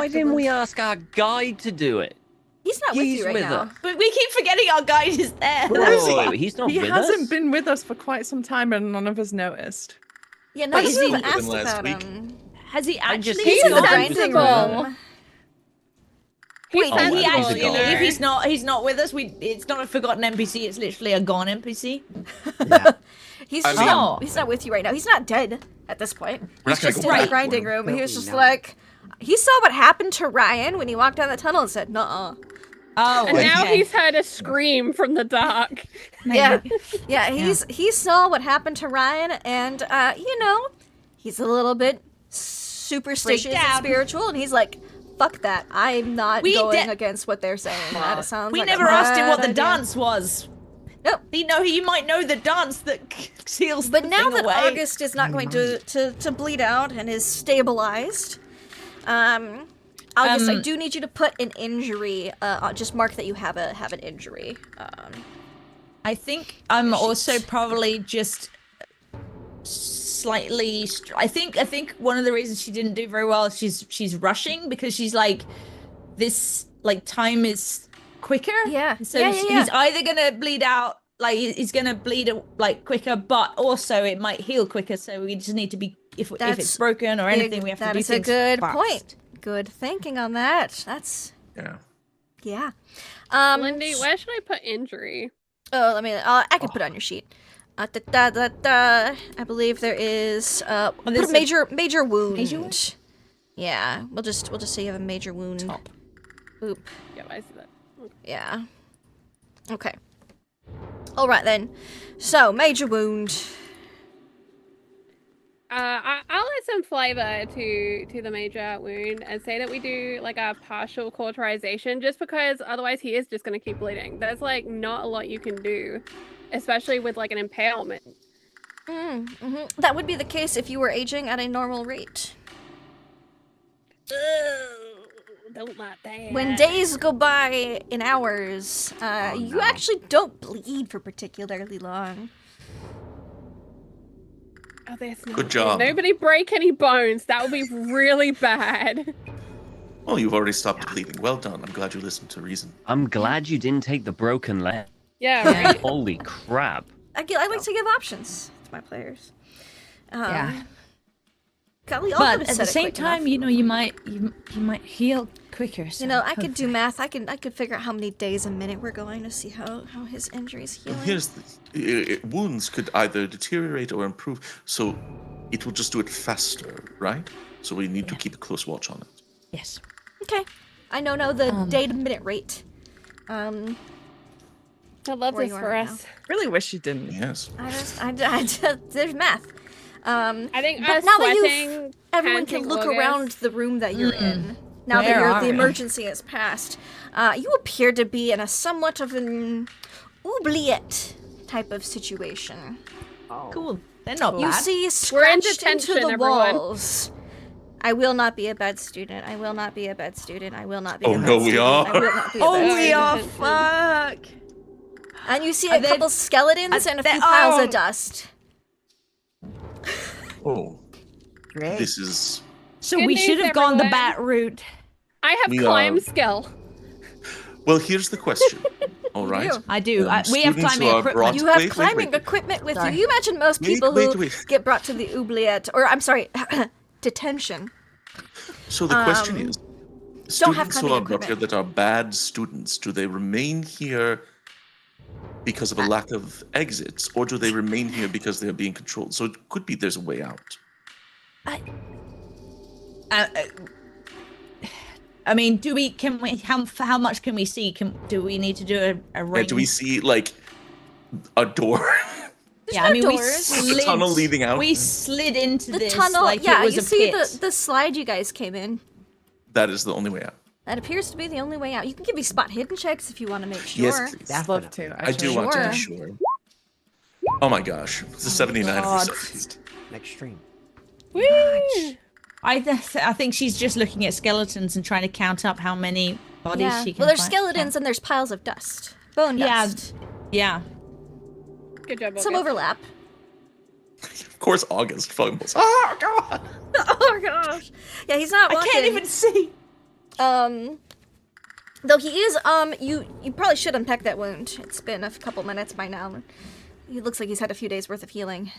didn't we ask our guide to do it? He's not with He's you right with now. us. But we keep forgetting our guide is there. Whoa, he's not He with hasn't us. been with us for quite some time, and none of us noticed. Yeah, none of is you he- have asked Last about week. him. Has he just- actually He's in the gone? grinding sensible. room. He's Wait, Oh, has well, he he's a actually? god. If he's not with us, it's not a forgotten NPC. It's literally a gone NPC. He's I just mean- not, he's not with you right now. He's not dead at this point. We're He's not gonna just go in the back grinding for him. room. He was just No. like, he saw what happened to Ryan when he walked down the tunnel and said, "Nuh-uh." Oh, And now okay. he's heard a scream from the dark. Yeah, yeah. He saw what happened to Ryan, and you know, he's a little bit superstitious Freaked and out. spiritual, and he's like, "Fuck that! I'm not We going de- against what they're saying." That sounds. We like never a asked him what bad the idea. dance was. Nope. You might know the dance that seals But the now thing that away. August is not going to bleed out and is stabilized, August, I do need you to put an injury. Just mark that you have an injury. I think I'm also probably just slightly. I think one of the reasons she didn't do very well is she's rushing because she's like, this like time is quicker. Yeah. So Yeah, yeah. he's either gonna bleed out, like he's gonna bleed like quicker, but also it might heal quicker. So we just need to be if That's it's broken or anything, we have to That do is a things good fast. point. Good thinking on that. That's Yeah. yeah. Lindy, where should I put injury? Oh, let me. I can put it on your sheet. I believe there is put there's a a- major wound. Major wound? Yeah, we'll just say you have a major wound. Top. Oop. Yeah, I see that. Yeah. Okay. All right then. So major wound. I'll add some flavor to the major wound and say that we do like a partial cauterization, just because otherwise he is just going to keep bleeding. There's like not a lot you can do, especially with like an impalement. That would be the case if you were aging at a normal rate. Don't like that. When days go by in hours, you actually don't bleed for particularly long. Oh, that's not Good job. Nobody break any bones. That would be really bad. Oh, you've already stopped bleeding. Well done. I'm glad you listened to reason. I'm glad you didn't take the broken leg. Yeah, right. Holy crap. I like to give options to my players. Yeah. Golly, I'll But put a at the set it same quick time, enough. you might heal quicker. So You know, I could do math. I could figure out how many days a minute we're going to see how his injuries healing. Here's the wounds could either deteriorate or improve, so it will just do it faster, right? So we need to keep a close watch on it. Yes. Okay, I know now the day to minute rate. I love Where this you are for right us. Really wish you didn't. Yes. I just there's math. I think But us now that sweating, everyone can panting look August- around the room that you're in. Now Where that are the we? emergency has passed, you appear to be in a somewhat of an oubliette type of situation. Cool. They're not You bad. see We're in scratched into detention, the everyone. walls. I will not be a bad student. I will not be a bad student. I will not be Oh, a bad no, we student. are. I will not be a Oh, bad we student. are. Fuck. And you see Are a they- couple skeletons and a they- few piles oh. of dust. Oh, Great. this is. So Good we news, should have gone the everyone. bat route. I have We climb are- skill. Well, here's the question. All right. do. I do. We have Students climbing who are equipment. brought- You have wait, climbing wait. equipment with Sorry. you. You imagine most Wait, people wait, who wait. get brought to the oubliette, or I'm sorry, detention. So the question is, don't have Students who climbing are brought here equipment. that are bad students, do they remain here because of a lack of exits, or do they remain here because they are being controlled? So it could be there's a way out. I mean, how much can we see? Do we need to do a ring? Do we see like a door? Yeah, I mean, we doors. slid. The tunnel leading out? We slid into The this tunnel, like yeah, it was you a see pit. the slide you guys came in. That is the only way out. That appears to be the only way out. You can give me spot hidden checks if you want to make sure. Yes, please. I'd love to. I do want to be Sure. sure. Oh my gosh, it's a 79 God. Next stream. Woo! I think she's just looking at skeletons and trying to count up how many bodies Yeah. she can Well, there's find. skeletons and there's piles of dust. Bone Yeah. dust. Yeah. Good job, Some August. overlap. Of course, August fumbles. Oh god! Oh gosh. Yeah, he's not walking. I can't even see. Though he is, you probably should unpack that wound. It's been a couple minutes by now. He looks like he's had a few days worth of healing.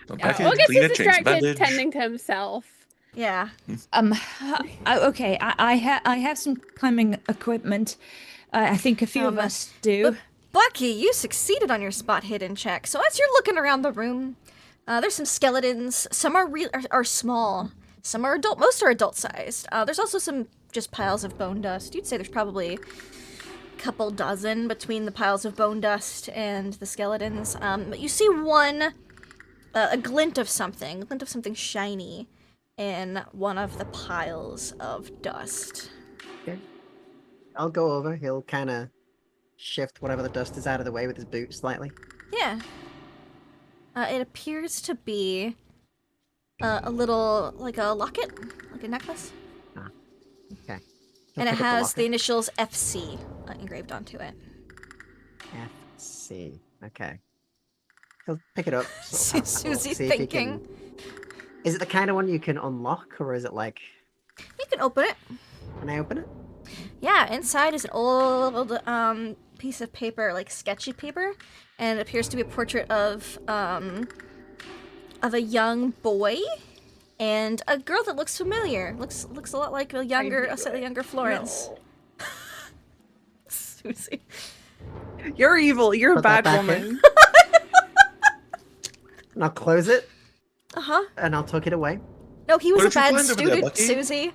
Don't Yeah, pack it, August clean is it, change the distracted bandage. tending to himself. Yeah. Okay. I have some climbing equipment. I think a few of us do. Bucky, you succeeded on your spot hidden check. So as you're looking around the room, there's some skeletons. Some are small. Some are adult. Most are adult sized. There's also some just piles of bone dust. You'd say there's probably a couple dozen between the piles of bone dust and the skeletons. But you see one, a glint of something shiny in one of the piles of dust. I'll go over. He'll kind of shift whatever the dust is out of the way with his boot slightly. Yeah. It appears to be a little, like a locket, like a necklace. Okay. He'll And it pick up has the locket. initials FC engraved onto it. FC. Okay. He'll pick it up. sort of have a look, Susie's see if he thinking. can- Is it the kind of one you can unlock, or is it like? You can open it. Can I open it? Yeah, inside is an old piece of paper, like sketchy paper, and it appears to be a portrait of a young boy and a girl that looks familiar. Looks a lot like a slightly younger Florence. Susie. You're evil. You're a Put that bad back in. woman. And I'll close it, Uh-huh. and I'll tuck it away. No, he was What a did you bad find over there, student, Bucky? Susie.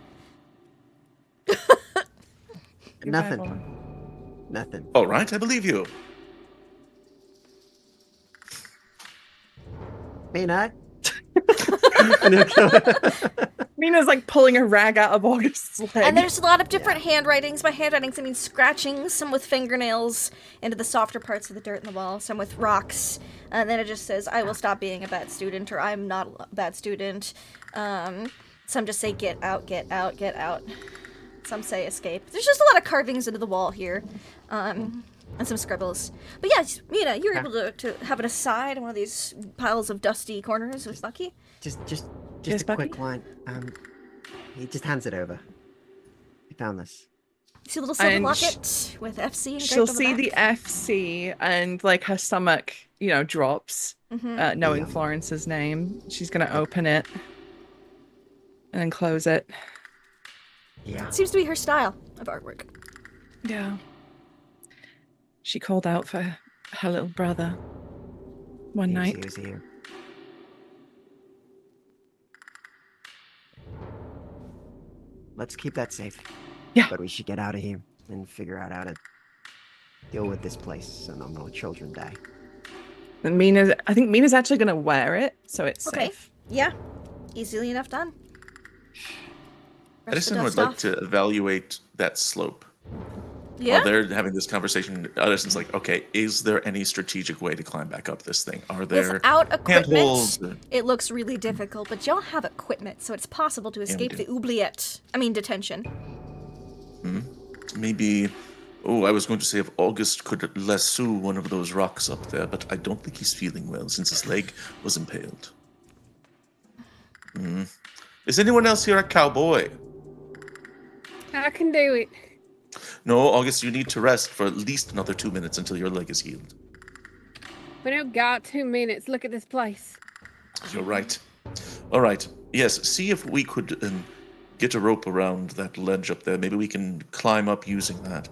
You're a bad Nothing. woman. Nothing. All right, I believe you. Mina. And he'll go- Mina's like pulling a rag out of August's leg. And there's a lot of different handwritings. By handwritings, I mean scratching, some with fingernails into the softer parts of the dirt in the wall, some with rocks. And then it just says, I will stop being a bad student, or I'm not a bad student. Some just say, get out, get out, get out. Some say escape. There's just a lot of carvings into the wall here. And some scribbles. But yes, Mina, you're able to have it aside in one of these piles of dusty corners with Bucky. just Yes, a quick Bucky? one. He just hands it over. He found this. You see a little silver And locket with FC engraved She'll on the see back. the FC and like her stomach, drops, knowing Yeah. Florence's name. She's gonna open it and then close it. Yeah. Seems to be her style of artwork. Yeah. She called out for her little brother one He night. was here. Let's keep that safe. Yeah. But we should get out of here and figure out how to deal with this place so no more children die. And I think Mina's actually gonna wear it, so it's Okay. safe. Yeah. Easily enough done. Brush the Edison would dust like off. to evaluate that slope. Yeah. While they're having this conversation, Edison's like, okay, is there any strategic way to climb back up this thing? Are there Without equipment, handholds? it looks really difficult, but y'all have equipment, so it's possible to escape do. the oubliette. I mean, detention. Maybe. Oh, I was going to say if August could lasso one of those rocks up there, but I don't think he's feeling well since his leg was impaled. Is anyone else here a cowboy? I can do it. No, August, you need to rest for at least another 2 minutes until your leg is healed. We don't got 2 minutes. Look at this place. You're right. All right. Yes, see if we could get a rope around that ledge up there. Maybe we can climb up using that.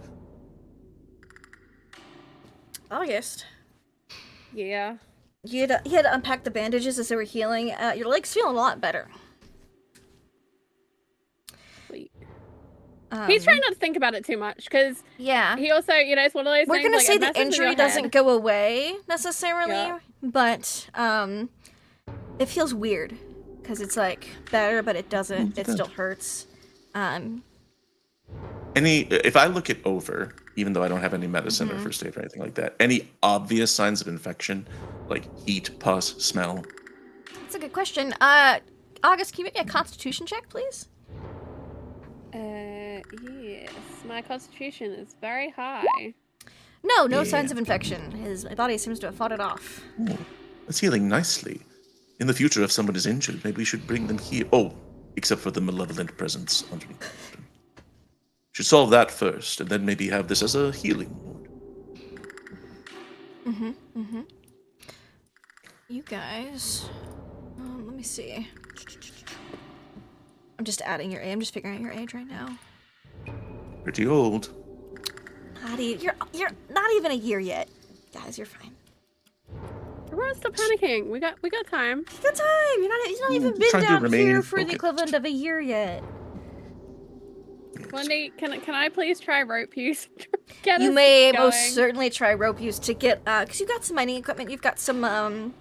August. Yeah. You had to unpack the bandages as they were healing. Your leg's feeling a lot better. Sweet. He's trying not to think about it too much because Yeah. he also, it's one of those We're things. gonna like, say it the messes with injury your doesn't head. go away necessarily, Yeah. but it feels weird because it's like better, but it doesn't. It still hurts. If I look it over, even though I don't have any medicine or first aid or anything like that, any obvious signs of infection, like heat, pus, smell? That's a good question. August, can you make me a Constitution check, please? Yes. My constitution is very high. No signs of infection. His body seems to have fought it off. Oh, it's healing nicely. In the future, if someone is injured, maybe we should bring them here. Oh, except for the malevolent presence underneath. Should solve that first, and then maybe have this as a healing ward. You guys, let me see. I'm just adding your age. I'm just figuring out your age right now. Pretty old. You're not even a year yet, guys. You're fine. Everyone, stop panicking. We got time. You got time. He's not even been trying to down remain here for the focused. equivalent of a year yet. Wendy, can I please try rope use? Get You us may going. most certainly try rope use to get, because you've got some mining equipment. You've got some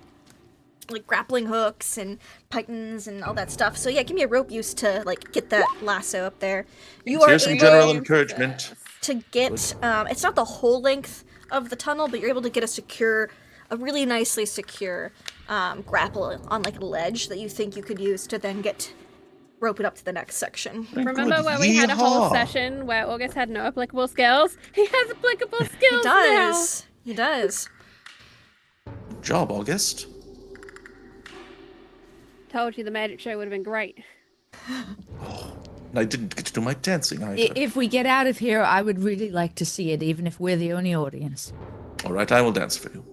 like grappling hooks and pythons and all that stuff. So yeah, give me a rope use to like get that lasso up there. You are Here's some able general encouragement. to get it's not the whole length of the tunnel, but you're able to get a really nicely secure grapple on like a ledge that you think you could use to then rope it up to the next section. Remember where we had a whole Yeehaw. session where August had no applicable skills? He has applicable skills He does. He does. Good job, August. Told you the magic show would have been great. And I didn't get to do my dancing either. If we get out of here, I would really like to see it, even if we're the only audience. All right, I will dance for you.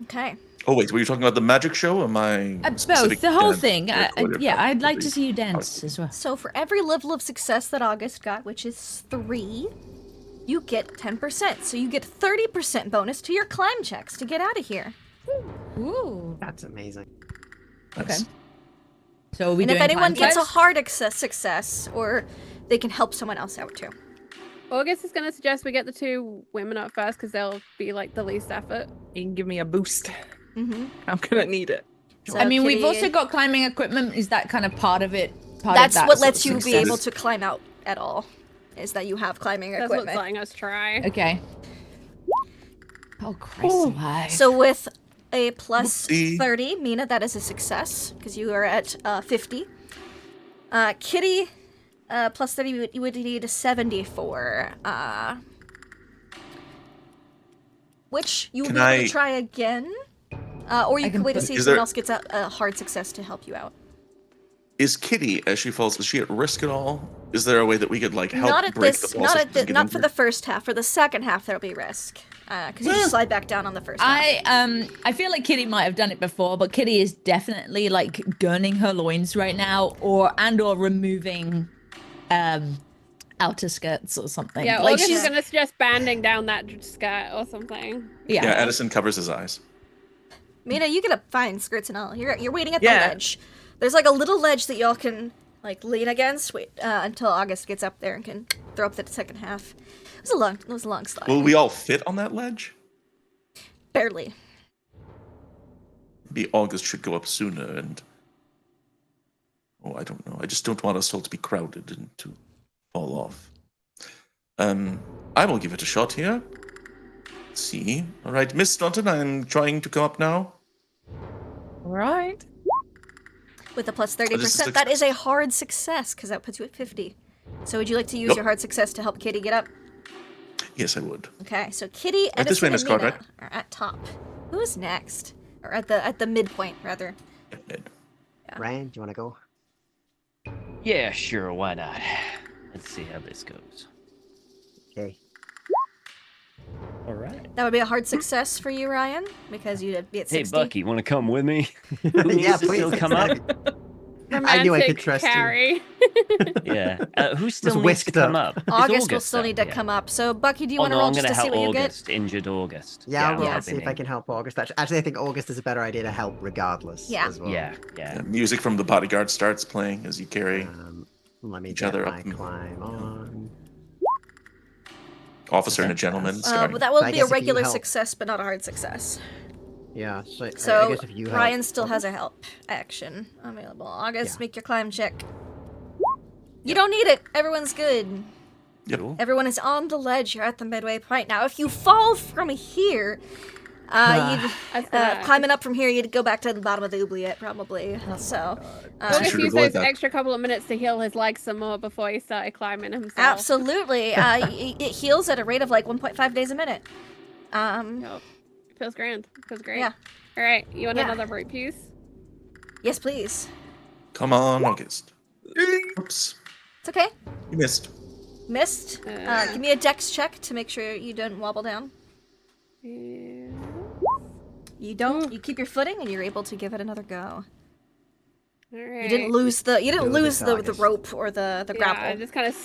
Okay. Oh wait, were you talking about the magic show or my Both, specific the whole dance thing. recorded? Yeah, I'd like to see you dance as well. So for every level of success that August got, which is 3, you get 10%. So you get 30% bonus to your climb checks to get out of here. Ooh. That's amazing. Nice. Okay. So are we And if doing anyone climb gets a checks? hard success, or they can help someone else out too. August is going to suggest we get the 2 women up first because they'll be like the least effort. You can give me a boost. Mm-hmm. I'm gonna need it. So I mean, we've Kitty- also got climbing equipment. Is that kind of part of it? That's that what sort lets of you be success? able to climb out at all, is that you have climbing That's what's equipment. letting us try. Okay. Oh, Christ alive. So with a plus Whoopsie. 30, Mina, that is a success, because you are at 50. Kitty, plus 30, you would need a 74. Which you will be Can able I- to try again. Or you I can can wait to put- see if Is someone there- else gets a hard success to help you out. Is Kitty, as she falls, is she at risk at all? Is there a way that we could like help Not at break this, the walls? not for the first half. For the second half, there'll be risk. Because you just slide back down on the first half. I feel like Kitty might have done it before, but Kitty is definitely like gurning her loins right now, or removing outer skirts or something. Yeah, like August she's is going to suggest banding down that skirt or something. Yeah, yeah. Addison covers his eyes. Mina, you get a fine skirts and all. You're waiting at Yeah. the ledge. There's like a little ledge that y'all can like lean against. Wait until August gets up there and can throw up the second half. It was a long slide. Will we all fit on that ledge? Barely. Maybe August should go up sooner and... Oh, I don't know. I just don't want us all to be crowded and to fall off. I will give it a shot here. Let's see. All right, Miss Staunton, I'm trying to come up now. All right. With a plus just 30%, that is a hard success because that puts you at 50. So would you like to use Yep. your hard success to help Kitty get up? Yes, I would. Okay, so Kitty, Right this way, Edison, Miss and Mina Cartwright. are at top. Who is next? Or at the midpoint, rather. Ryan, do you want to go? Yeah, sure, why not? Let's see how this goes. Okay. All right. That would be a hard success for you, Ryan, because you'd be at Hey, 60. Bucky, want to come with me? Yeah, Needs to please. still come up. I knew I could Romantic trust you. carry. Yeah. Who still Was needs to whisked come up. up? Is August will still up need to yet? come up. So, Bucky, do you Oh want to no, roll I'm just gonna to see help what you get? August. Injured August. Yeah, I'll roll I'm to see if I helping can help August. Actually, I think August is a better idea to help regardless. Yeah. As well. him. Yeah. Music from the bodyguard starts playing as you carry Let me each get other my up. And, climb on. officer and a Okay. gentleman. Well, that will I be guess a if you regular help- success, but not a hard success. Yeah, so, I So guess if you help Ryan still has August- a help action available. August, Yeah. make your climb check. You don't need it. Everyone's good. Yep. Cool. Everyone is on the ledge. You're at the midway point. Now, if you fall from here, climbing up from here, you'd go back to the bottom of the oubliette, probably. So, August should used avoid those that. extra couple of minutes to heal his legs some more before he started climbing himself. absolutely. It heals at a rate of like 1.5 days a minute. Yup. Feels grand. Feels great. Yeah. All right. You want Yeah. another root piece? Yes, please. Come on, August. Oops. It's okay. You missed. Missed. Give me a dex check to make sure you don't wobble down. Yeah. You don't. You keep your footing, and you're able to give it another go. All right. You didn't lose the. You didn't Go to lose the August. rope or the Yeah, grapple. it just kind of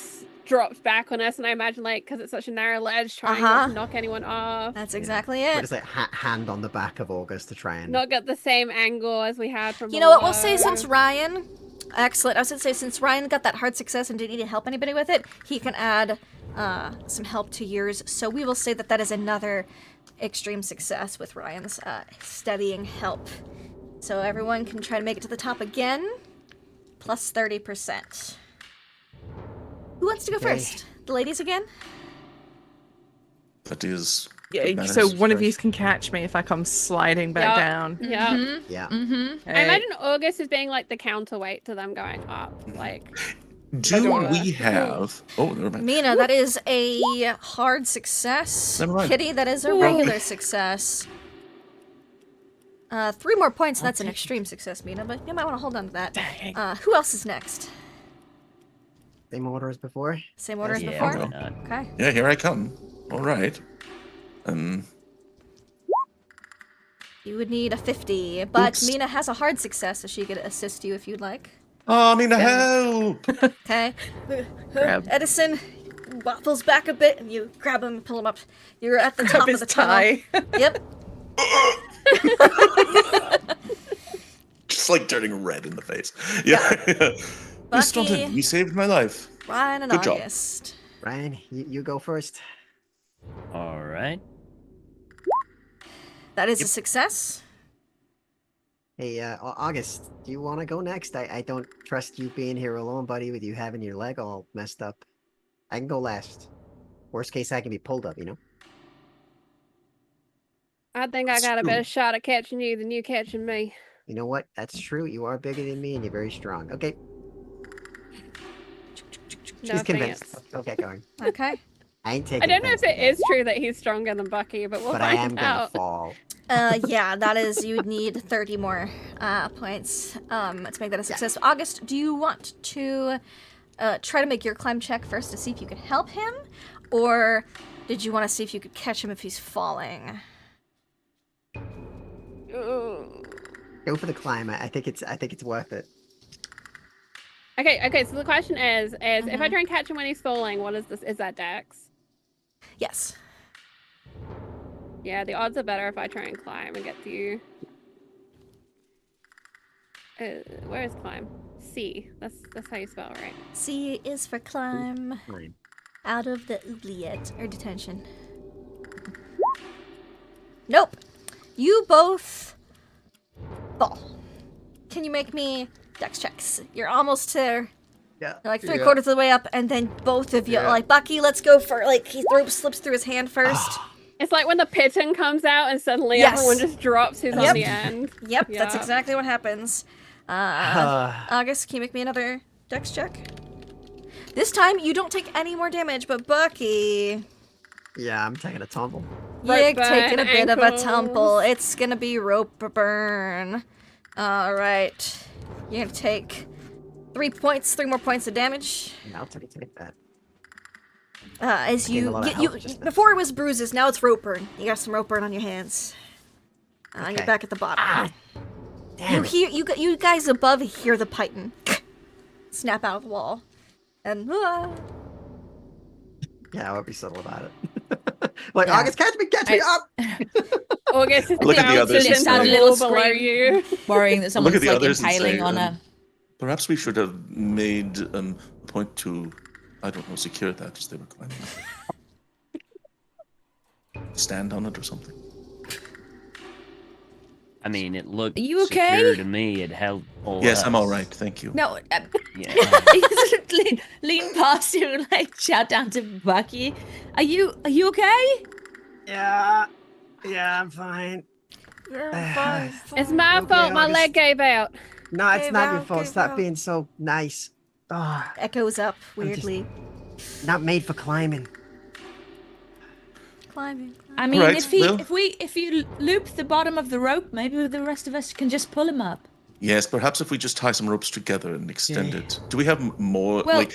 drops back on us, and I imagine, like, because it's such a narrow ledge, trying not Uh-huh. to knock anyone off. That's exactly We're it. just like hand on the back of August to try and. Not get the same angle as we had from You know what? We'll below. say since Ryan. Excellent. I was gonna say since Ryan got that hard success and didn't need to help anybody with it, he can add some help to yours. So we will say that that is another extreme success with Ryan's steadying help. So everyone can try to make it to the top again. Plus 30%. Who wants to go Okay. first? The ladies again? That is. Yeah, good so manners one of you first. can catch me if I come sliding back Yup. down. Yeah. Yeah. Mm-hmm. I imagine August is being like the counterweight to them going up. Like, Do Adora. we have? Oh, never mind. Mina, that is a hard success. Never mind. Kitty, that is a regular success. 3 more points, and that's an extreme success, Mina, but you might want to hold on to that. Dang. Who else is next? Same order as before. Same order as Yeah, before? why not? Okay. Yeah, here I come. All right. You would need a 50, but Oops. Mina has a hard success, so she could assist you if you'd like. Oh, I mean, help! Okay. Grab. Edison waffles back a bit, and you grab him and pull him up. You're at the top Up of his the tunnel. tie. Yep. Just like turning red in the face. Yeah. You stunted. Bucky. You saved my life. Ryan and Good job. August. Ryan, you go first. All right. That is a success. Hey, August, do you want to go next? I don't trust you being here alone, buddy, with you having your leg all messed up. I can go last. Worst case, I can be pulled up, you know? I think I got a better shot at catching you than you catching me. You know what? That's true. You are bigger than me, and you're very strong. Okay, No she's convinced. offense. I'll get going. Okay. I ain't taking I don't know if offense it to that, is true that he's stronger than Bucky, but we'll but I am find gonna out. fall. Yeah, that is, you would need 30 more points to make that a success. August, do you want to try to make your climb check first to see if you could help him? Or did you want to see if you could catch him if he's falling? Go for the climb. I think it's worth it. Okay, so the question is if I try and catch him when he's falling, what is this? Is that Dex? Yes. Yeah, the odds are better if I try and climb and get to you. Where is climb? C. That's how you spell it, right? C is for climb Climb. out of the oubliette, or detention. Nope. You both fall. Can you make me dex checks? You're almost there. Yeah. You're like 3/4 of the way up, and then both of you are like, Bucky, let's go for, like, his rope slips through his hand first. It's like when the pigeon comes out and suddenly Yes. everyone just drops who's on Yep. the end. Yep, that's Yeah. exactly what happens. August, can you make me another dex check? This time, you don't take any more damage, but Bucky, Yeah, I'm taking a tumble. you're Rope burn, taking a bit of a ankles. tumble. It's gonna be rope burn. Alright. You're gonna take 3 more points of damage. Yeah, I'll take that. As gained a you, lot of you health just then. before it was bruises, now it's rope burn. You got some rope burn on your hands. You're Okay. back at the bottom. Damn. You guys above hear the python snap out of the wall, and Yeah, I won't be subtle about it. Like, Yeah. August, catch me up! August is Look at the others and bouncing say- the wall below you. worrying that Look someone's at the like others and impaling say, on a. perhaps we should have made a point to, I don't know, secure that as they were climbing. Stand on it or something. I mean, it looked Are you secure okay? to me. It held all Yes, us. I'm all right, thank you. No, Yeah. you sort of lean past him and like shout down to Bucky. Are you okay? Yeah, I'm fine. It's my Okay, fault my August. leg gave out. No, it's Okay, not your well, fault. okay, Stop well. being so nice. Oh, echoes up just- weirdly. not made for climbing. Climbing. I mean, Right, if you loop the bottom of the rope, maybe the rest of us can just pull him up. Yes, perhaps if we just tie some ropes together and extend it. Do we have more, Well- like,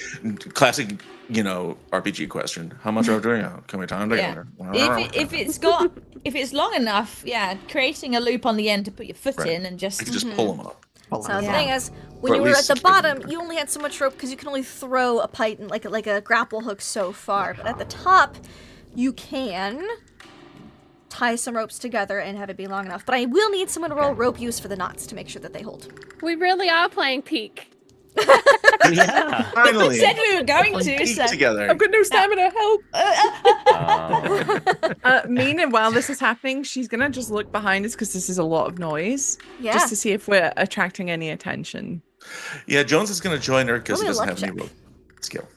classic, RPG question. How much are we doing? Can we tie them Yeah. together? If it's long enough, yeah, creating a loop on the end to put your foot Right. in and just. We can just pull them up. Hold So on. the Yeah. thing is, when Or you at were at least the secure bottom, them. you only had so much rope because you can only throw a python like a grapple hook so far. But at the top, you can tie some ropes together and have it be long enough. But I will need someone to roll rope use for the knots to make sure that they hold. We really are playing peak. Yeah. Finally. Said we were going to. Peek So. together. I've got no stamina. Help! Um, Mina, while this is happening, she's gonna just look behind us because this is a lot of noise, Yeah. just to see if we're attracting any attention. Yeah, Jones is going to join her because he Roll me a doesn't have luck any check. rope skill.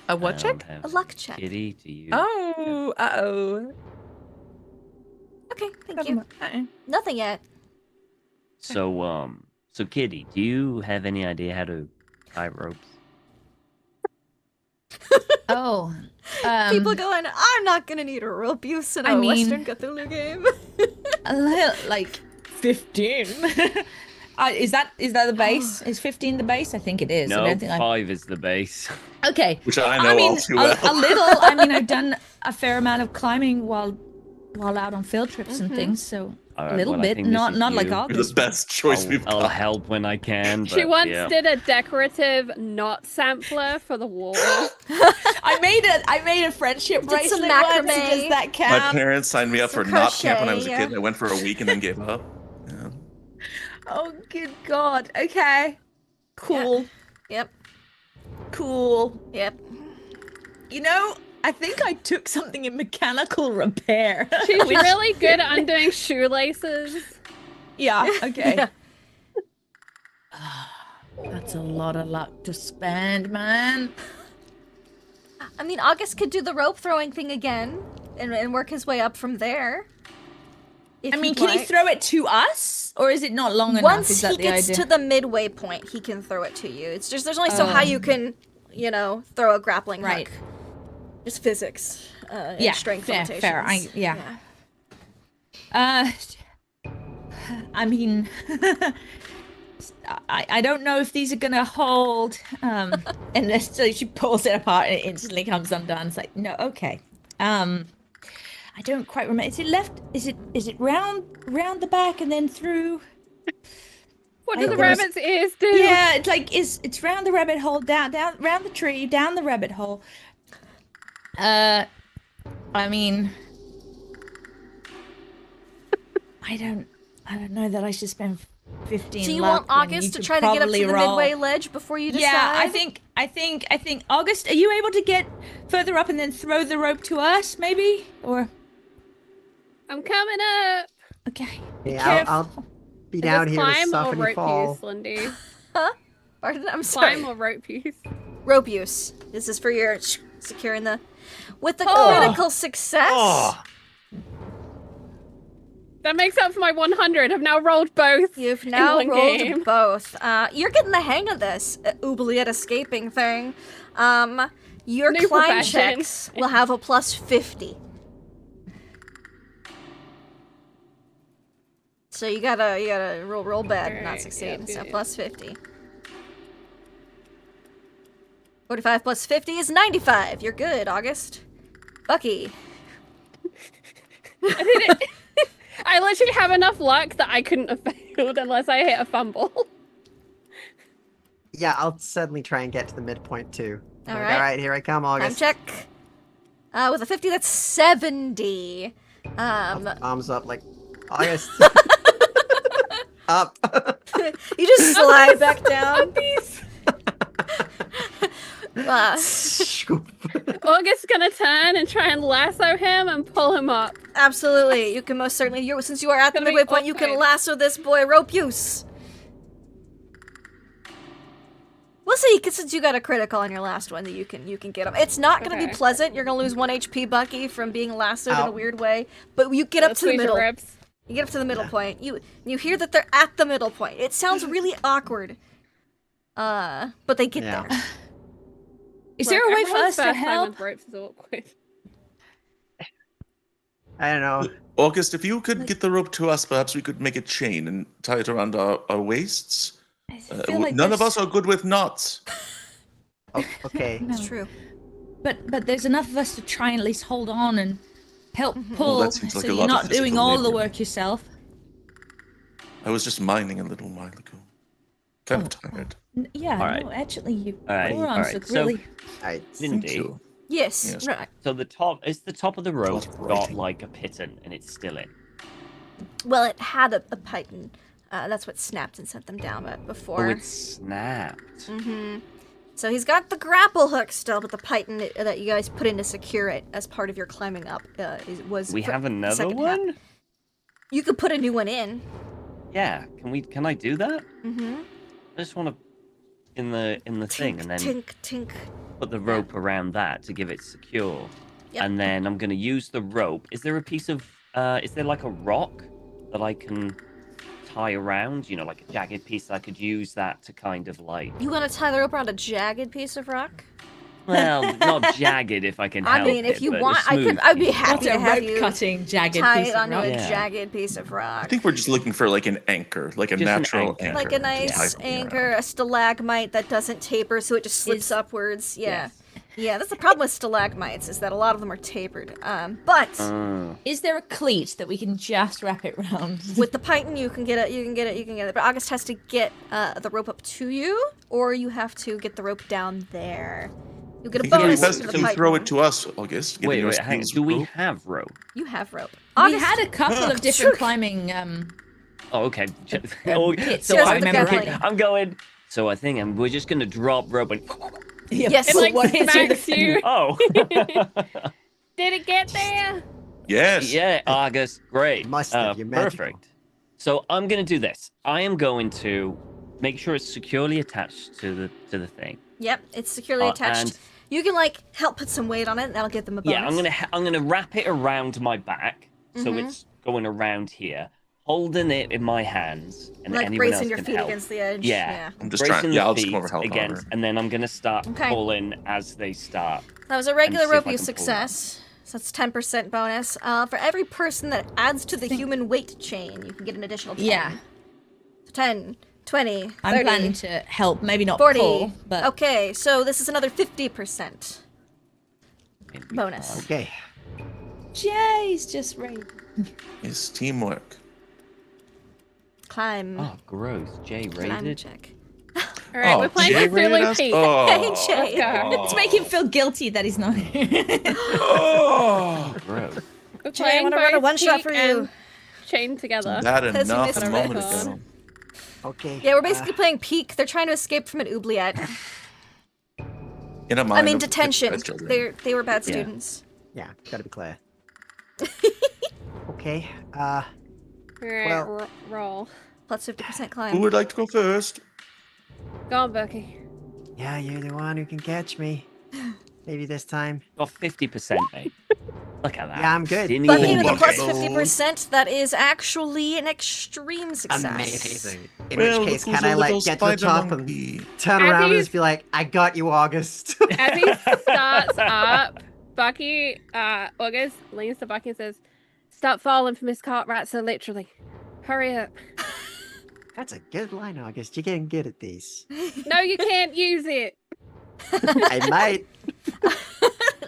A what I check? don't have A luck check. Kitty, do you? Oh, uh-oh. Okay, thank Never you. mind. Uh-uh. Nothing yet. So Kitty, do you have any idea how to tie ropes? Oh. People going, I'm not gonna need a rope use in a I mean- Western Cthulhu game. A little, like 15. Is that the base? Is 15 the base? I think it is. I No, don't think 5 is the base. Okay. Which I know all too well. A little. I mean, I've done a fair amount of climbing while out on field trips and things, so All a right, little well, I bit. think this Not is like you. You're August. the best choice we've I'll got. help when I can. She but once yeah. did a decorative knot sampler for the wall. I made a friendship Did bracelet some once. macrame. Does that My count? parents signed me up for Some knot camp when I was a crochet, kid. yeah. I went for a week and then gave up. Yeah. Oh, good God. Okay. Cool. Yep, Cool. yep. You know, I think I took something in mechanical repair. She's really good at undoing shoelaces. Yeah, okay. Yeah. That's a lot of luck to spend, man. I mean, August could do the rope throwing thing again and work his way up from there. if I mean, he'd can he like. throw it to us? Or is it not long enough? Once Is that he the gets idea? to the midway point, he can throw it to you. It's just there's only so high you can, you know, throw a grappling Right. hook. Just physics. And Yeah, strength fair, limitations. fair. I mean, I don't know if these are gonna hold. And this, so she pulls it apart and it instantly comes undone. It's like, no, okay. I don't quite remember. Is it left? Is it round the back and then through? What do the there was- rabbit's ears do? Yeah, it's like it's round the rabbit hole, down round the tree, down the rabbit hole. I mean, I don't know that I should spend 15. So you luck want when August you to could try to get up to probably the roll. midway ledge before you decide? Yeah, I think August, are you able to get further up and then throw the rope to us, maybe? Or I'm coming up. okay. Yeah, careful. I'll be Is down this here to climb or soften your rope fall. use, Lindy? Pardon? I'm sorry. Climb or rope use? Rope use. This is for your securing the. With the Oh. critical success. Oh, That makes up for my 100. I've now rolled both. You've now one rolled game. both. You're getting the hang of this oubliette escaping thing. Your New climb profession. checks will have a plus 50. So you gotta roll bad and not Alright, succeed. yeah, So yeah. plus 50. 45 plus 50 is 95. You're good, August. Bucky. I literally have enough luck that I couldn't have failed. field unless I hit a fumble. Yeah, I'll certainly try and get to the midpoint too. All Like, right. all right, here I come, Time August. check. With a 50, that's 70. Arms up, like August. Up. You just slide back down. August's gonna turn and try and lasso him and pull him up. Absolutely. You can most certainly, since you are at the Gonna be midway point, you can awkward. lasso this boy. Rope use. We'll see, since you got a critical on your last one, that you can get him. It's not going to be Okay. pleasant. You're going to lose 1 HP, Bucky, from being lassoed in a Ow. weird way. But you get up Let's to the squeeze your middle. ribs. You get up to the middle point. You hear that they're at the middle point. It sounds really awkward. But they get Yeah. there. Is there a way for Everyone's us to first time help? with ropes is awkward. I don't know. August, if you could get the rope to us, perhaps we could make a chain and tie it around our waists. I feel like None of there's- us are good with knots. Oh, okay. It's true. But there's enough of us to try and at least hold on and help pull, that seems like so a you're lot of not doing physical all the labor. work yourself. I was just mining a little while ago. Kind of tired. Yeah, All right. no, actually, your All right, forearms all right, look so- really. Alright. Cindy. Yes. Yes. Right. So the top is the top of the rope That's got writing. like a piton and it's still in. Well, it had a python. That's what snapped and sent them down but before. Oh, it snapped. Mm-hmm. So he's got the grapple hook still, but the python that you guys put in to secure it as part of your climbing up was. We for have the another second half. one? You could put a new one in. Yeah. Can I do that? Mm-hmm. I just want to in the thing Tink, and then tink, tink. put the rope around that to give it secure. Yep. And then I'm going to use the rope. Is there a piece of is there like a rock that I can tie around, like a jagged piece? I could use that to kind of like, You want to tie the rope around a jagged piece of rock? well, not jagged if I can I help mean, if it, you but a want, smooth I'd be piece. happy What's to a have rope you cutting jagged tie piece it of onto rock? a Yeah. jagged piece of rock. I think we're just looking for like an anchor, like a Just an natural anchor. anchor. Like a to tie nice something anchor, around. a stalagmite that doesn't taper, so it just slips Is- upwards. Yeah. Yes. Yeah, that's the problem with stalagmites, is that a lot of them are tapered. But Is there a cleat that we can just wrap it round? with the python, you can get it. But August has to get the rope up to you, or you have to get the rope down there. You get a I think it'd be bonus best for if the you python. throw it to us, August. given Wait, your hang on. skills Do with we rope. have rope? You have rope. We August, had a couple of different Sure. climbing. Oh, okay. Kits, So if I I'm remember thinking, right. I'm going. So I think we're just gonna drop rope and. Yes. It like What is it? smacks you. Oh. Did it get there? Yes. Yeah, August, great. Must have, you're magical. Perfect. So I'm gonna do this. I am going to make sure it's securely attached to the thing. Yep, it's securely attached. and- You can help put some weight on it, and that'll give them a bonus. Yeah, I'm gonna wrap it around my back, so Mm-hmm. it's going around here, holding it in my hands, and like anyone bracing else your can feet help. against the edge. Yeah. I'm just Bracing trying. the Yeah, I'll just feet come over help. against, and then I'm gonna start Okay. pulling as they start. That was a regular see if rope I use can pull that. success. So that's 10% bonus. For every person that adds to the human weight chain, you can get an additional 10. Yeah, 10, 20, 30, I'm planning to help. Maybe not 40. pull, but Okay, so this is another 50% bonus. Okay. Jay's just right. It's teamwork. Climb. Oh, gross. Jay Climb rated. check. All right, we're playing Jay rated Cthulhu us? Peak. Oh. Hey, Jay. Let's make him feel guilty that he's not here. Oh. Gross. We're Jay, I playing want to run a both one-shot Peak for you. and Chained together. That As you enough missed a it. moment Right. ago. Okay. Yeah, we're basically playing Peak. They're trying to escape from an oubliette. In a I mind mean, of detention. bad children. They were bad Yeah. students. Yeah, gotta be clear. Okay. All right, Well- roll. Plus 50% Who climb. would like to go first? Go on, Bucky. Yeah, you're the one who can catch me. Maybe this time. Got 50%, mate. Look at that. Yeah, I'm good. Didn't Bucky even with a Bucky. plus look at it. 50%, that is actually an extreme success. Amazing. In Well, which case, look who's can I a like little get to the spider top monkey. and turn As around and he's- just be like, "I got you, August." As he starts up, Bucky, August leans to Bucky and says, "Stop falling for Miss Cartwright so literally. Hurry up." That's a good line, August. You're getting good at these. No, you can't use it. I might.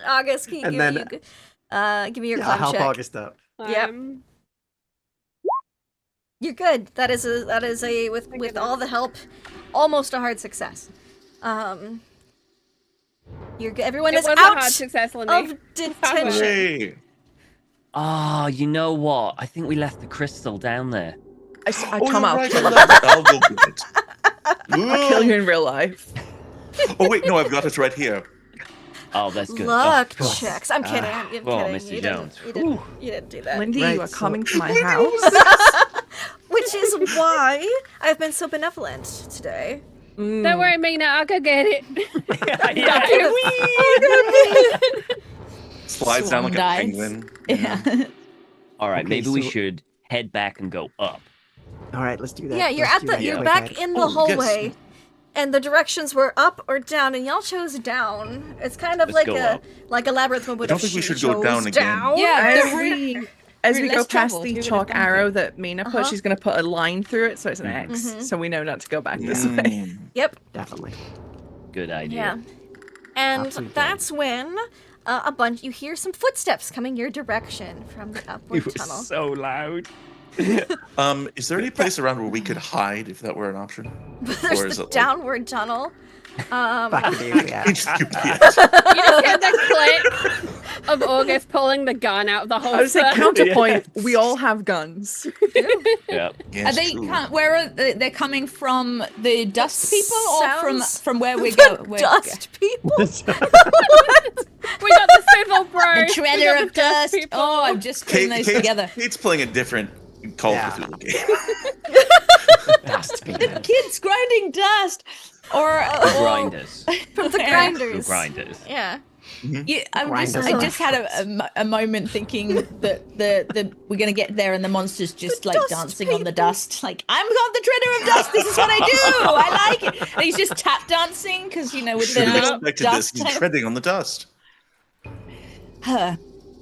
August, can you And give, then- give me your Yeah, I'll climb help check? August up. Yep. You're good. That is a with all the help, almost a hard success. You're good. Everyone is It was a out hard success, Lindy. of detention. Hey. Ah, you know what? I think we left the crystal down there. Tom, I'll right. kill you. I'll go get it. I'll kill you in real life. Oh wait, no, I've got it right here. Oh, that's good. Luck Oh, checks. I'm kidding. I'm kidding. well, Mr. You Jones. you didn't do that. Lindy, Right, you are so- coming to my house. Which is why I've been so benevolent today. Don't worry, Mina. I'll go get it. Slides down like a Swan dives. penguin. Yeah. All right, Okay, maybe we so- should head back and go up. All right, let's do that. Yeah, you're Let's at do the that you're quick, back right? in the Oh, yes. hallway, and the directions were up or down, and y'all chose down. It's kind of Let's like go a up. labyrinth mode. I don't think we should go down again. Yeah, As the route. we Route go less past traveled, the we would've chalk gone arrow through. that Mina put, Uh-huh. she's going to put a line through it, so it's an X. Mhm. So we know not to go back this way. Mm. Yep. Definitely. Good idea. Yeah. And Absolutely. that's when you hear some footsteps coming your direction from the upward tunnel. so loud. Is there any place around where we could hide if that were an option? There's Or is the it like- downward tunnel. Fuck you, yeah. Yes. You just hear the click of August pulling the gun out of the I would say holster. counterpoint. We all have guns. Yeah. Are they? true. Where are they? They're coming from the dust people, or Sounds- from where we go? Where, Dust people. We got the civil bro. The We shredder got of the dust. people. Oh, I'm just putting those together. Kate's playing a different Call of Yeah. Cthulhu game. Dust people. Kids grinding dust, or Grinders. From the Yeah. grinders. Grinders. Yeah. Yeah, I Grinders. just had a moment thinking that the we're gonna get there and the monster's just like dust dancing on the dust. Like, I'm got the treader of dust. This is what I do. I like it. And he's just tap dancing because with the Should have little expected this. dust. He's treading on the dust. Yeah.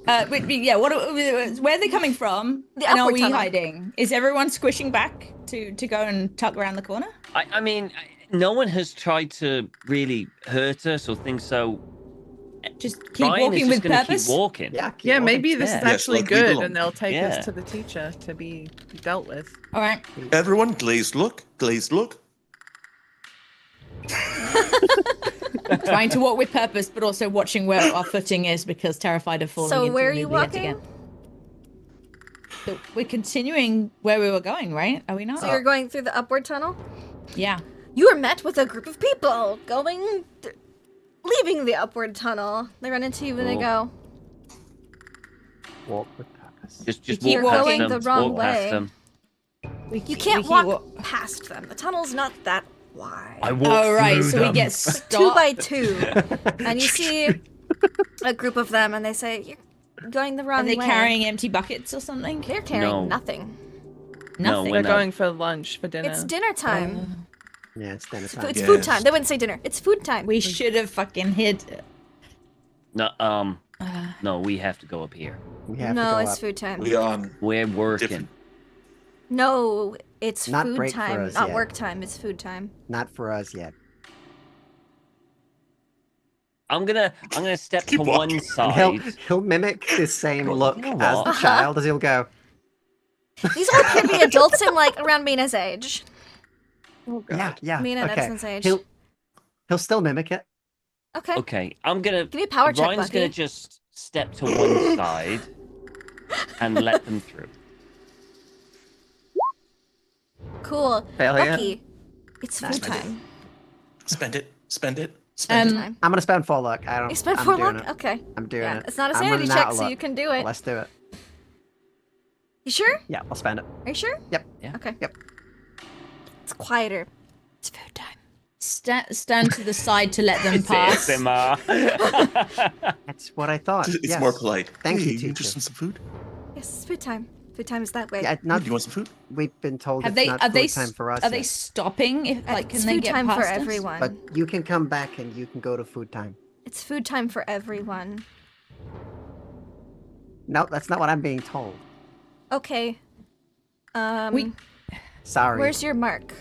Where are they coming from? The and are upward we tunnel. hiding? Is everyone squishing back to go and tuck around the corner? I mean, no one has tried to really hurt us or think so. Just keep Ryan walking is with just gonna purpose. keep walking. Yeah, keep Yeah, walking. maybe this is Yeah. Yes, actually let me good, belong. and they'll take Yeah. us to the teacher to be dealt with. All right. Everyone, glazed look, glazed look. Trying to walk with purpose, but also watching where our footing is because terrified of falling. So into where are the you oubliette walking? again. So we're continuing where we were going, right? Are we not? So you're going through the upward tunnel? Yeah. You are met with a group of people leaving the upward tunnel. They run into you and they Cool. go, Walk with purpose. Just keep walk past going them. the wrong walk past way. them. you can't keep walk past them. The tunnel's not that wide. I walk Oh, right. through So we them. get 2 stopped. by 2. And you see a group of them and they say, you're going the wrong Are they way. carrying empty buckets or something? They're carrying No. nothing. No, Nothing. we're They're not. going for lunch for dinner. It's dinner time. Yeah, it's dinner It's time. Yes. food time. They wouldn't say dinner. It's food time. We should have fucking hid. No, we have to go up here. We have to no, go it's up. food time. We on. We're working. Different. No, it's Not food break for time, us not yet. work time. It's food time. Not for us yet. I'm gonna step to Keep one walking. side. He'll mimic the same Well, look you know as what? the child as he'll go. These all could be adults in like around Mina's age. Yeah. Mina and okay. Edison's age. He'll still mimic it. Okay. Okay, I'm gonna. Give me a power check, Ryan's Bucky. gonna just step to one side and let them through. Cool. Failure. Bucky, it's food Nice. time. Spend it. Spend it. Spend it. Time. I'm gonna spend 4 luck. I don't. You spent I'm 4 doing luck? it. Okay. I'm doing Yeah, it. it's not a I'm sanity running out check, of so luck. you can do it. Let's do it. You sure? Yeah, I'll spend it. Are you sure? Yep. Yeah. Okay. Yep. It's quieter. It's food time. Stand to the side to let them pass. That's what I thought. It's yes. more polite. Thank Hey, you, you teacher. interested in some food? Yes, it's food time. Food time is that way. Yeah, Do not, you want some food? we've been told Have it's they? not Are food they? time for us Are they yet. stopping? If like, it's can they food get time past for us? everyone. But you can come back and you can go to food time. It's food time for everyone. No, that's not what I'm being told. Okay. We- Sorry. Where's your mark?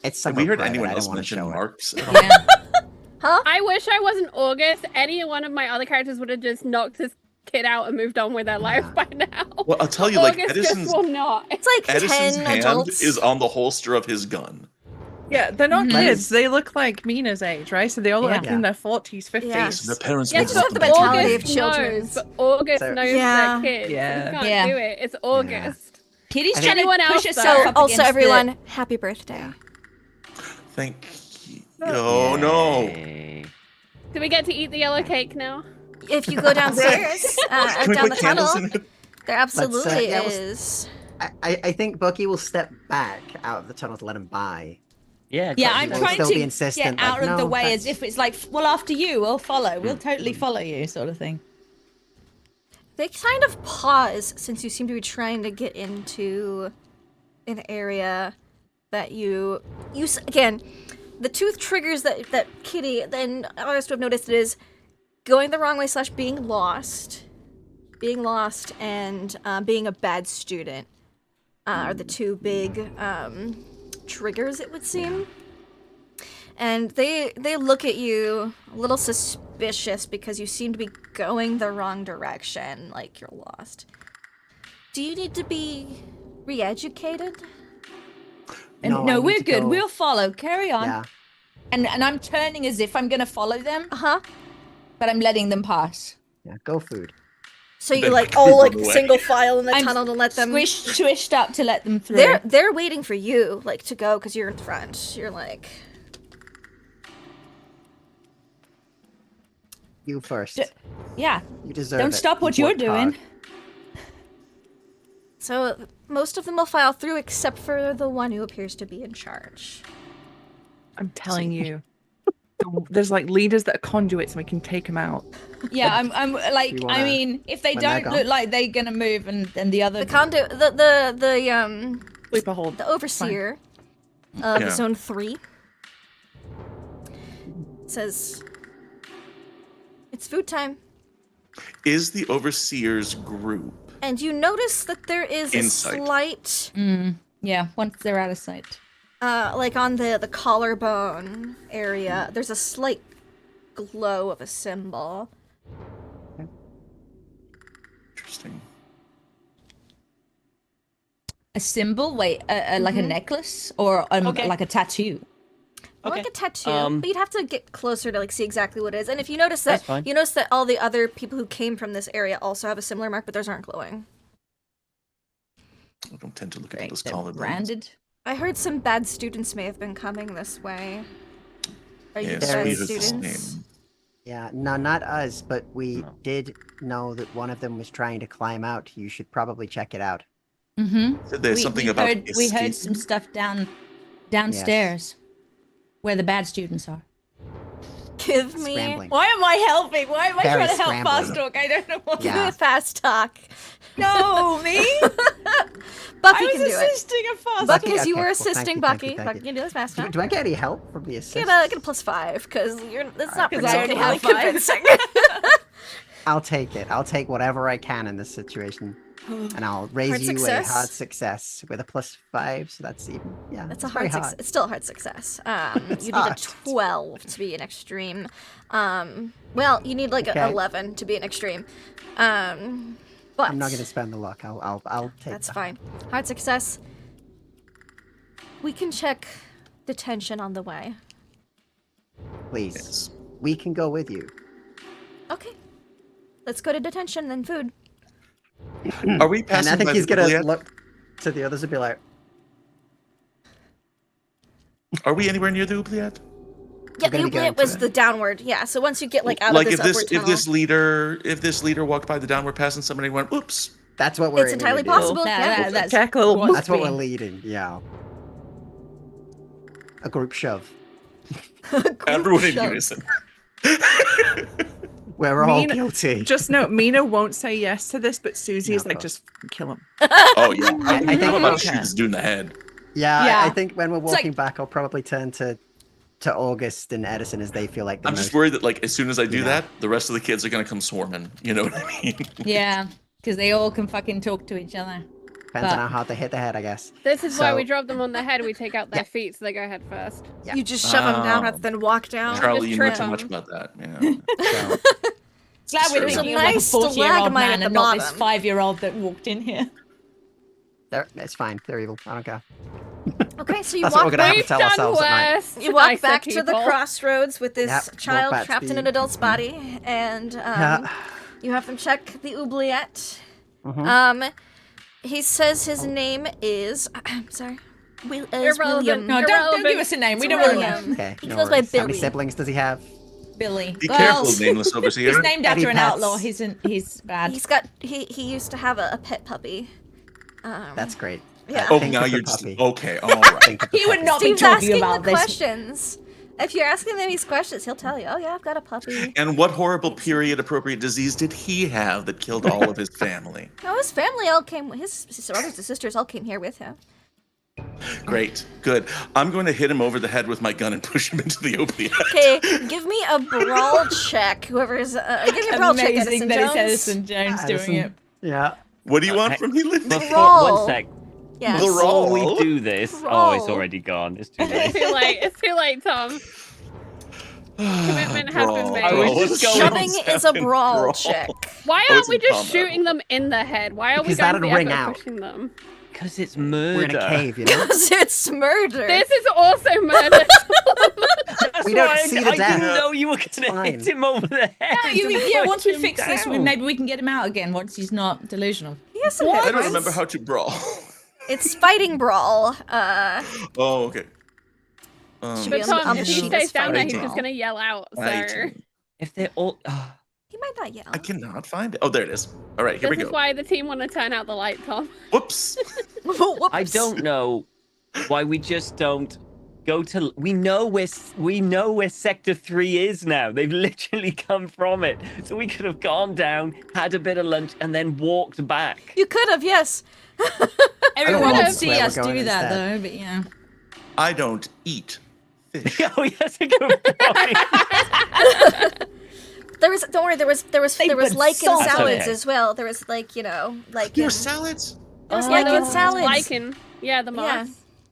It's Have somewhere we heard private. anyone I don't else wanna mention show it. marks? Yeah. Huh? I wish I wasn't August. Any one of my other characters would have just knocked this kid out and moved on with their life by now. Well, I'll tell you, like, August Edison's just will not. It's like Edison's 10 hand adults. is on the holster of his gun. Yeah, they're not Mhm. kids. They look like Mina's age, right? So they all look like Yeah. in their 40s, 50s. Yeah. So their parents Yes, would just but the love mentality them. of August children. knows, but August So- knows Yeah. their kids. Yeah. You can't Yeah. do it. It's August. Kitty's I trying think- to Anyone push else, herself though? up Also, against everyone, happy birthday. Thank you. Oh, no. Yay. Do we get to eat the yellow cake now? If you go downstairs, Can we down put the candles tunnel, in it? there absolutely yeah, let's- is. I think Bucky will step back out of the tunnel to let him by. Yeah. Yeah, quite I'm will easily. trying still be to insistent, get out like, of the no, way as that's- if it's like, well, after you, we'll follow. We'll totally follow you, sort of thing. They kind of pause since you seem to be trying to get into an area that you again. The two triggers that Kitty then August would have noticed is going the wrong way / being lost, and being a bad student are the two big triggers, it would seem. And they look at you a little suspicious because you seem to be going the wrong direction, like you're lost. Do you need to be re-educated? And No, I no, need we're to good. go- We'll follow. Carry on. Yeah. And I'm turning as if I'm going to follow them, Uh-huh. but I'm letting them pass. Yeah. Go food. So you Then like keep all like them away. single file in the I'm tunnel to let them. Swished up to let them through. They're waiting for you, like to go because you're in front. You're like, You first. Yeah. You deserve Don't it. stop what You've you're worked doing. hard. so most of them will file through except for the one who appears to be in charge. I'm telling you. There's like leaders that are conduits and we can take them out. Yeah, I'm like, You wanna- I mean, if they when they're don't gone? look like they're going to move and the other... The conduit, the Sleeper hold. the overseer of Yeah. Zone 3 says, "It's food time." Is the overseer's group And you notice that there is Insight. a slight, Yeah, once they're out of sight. like on the collarbone area, there's a slight glow of a symbol. interesting? A symbol? Wait, like a necklace? Or Okay. like a tattoo? Like Okay. a tattoo, Um, but you'd have to get closer to like see exactly what it is. And if you notice that, That's fine. you notice that all the other people who came from this area also have a similar mark, but theirs aren't glowing. I don't tend to look at Right, those they're collarbones. branded. I heard some bad students may have been coming this way. Are you Yes, bad we have the students? same. Yeah. No, not us, but we No. did know that one of them was trying to climb out. You should probably check it out. Mm-hmm. Said there's something about we heard escape. some stuff downstairs where the bad students are. Give me Scrambling. Why am I helping? Why am I Very trying to help scrambling. Fast Talk? I don't know what. give Yeah. me a fast talk. No, me? Bucky I can was do it. assisting a Fast Bucky, Okay, because you okay, were cool. Thank assisting you, thank Bucky. you, thank Bucky you. can do this fast talk. Do I get any help from the assist? Get a +5 because it's not 'Cause I already particularly have 5. convincing. I'll take it. I'll take whatever I can in this situation, and I'll raise Hard you success. a hard success with a +5. So that's even. Yeah, That's a it's very hard success. It's still a hard success. You need a hard. 12 to be an extreme. Well, you need like Okay. an 11 to be an extreme. But I'm not going to spend the luck. I'll take. that's the- fine. Hard success. We can check detention on the way. Please, Yes. we can go with you. Okay. Let's go to detention, then food. Are we And passing I think by he's the gonna Iliad? look to the others and be like, Are we anywhere near the Oubliette? Yeah, gonna the be going Oubliette was to it. the downward. Yeah, so once you get like out Like of if this this upward if tunnel, this leader walked by the downward pass and somebody went, "Oops." "That's what we're." it's entirely aiming to do. possible. Yeah. That's Check a little what's That's what we're being- leading. Yeah. A group shove. Everyone in shove. unison. We're all Mina- guilty. Just note, Mina won't say yes to this, but Susie No, is of like, course. just kill him. Oh yeah. I think I'm about to okay. shoot this dude in the head. Yeah, Yeah. I think when we're like- walking back, I'll probably turn to August and Edison as they feel like the I'm most. just worried that like as soon as I do Yeah. that, the rest of the kids are gonna come swarming. You know what I mean? Yeah, because they all can fucking talk to each other. Depends on how hard they hit the head, I guess. This is why So- we drop them on the head. We take out their Yeah. feet so they go head first. Yeah. You just shove them down Oh. rather than walk down. Charlie, you know trip too him. much about that. Yeah. So, Glad we're There's a thinking of like a nice 40-year-old stalagmite man at the and not this bottom. 5-year-old that walked in here. It's fine. They're evil. I don't care. Okay, so you That's what walk we're gonna have back. to tell ourselves at night. worse. You walk nicer back to the people. crossroads with this Yep, walk child back to trapped in the- an adult's body, and you have them check the oubliette. He says his name is. I'm sorry. Is Irrelevant. William. No, don't Irrelevant. give us a name. We It's don't want to know. William. Okay. He no goes by worries. How many Billy. siblings does he have? Billy. Be Well, careful, nameless he's overseer. named after Eddie an Pets. outlaw. He's bad. He used to have a pet puppy. That's great. Yeah. Oh, Think now of the you're just puppy. okay. All right. Think of the He would puppy. not be Steve's talking asking about the this. questions. If you're asking them these questions, he'll tell you. Oh yeah, I've got a puppy. And what horrible period-appropriate disease did he have that killed all of his family? No, his family all came. His brothers and sisters all came here with him. Great, good. I'm going to hit him over the head with my gun and push him into the oubliette. Okay, give me a brawl check. Whoever's give me a brawl check, Amazing Edison that it's Jones. Edison Jones doing it. Yeah. What do you want from me, Lindy? Roll. One sec. Yes. The roll. Before we do this, oh, it's already gone. It's too It's late. too late. It's too late, Tom. Commitment has been made. I was just going- Shoving is a brawl check. Why Oh, aren't it's we in just combat. shooting them in the head? Why are we Because going to that'd the ring effort out. of pushing them? Because it's murder. We're in a cave, you know. Because it's murder. This is also murder. That's We don't why see I the didn't death. know you were It's going to fine. hit him over the head. Yeah, once we Push him fix this, down. maybe we can get him out again once he's not delusional. He has some I hit don't points. remember how to brawl. It's fighting brawl. Oh, okay. Should be But on the Tom, if he sheet stays as down there, fighting he's brawl. just going to yell out. So 18. If they're all, He might not yell. I cannot find it. Oh, there it is. All right, here we this go. is why the team want to turn out the light, Tom. Whoops. Whoops. I don't know why we just don't go to. We know where Sector 3 is now. They've literally come from it, so we could have gone down, had a bit of lunch, and then walked back. You could have, yes. Everyone know would see where we're us do going that instead. though, but yeah. I don't eat fish. Oh, yes, a good point. There was. Don't worry. There was put lichen salt on salads it. as well. There was like lichen. Your salads? There was Yeah, lichen there was salads. Lichen. Yeah, the moss.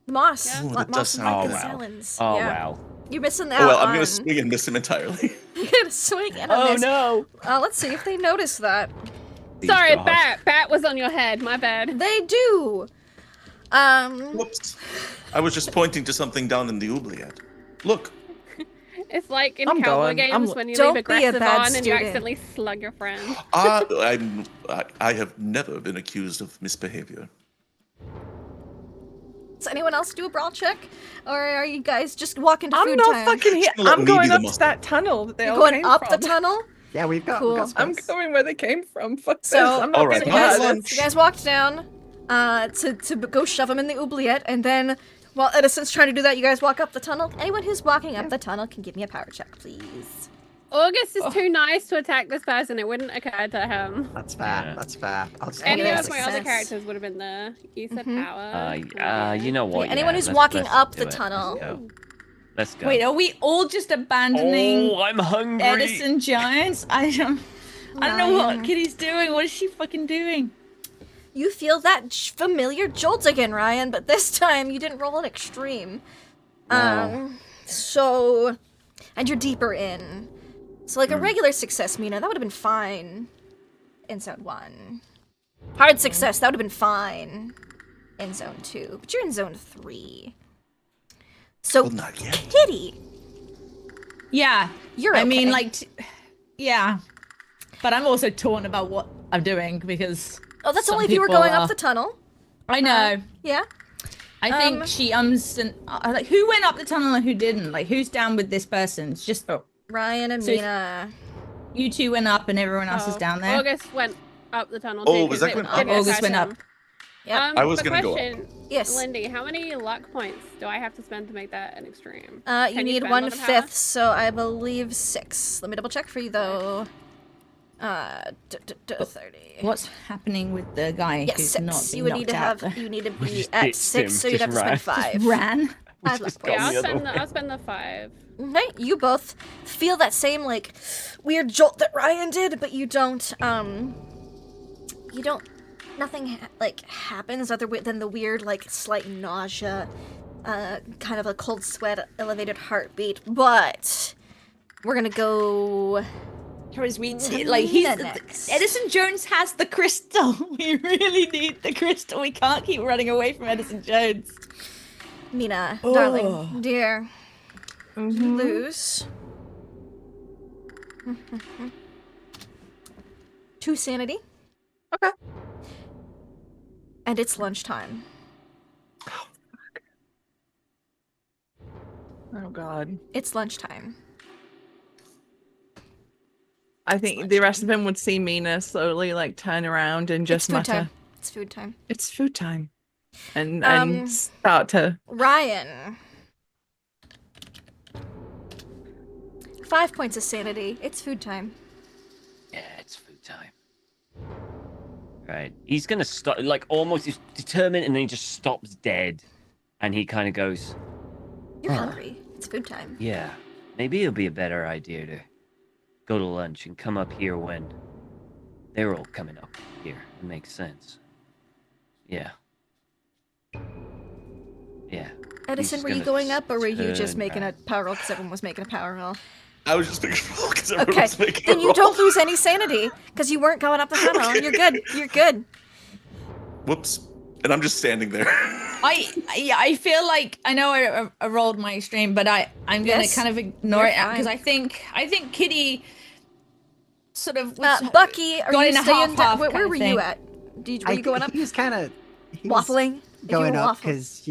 Yeah. Moss. Yeah. Ooh, that Moss does and sound lichen good. salads. Oh, yeah. wow. You're missing out Oh, well, I'm on. going to swing and miss him entirely. You're gonna swing and Oh, miss. no. Let's see if they notice that. Sorry, God. Bat was on your head. My bad. They do. Whoops. I was just pointing to something down in the oubliette. Look. It's like in I'm cowboy going. I'm- games when you Don't leave be a aggressive bad on and you student. accidentally slug your friend. I have never been accused of misbehavior. Does anyone else do a brawl check, or are you guys just walking to I'm food not time? fucking here. Just let I'm me be going the up muscle. to that tunnel that they You're all going came up the from. tunnel. Yeah, we've got. Cool. We've got I'm space. going where they came from. Fuck So- this. I'm not All right, So getting you guys, come mad. on. you guys walked down to go shove them in the oubliette, and then while Edison's trying to do that, you guys walk up the tunnel. Anyone who's walking up the tunnel can give me a power check, please. August is too nice to attack this person. It wouldn't occur to him. That's fair. Yeah. That's fair. I'll just Any Yeah, of my other success. characters would have been there. You said power. You know what? Okay, anyone yeah, who's let's- walking let's up do the it. tunnel. Let's go. Let's go. Wait, are we all just abandoning Oh, I'm hungry. Edison Jones? I don't know what Kitty's doing. What is she fucking doing? You feel that familiar jolt again, Ryan, but this time you didn't roll an extreme. So, and you're deeper in. So, like a regular success, Mina, that would have been fine in zone 1. Hard success, that would have been fine in zone 2. But you're in zone 3. So, Well, not yet. Kitty, Yeah. You're I mean, okay. like, yeah. But I'm also torn about what I'm doing because oh, that's some only if you were people going are- up the tunnel. I know. Yeah. I think she and like who went up the tunnel and who didn't. Like who's down with this person? It's just Ryan and So- Mina. you two went up and everyone else is down there. August went up the tunnel. Oh, too, was 'cause that it- when it August attacked went him. up? Yep. I was quick gonna go up. question, Yes. Lindy, how many luck points do I have to spend to make that an extreme? You Can need spend on the 1/5, so I believe 6. Let me double check for you though. 30. What's happening with the guy Yes, who's 6. not being You would need to knocked have. out? You need to be just at ditched 6, him, so you'd have to just spend ran. 5. Ran. 5 luck gone Yeah, points. the other way. I'll spend the 5. Okay, you both feel that same like weird jolt that Ryan did, but you don't. Nothing happens other than the weird like slight nausea, kind of a cold sweat, elevated heartbeat. But we're gonna go Because we To like Mina next. Edison Jones has the crystal. We really need the crystal. We can't keep running away from Edison Jones. Mina, Oh. darling, dear, you lose 2 sanity. Okay. And it's lunchtime. Oh God. It's lunchtime. I think the rest of them would see Mina slowly like turn around and just It's food mutter, time. It's food time. "It's food time," and start to. Ryan. 5 points of sanity. It's food time. Yeah, it's food time. Right. He's gonna stop, like almost he's determined, and then he just stops dead, and he kind of goes, You're hungry. It's food time. "Yeah, maybe it'll be a better idea to go to lunch and come up here when they're all coming up here. It makes sense." Yeah. Yeah. Edison, He's were you gonna going up, or were you just turn making a back. power roll because everyone was making a power roll? I was just making a roll because everyone Okay, was making then a you roll. don't lose any sanity because you weren't going up the tunnel. You're good. You're good. Whoops. And I'm just standing there. I feel like I know I rolled my stream, but I'm gonna Yes, kind of ignore you're it because fine. I think Kitty sort of was, Bucky, are got you in a staying half-half Where kind of were thing. you at? Were you going up? He was kind of Waffling? If you going were up waffling. because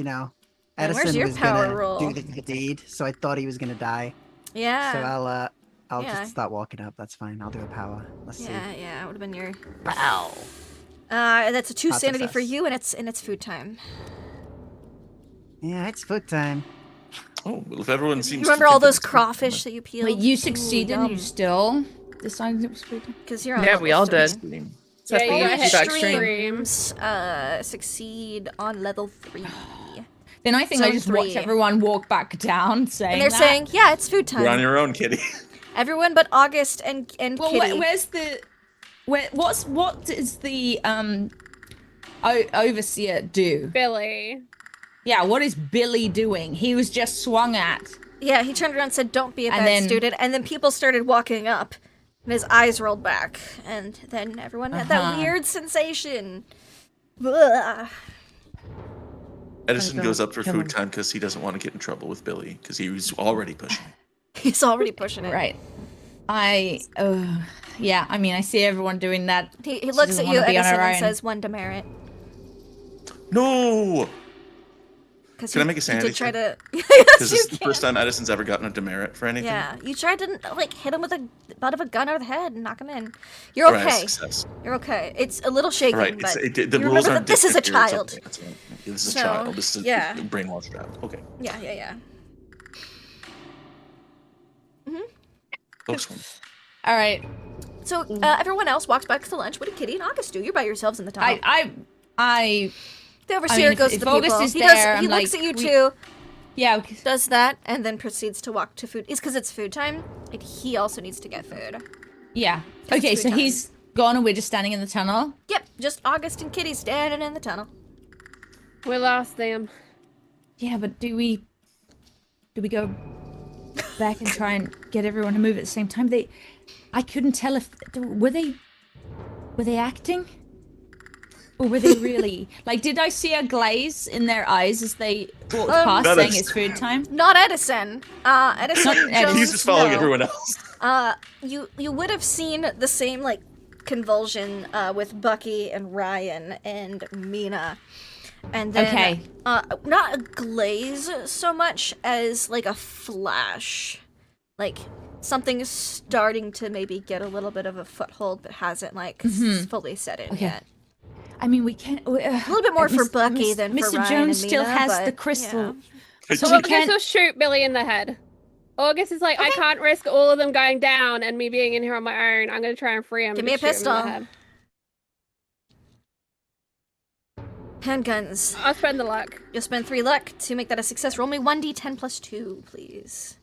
And where's Edison your was power gonna roll? do the deed, so I thought he was gonna die. Yeah. So I'll Yeah. just start walking up. That's fine. I'll do a power. Let's see. Yeah, it would have been your. Wow. That's a 2 Hot sanity for success. you, and it's food time. Yeah, it's food time. Oh, well, if everyone seems You to remember think all that those it's food crawfish time, that you peeled? Wait, you succeeded and you still decided it was food. Because you're on Yeah, level we all 3. did. then- Except Yeah, for you you, got you hit got extreme. Streams succeed on level 3. Then I think Zone I just 3. watched everyone walk back down saying And they're that. saying, yeah, it's food You're on time. your own, Kitty. Everyone but August and Well, Kitty. where's the what does the overseer do? Billy. Yeah, what is Billy doing? He was just swung at. Yeah, he turned around and said, don't be a And bad then- student. And then people started walking up. And his eyes rolled back. And then everyone had that Uh-huh. weird sensation. Ugh. Edison go goes up for kill food him. time because he doesn't want to get in trouble with Billy because he was already pushing. He's already pushing it. Right. Yeah, I mean, I see everyone doing that. He She looks doesn't at you, wanna be on Edison, her and own. says, 1 demerit. No! Because Can I make a sanity did try check? to. Because Yes, this you is the can. first time Edison's ever gotten a demerit for anything. Yeah, you tried to like hit him with a butt of a gun over the head and knock him in. You're Right, okay. success. You're okay. It's a little shaking, Right. but The you rules remember aren't that this is a dictated here, it's child. okay, it's okay. This is So, a child. This is yeah. a brainwashed child. Okay. Yeah. Close one. All right. So everyone else walks back to lunch. What did Kitty and August do? You're by yourselves in the tunnel. I The overseer mean, goes if to the August people. is He there, he I'm looks like, at you we- too, yeah. does that, and then proceeds to walk to food. It's because it's food time, and he also needs to get food. Yeah. It's Okay, food so time. he's gone and we're just standing in the tunnel. Yep, just August and Kitty standing in the tunnel. We lost them. Yeah, but do we go back and try and get everyone to move at the same time? I couldn't tell if were they acting? Or were they really like? Did I see a glaze in their eyes as they walked past, That saying is- it's food time? Not Edison. Edison. Not Edison. Jones, He's just following no. everyone else. You would have seen the same like convulsion with Bucky and Ryan and Mina, and then Okay. not a glaze so much as like a flash, like something is starting to maybe get a little bit of a foothold, but hasn't like fully set in Okay. yet. I mean, we can't. A little bit more for Bucky than for Mr. Ryan Jones and still Mina, has but, the crystal. yeah. So we August can't. will shoot Billy in the head. August is like, I can't risk all of them going down and me being in here on my own. I'm going to try and free him. Give and me a just shoot him in the pistol. head. Handguns. I'll spend the luck. You'll spend 3 luck to make that a success. Roll me 1d10 plus 2, please.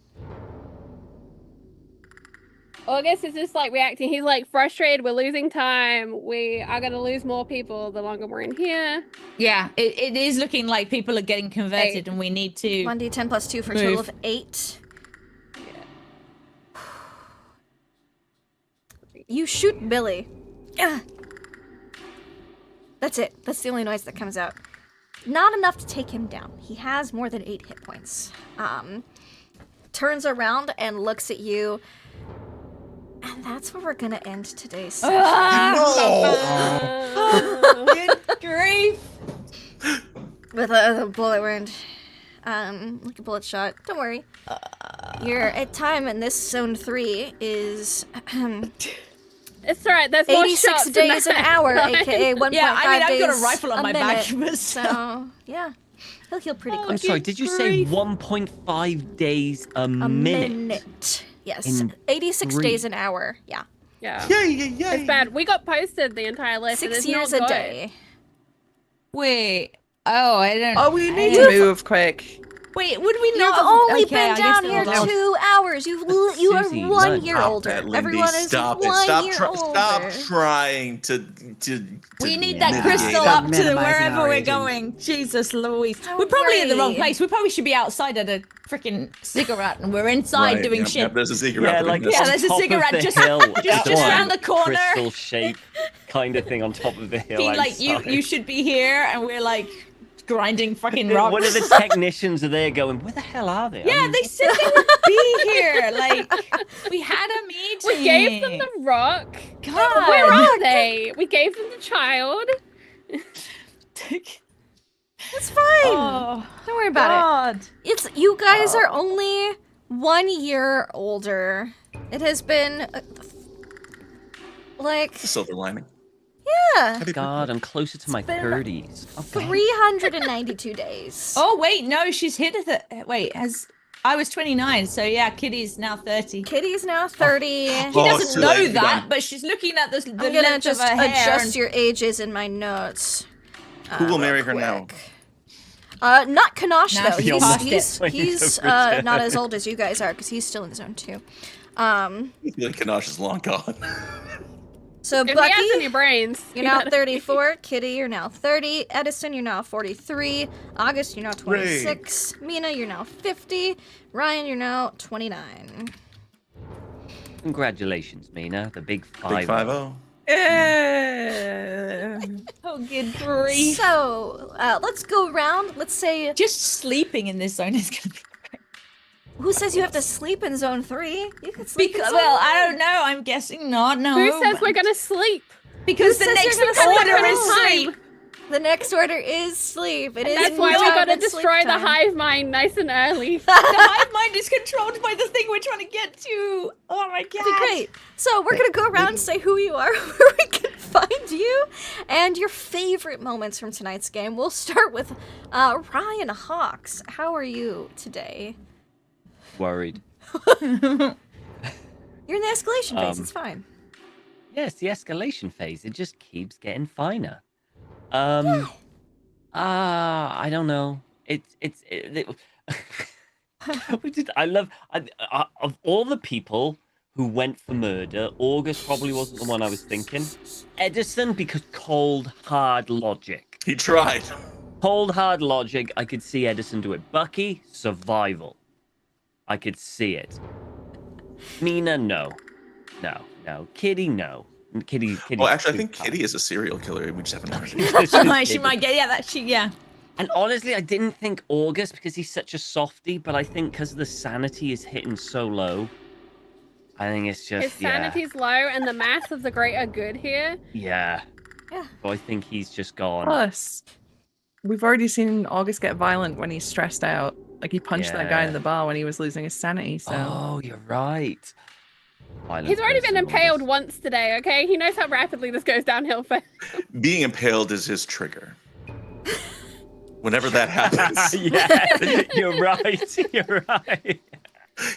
August is just like reacting. He's like frustrated. We're losing time. We are going to lose more people the longer we're in here. Yeah, it is looking like people are getting converted, and we need to. 1d10 plus 2 for a total of 8. You shoot Billy. Ugh. That's it. That's the only noise that comes out. Not enough to take him down. He has more than 8 hit points. Turns around and looks at you. And that's where we're gonna end today's session. Good grief. With a bullet wound. Like a bullet shot. Don't worry. Your time in this zone 3 is It's alright, there's more 86 shots days an hour, aka 1.5 Yeah, I mean, days I've got a rifle on my back. minute. So, yeah. He'll heal pretty I'm quick. sorry, did you say 1.5 days a minute? Yes. In 86 3. days an hour. Yeah. Yeah. Yay! It's bad. We got posted the entire list. 6 and it's years not a good. day. Wait. Oh, I don't. Oh, we need I- to move quick. Wait, would we You've not? only okay, been I guess down it'll here allow- 2 hours. You are Susie, 1 Lynn. year Stop older. that, Lindy. Everyone is Stop 1 it. Stop, year older. stop trying to We need that mitigate crystal it. up to Minimizing wherever our we're aging. going. Jesus Louise. Don't We're probably in the wrong worry. place. We probably should be outside at a freaking cigarette and we're inside Right, doing yep, shit. yep, there's a cigarette. Yeah, that we like missed. Yeah, on there's a top cigarette of the just- hill. just That one round the corner. Crystal shape kind of thing on top of the hill. Being like, you outside. should be here, and we're like grinding fucking One rocks. of the technicians are there going, where the hell are they? I Yeah, mean, they said they would be here. Like, we had a meeting. We gave them the rock. God. Where are they? We gave them the child. It's fine. Oh, Don't worry about God. it. It's you guys are only 1 year older. It has been like Silver lining. yeah, God, I'm closer to my been 30s. Okay. 392 days. Oh, wait, no, she's hit it. Wait, I was 29, so yeah, Kitty's now 30. Kitty's now 30. She Oh, doesn't it's too know late, you're that, done. but she's looking at the I'm gonna length just of her hair. adjust and- your ages in my notes. Who will real marry her now? quick. Not Kanosh Nah, though. she's He's past he's not as old as you guys are because he's still in zone 2. I feel like Kanosh is long gone. So If he Bucky, has any brains, you're now 34. Kitty, you're now 30. Edison, you're now 43. August, you're now 26. Mina, you're now 50. Ryan, you're now 29. Congratulations, Mina, the big 5. Big 5-0. Oh, good grief. So let's go around. Let's say Just sleeping in this zone is gonna be great. who says you have to sleep in zone 3? You can sleep in Because, zone well, 1. I don't know. I'm guessing not. No. who says but- we're gonna sleep? Because Who the says next you're gonna order sleep? is sleep. The next order is sleep. It is That's why we time gotta and sleep destroy the time. hive mind nice and early. The hive mind is controlled by the thing we're trying to get to. Oh my god. Be great. So we're gonna go around and say who you are, where we can find you, and your favorite moments from tonight's game. We'll start with Ryan Hawks. How are you today? Worried. You're in the escalation phase. It's fine. Yes, the escalation phase. It just keeps getting finer. I don't know. I love of all the people who went for murder, August probably wasn't the one I was thinking. Edison, because cold hard logic. He tried. Cold hard logic. I could see Edison do it. Bucky, survival. I could see it. Mina, no. Kitty, no. Kitty. Well, actually, I think Kitty is a serial killer. We just haven't heard it. She might get, yeah. And honestly, I didn't think August because he's such a softie, but I think because the sanity is hitting so low, I think it's just His sanity's low, and the mass of the greater good here. Yeah. Yeah. So I think he's just gone. Plus, we've already seen August get violent when he's stressed out. Like he punched that guy Yeah. in the bar when he was losing his sanity. So Oh, you're right. Violent He's already been person, impaled August. once today, okay? He knows how rapidly this goes downhill for Being impaled is his trigger. Whenever that happens, Yeah, you're right. You're right.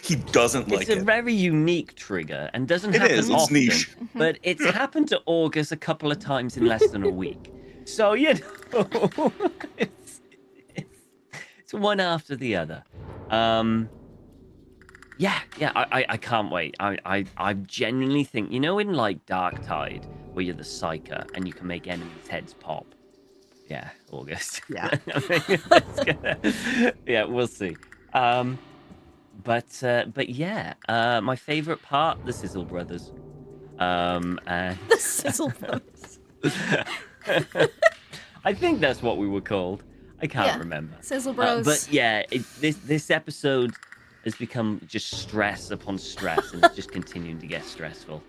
he doesn't like It's a it. very unique trigger and doesn't It happen is, it's often. niche. But it's happened to August a couple of times in less than a week. So, you know, it's one after the other. Yeah, I can't wait. I genuinely think, you know, in like Dark Tide, where you're the psyker and you can make enemies' heads pop. Yeah, August. Yeah. Yeah, we'll see. But yeah, my favorite part, the Sizzle Brothers. And The sizzle bros. I think that's what we were called. I can't remember. Sizzle bros. But yeah, this episode has become just stress upon stress, and it's just continuing to get stressful.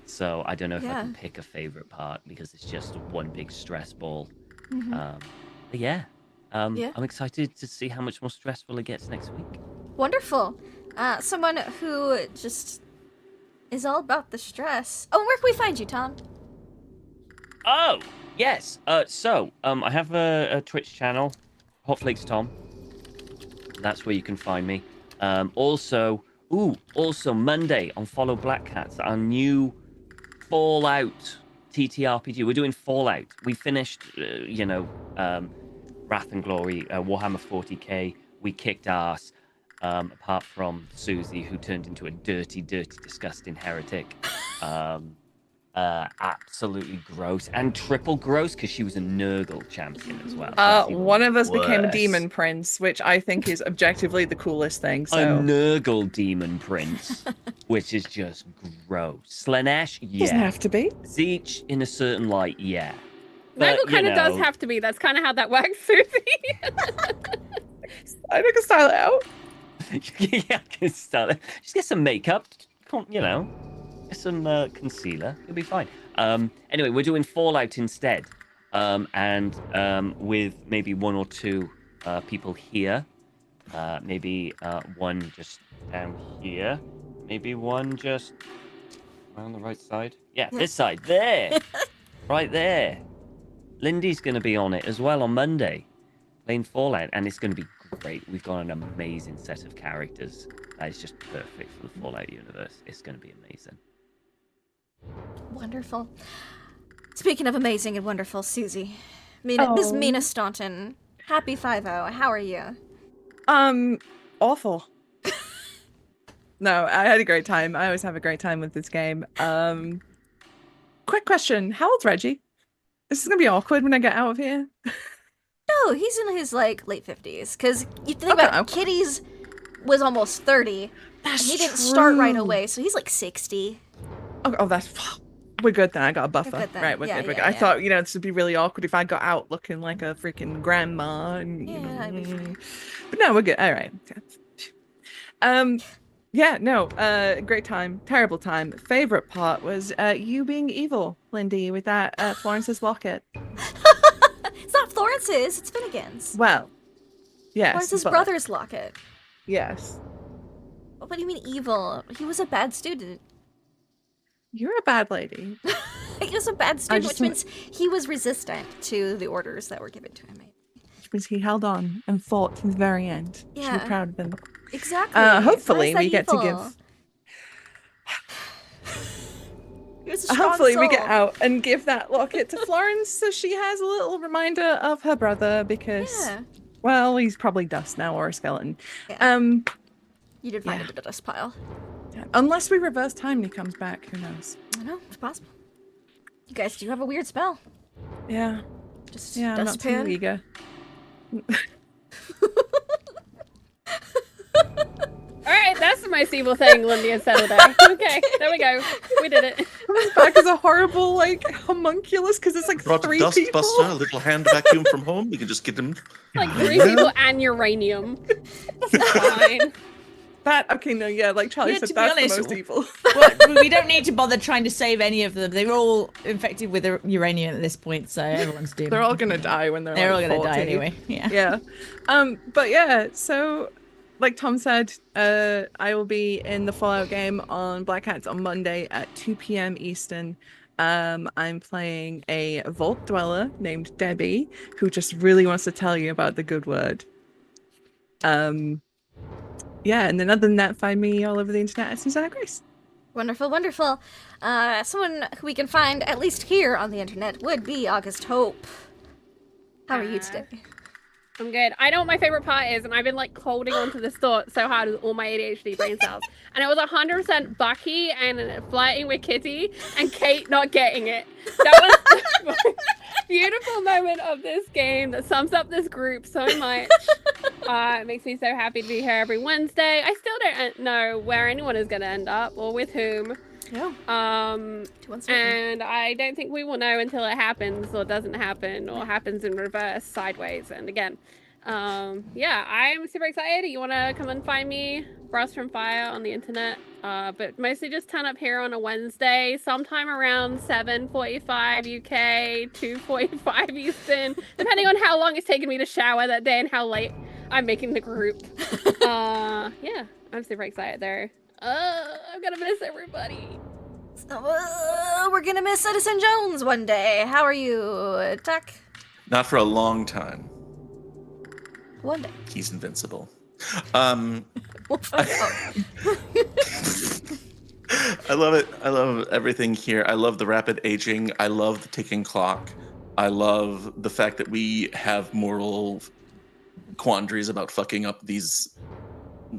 So I don't know if I can pick a favorite part because it's just one big stress ball. But yeah, I'm excited to see how much more stressful it gets next week. Wonderful. Someone who just is all about the stress. Oh, where can we find you, Tom? Oh, yes. So I have a Twitch channel, Hot Flakes Tom. That's where you can find me. Also Monday on Follow Black Cats, our new Fallout TTRPG. We're doing Fallout. We finished, Wrath and Glory, Warhammer 40k. We kicked ass. Apart from Susie, who turned into a dirty, disgusting heretic. Absolutely gross. And triple gross, because she was a Nurgle champion as well. One of us became a demon prince, which I think is objectively the coolest thing. So. A Nurgle demon prince, which is just gross. Slanesh, yeah. Doesn't have to be. Zeech, in a certain light, yeah. Nurgle kind of does have to be. That's kind of how that works, Susie. I can style it out. Yeah, I can style it. Just get some makeup, get some concealer. You'll be fine. Anyway, we're doing Fallout instead. And with maybe one or two people here. Maybe one just down here. Maybe one just around the right side. Yeah, this side. There. Right there. Lindy's going to be on it as well on Monday. Playing Fallout. And it's going to be great. We've got an amazing set of characters. That is just perfect for the Fallout universe. It's going to be amazing. Wonderful. Speaking of amazing and wonderful, Susie. Miss Mina Staunton. Happy 5-0. How are you? Awful. No, I had a great time. I always have a great time with this game. Quick question. How old's Reggie? This is going to be awkward when I get out of here. No, he's in his, late 50s. Because you think about it, Kitty's was almost 30. That's and he didn't true. start right away, so he's 60. Oh, we're good then. I got a buffer. Good then. Right, we're Yeah, good. yeah, I yeah. thought, this would be really awkward if I got out looking like a freaking grandma. And, That'd be fine. But no, we're good. All right. Great time. Terrible time. Favorite part was you being evil, Lindy, with that Florence's locket. It's not Florence's, it's Finnegan's. Well, yes. Florence's but- brother's locket. Yes. What do you mean evil? He was a bad student. You're a bad lady. He was a bad student, just which means he was resistant to the orders that were given to him. Which means he held on and fought to the very end. You should be Yeah. proud of him. Exactly. Hopefully Why is we get that to evil? give. He was a strong Hopefully we get soul. out and give that locket to Florence so she has a little reminder of her brother because, Yeah. well, he's probably dust now or a skeleton. Yeah. You did find yeah. it in the dust pile. Unless we reverse time and he comes back, who knows? I know, it's possible. You guys do have a weird spell. Yeah, Just yeah, I'm not too dustpan. eager. Alright, that's the most evil thing Lindy has said all day. Okay, there we go. We did it. Comes back as a horrible, homunculus because it's Brought three Dustbuster, people. a little hand vacuum from home. We can just get them. Like 3 people and uranium. Fine. Charlie Yeah, said, to be that's honest, the most evil. Well, we don't need to bother trying to save any of them. They're all infected with uranium at this point, so everyone's doomed. They're all gonna die when They're all gonna 40. die anyway. Yeah. Yeah. But yeah, so like Tom said, I will be in the Fallout game on Black Hats on Monday at 2 p.m. Eastern. I'm playing a Vault Dweller named Debbie, who just really wants to tell you about the good word. Yeah, and then other than that, find me all over the internet at Susanna Grace. Wonderful, wonderful. Someone who we can find, at least here on the internet, would be August Hope. How are you today? I'm good. I know what my favorite part is, and I've been holding on to this thought so hard with all my ADHD brain cells. And it was 100% Bucky and flirting with Kitty, and Kate not getting it. That was the most beautiful moment of this game that sums up this group so much. It makes me so happy to be here every Wednesday. I still don't know where anyone is going to end up or with whom. No. And I don't think we will know until it happens or doesn't happen or happens in reverse, sideways, and again. Yeah, I'm super excited. You want to come and find me, Frost from Fire, on the internet. But mostly just turn up here on a Wednesday, sometime around 7:45 UK, 2:45 Eastern, depending on how long it's taken me to shower that day and how late I'm making the group. Yeah, I'm super excited there. I'm gonna miss everybody. We're gonna miss Edison Jones one day. How are you, Tuck? Not for a long time. One day. He's invincible. I love it. I love everything here. I love the rapid aging. I love the ticking clock. I love the fact that we have moral quandaries about fucking up these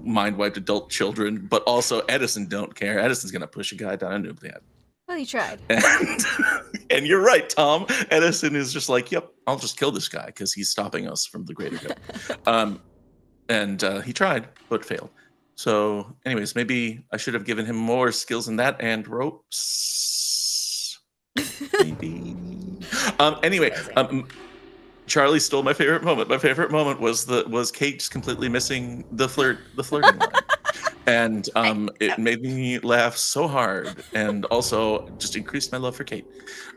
mind-wiped adult children, but also Edison don't care. Edison's gonna push a guy down a oubliette. Well, you tried. And you're right, Tom. Edison is just like, yep, I'll just kill this guy because he's stopping us from the greater good. And he tried, but failed. So, anyways, maybe I should have given him more skills in that and ropes. Maybe. Anyway, Charlie stole my favorite moment. My favorite moment was Kate just completely missing the flirting line. And it made me laugh so hard, and also just increased my love for Kate,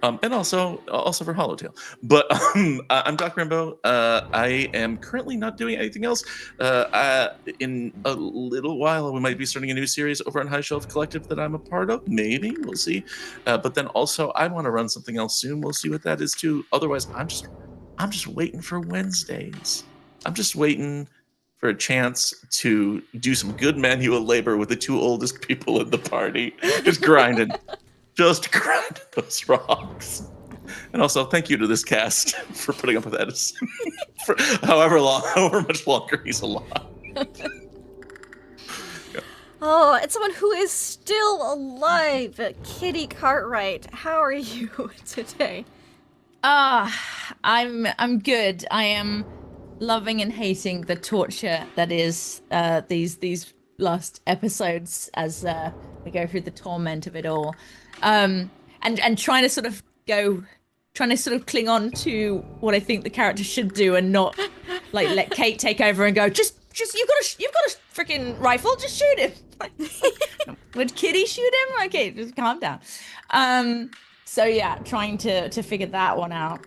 and also for Hollowtail. But I'm Doc Rambo. I am currently not doing anything else. In a little while, we might be starting a new series over on High Shelf Collective that I'm a part of. Maybe we'll see. But then also, I want to run something else soon. We'll see what that is too. Otherwise, I'm just waiting for Wednesdays. I'm just waiting for a chance to do some good manual labor with the two oldest people in the party. Just grinding those rocks. And also, thank you to this cast for putting up with Edison for however much longer he's alive. Yeah. Oh, and someone who is still alive, Kitty Cartwright. How are you today? I'm good. I am loving and hating the torture that is these last episodes as we go through the torment of it all, and trying to sort of cling on to what I think the character should do and not like let Kate take over and go just you've got a freaking rifle, just shoot him. Would Kitty shoot him? Okay, just calm down. So yeah, trying to figure that one out.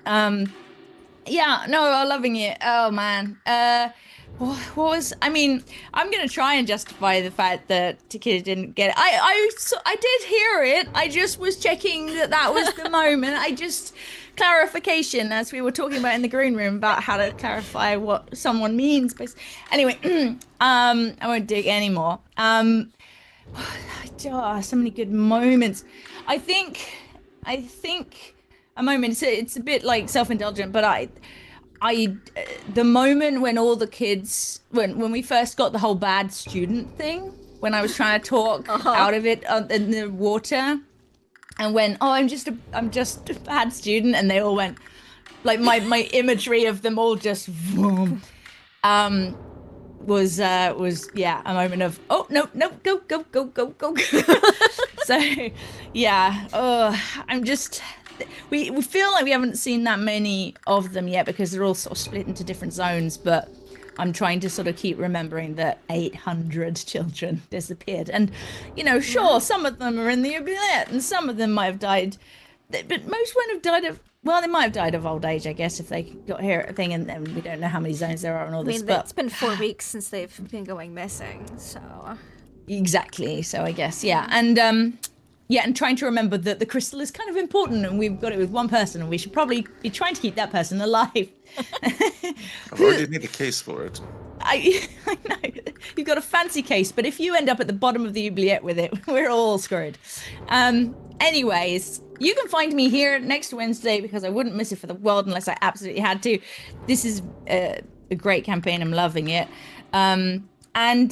Yeah, no, I'm loving it. Oh man. I'm gonna try and justify the fact that Takeda didn't get it. I did hear it. I just was checking that was the moment. Clarification, as we were talking about in the green room about how to clarify what someone means. But anyway, I won't dig anymore. So many good moments. I think a moment. It's a bit like self-indulgent, but the moment when all the kids, when we first got the whole bad student thing, when I was trying to talk out of it in the water, and when I'm just a bad student, and they all went like my imagery of them all just vroom, was a moment of no go. So yeah, I'm just. We feel like we haven't seen that many of them yet because they're all sort of split into different zones, but I'm trying to sort of keep remembering that 800 children disappeared. And, sure, some of them are in the oubliette and some of them might have died, but most wouldn't have died of, well, they might have died of old age, I guess, if they got here a thing, and we don't know how many zones there are and all this. But it's been 4 weeks since they've been going missing, so... Exactly, so I guess, yeah. And, yeah, and trying to remember that the crystal is kind of important and we've got it with one person and we should probably be trying to keep that person alive. I've already made a case for it. I know. You've got a fancy case, but if you end up at the bottom of the oubliette with it, we're all screwed. Anyways, you can find me here next Wednesday because I wouldn't miss it for the world unless I absolutely had to. This is a great campaign. I'm loving it. And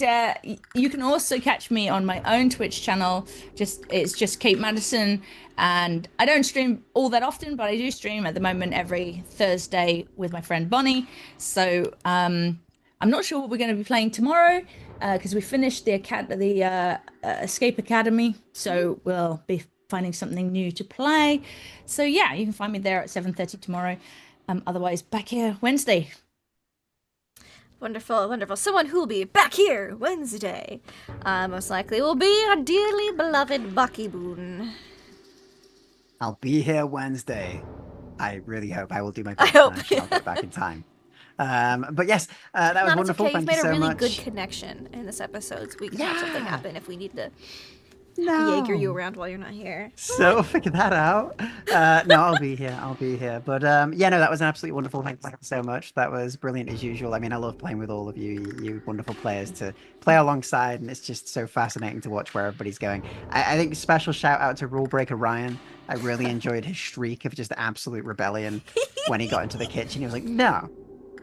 you can also catch me on my own Twitch channel. It's just Kate Madison, and I don't stream all that often, but I do stream at the moment every Thursday with my friend Bonnie. So I'm not sure what we're going to be playing tomorrow, because we finished the Escape Academy, so we'll be finding something new to play. So yeah, you can find me there at 7:30 tomorrow. Otherwise, back here Wednesday. Wonderful, wonderful. Someone who will be back here Wednesday, most likely, will be our dearly beloved Bucky Boone. I'll be here Wednesday. I really hope. I will do my best. I hope. I'll get back in time. But yes, that was wonderful. Okay. Thank You've you made so a really much. good connection in this episode, so we can have something happen if we need to No. Jaeger you around while you're not here. So figure that out. No, I'll be here. But yeah, no, that was an absolutely wonderful. Thank you so much. That was brilliant as usual. I mean, I love playing with all of you wonderful players to play alongside, and it's just so fascinating to watch where everybody's going. I think special shout out to Rule Breaker Ryan. I really enjoyed his shriek of just absolute rebellion when he got into the kitchen. He was like, "No,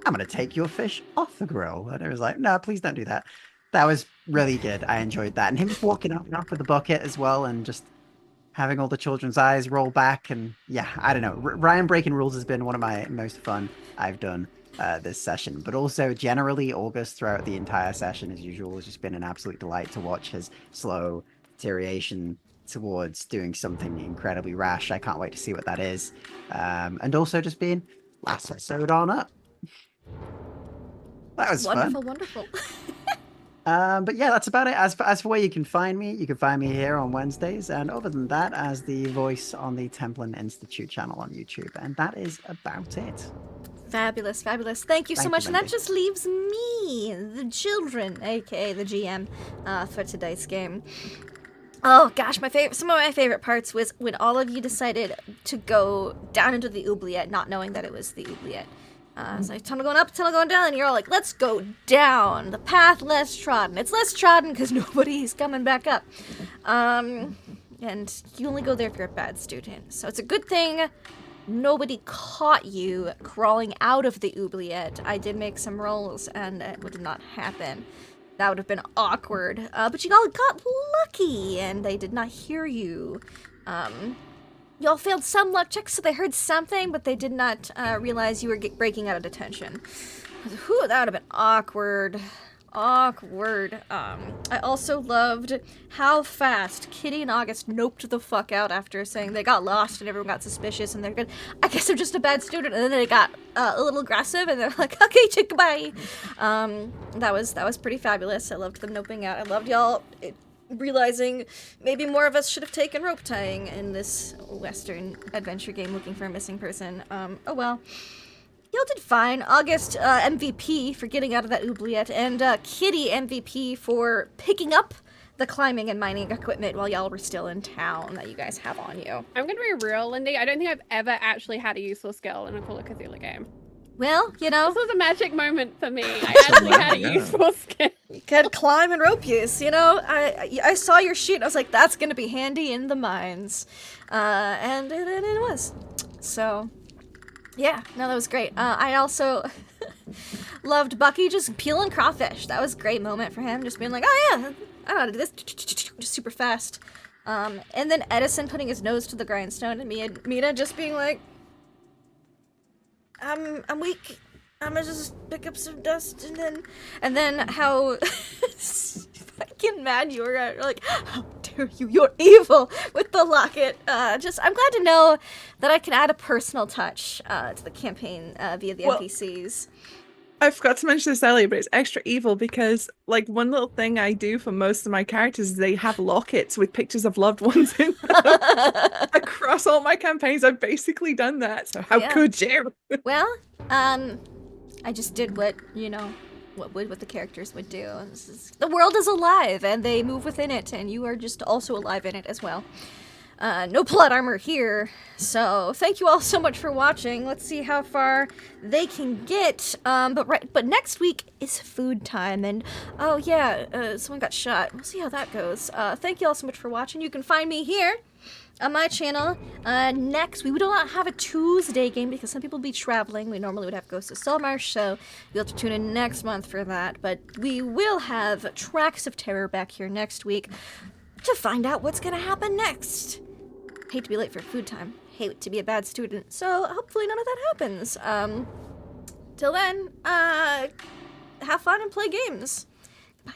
I'm gonna take your fish off the grill," and I was like, "No, please don't do that." That was really good. I enjoyed that. And him just walking up and up with the bucket as well and just having all the children's eyes roll back. And yeah, I don't know. Ryan breaking rules has been one of my most fun I've done this session. But also generally August throughout the entire session as usual has just been an absolute delight to watch his slow deterioration towards doing something incredibly rash. I can't wait to see what that is. And also just being last episode on up. That was Wonderful, fun. wonderful. But yeah, that's about it. As for where you can find me here on Wednesdays. And other than that, as the voice on the Templin Institute channel on YouTube. And that is about it. Fabulous, fabulous. Thank you so Thank much. you, And that Wendy. just leaves me, the children, aka the GM, for today's game. Oh gosh, some of my favorite parts was when all of you decided to go down into the oubliette, not knowing that it was the oubliette. It's like, tunnel going up, tunnel going down, and you're all like, let's go down, the path less trodden. It's less trodden because nobody's coming back up. And you only go there if you're a bad student. So it's a good thing nobody caught you crawling out of the oubliette. I did make some rolls, and it did not happen. That would have been awkward. But you all got lucky, and they did not hear you. Y'all failed some luck checks, so they heard something, but they did not realize you were breaking out of detention. Whew, that would have been awkward. Awkward. I also loved how fast Kitty and August noped the fuck out after saying they got lost and everyone got suspicious and they're good. I guess I'm just a bad student, and then they got a little aggressive and they're like, okay, goodbye. That was pretty fabulous. I loved them noping out. I loved y'all realizing maybe more of us should have taken rope tying in this Western adventure game looking for a missing person. Oh well. Y'all did fine. August MVP for getting out of that oubliette, and Kitty MVP for picking up the climbing and mining equipment while y'all were still in town that you guys have on you. I'm gonna be real, Lindy. I don't think I've ever actually had a useful skill in a Call of Cthulhu game. Well, you know, This was a magic moment for me. I actually had a useful skill. you could climb and rope use. You know, I saw your sheet and I was like, that's gonna be handy in the mines, and it was. So. Yeah, no, that was great. I also loved Bucky just peeling crawfish. That was a great moment for him, just being like, oh yeah, I know how to do this, just super fast. And then Edison putting his nose to the grindstone, and Mina just being like, I'm weak. I'm gonna just pick up some dust, and then how fucking mad you were, like, how dare you, you're evil with the locket. I'm glad to know that I can add a personal touch to the campaign via the NPCs. I forgot to mention this earlier, but it's extra evil because, like, one little thing I do for most of my characters is they have lockets with pictures of loved ones in them. Across all my campaigns, I've basically done that. So how could you? Well, I just did what the characters would do. The world is alive, and they move within it, and you are just also alive in it as well. No plot armor here, so thank you all so much for watching. Let's see how far they can get. But next week is food time, and oh yeah, someone got shot. We'll see how that goes. Thank you all so much for watching. You can find me here on my channel next. We will not have a Tuesday game because some people will be traveling. We normally would have Ghost of Saltmarsh, so you'll have to tune in next month for that. But we will have Tracks of Terror back here next week to find out what's going to happen next. Hate to be late for food time. Hate to be a bad student. So hopefully none of that happens. Till then, have fun and play games. Bye.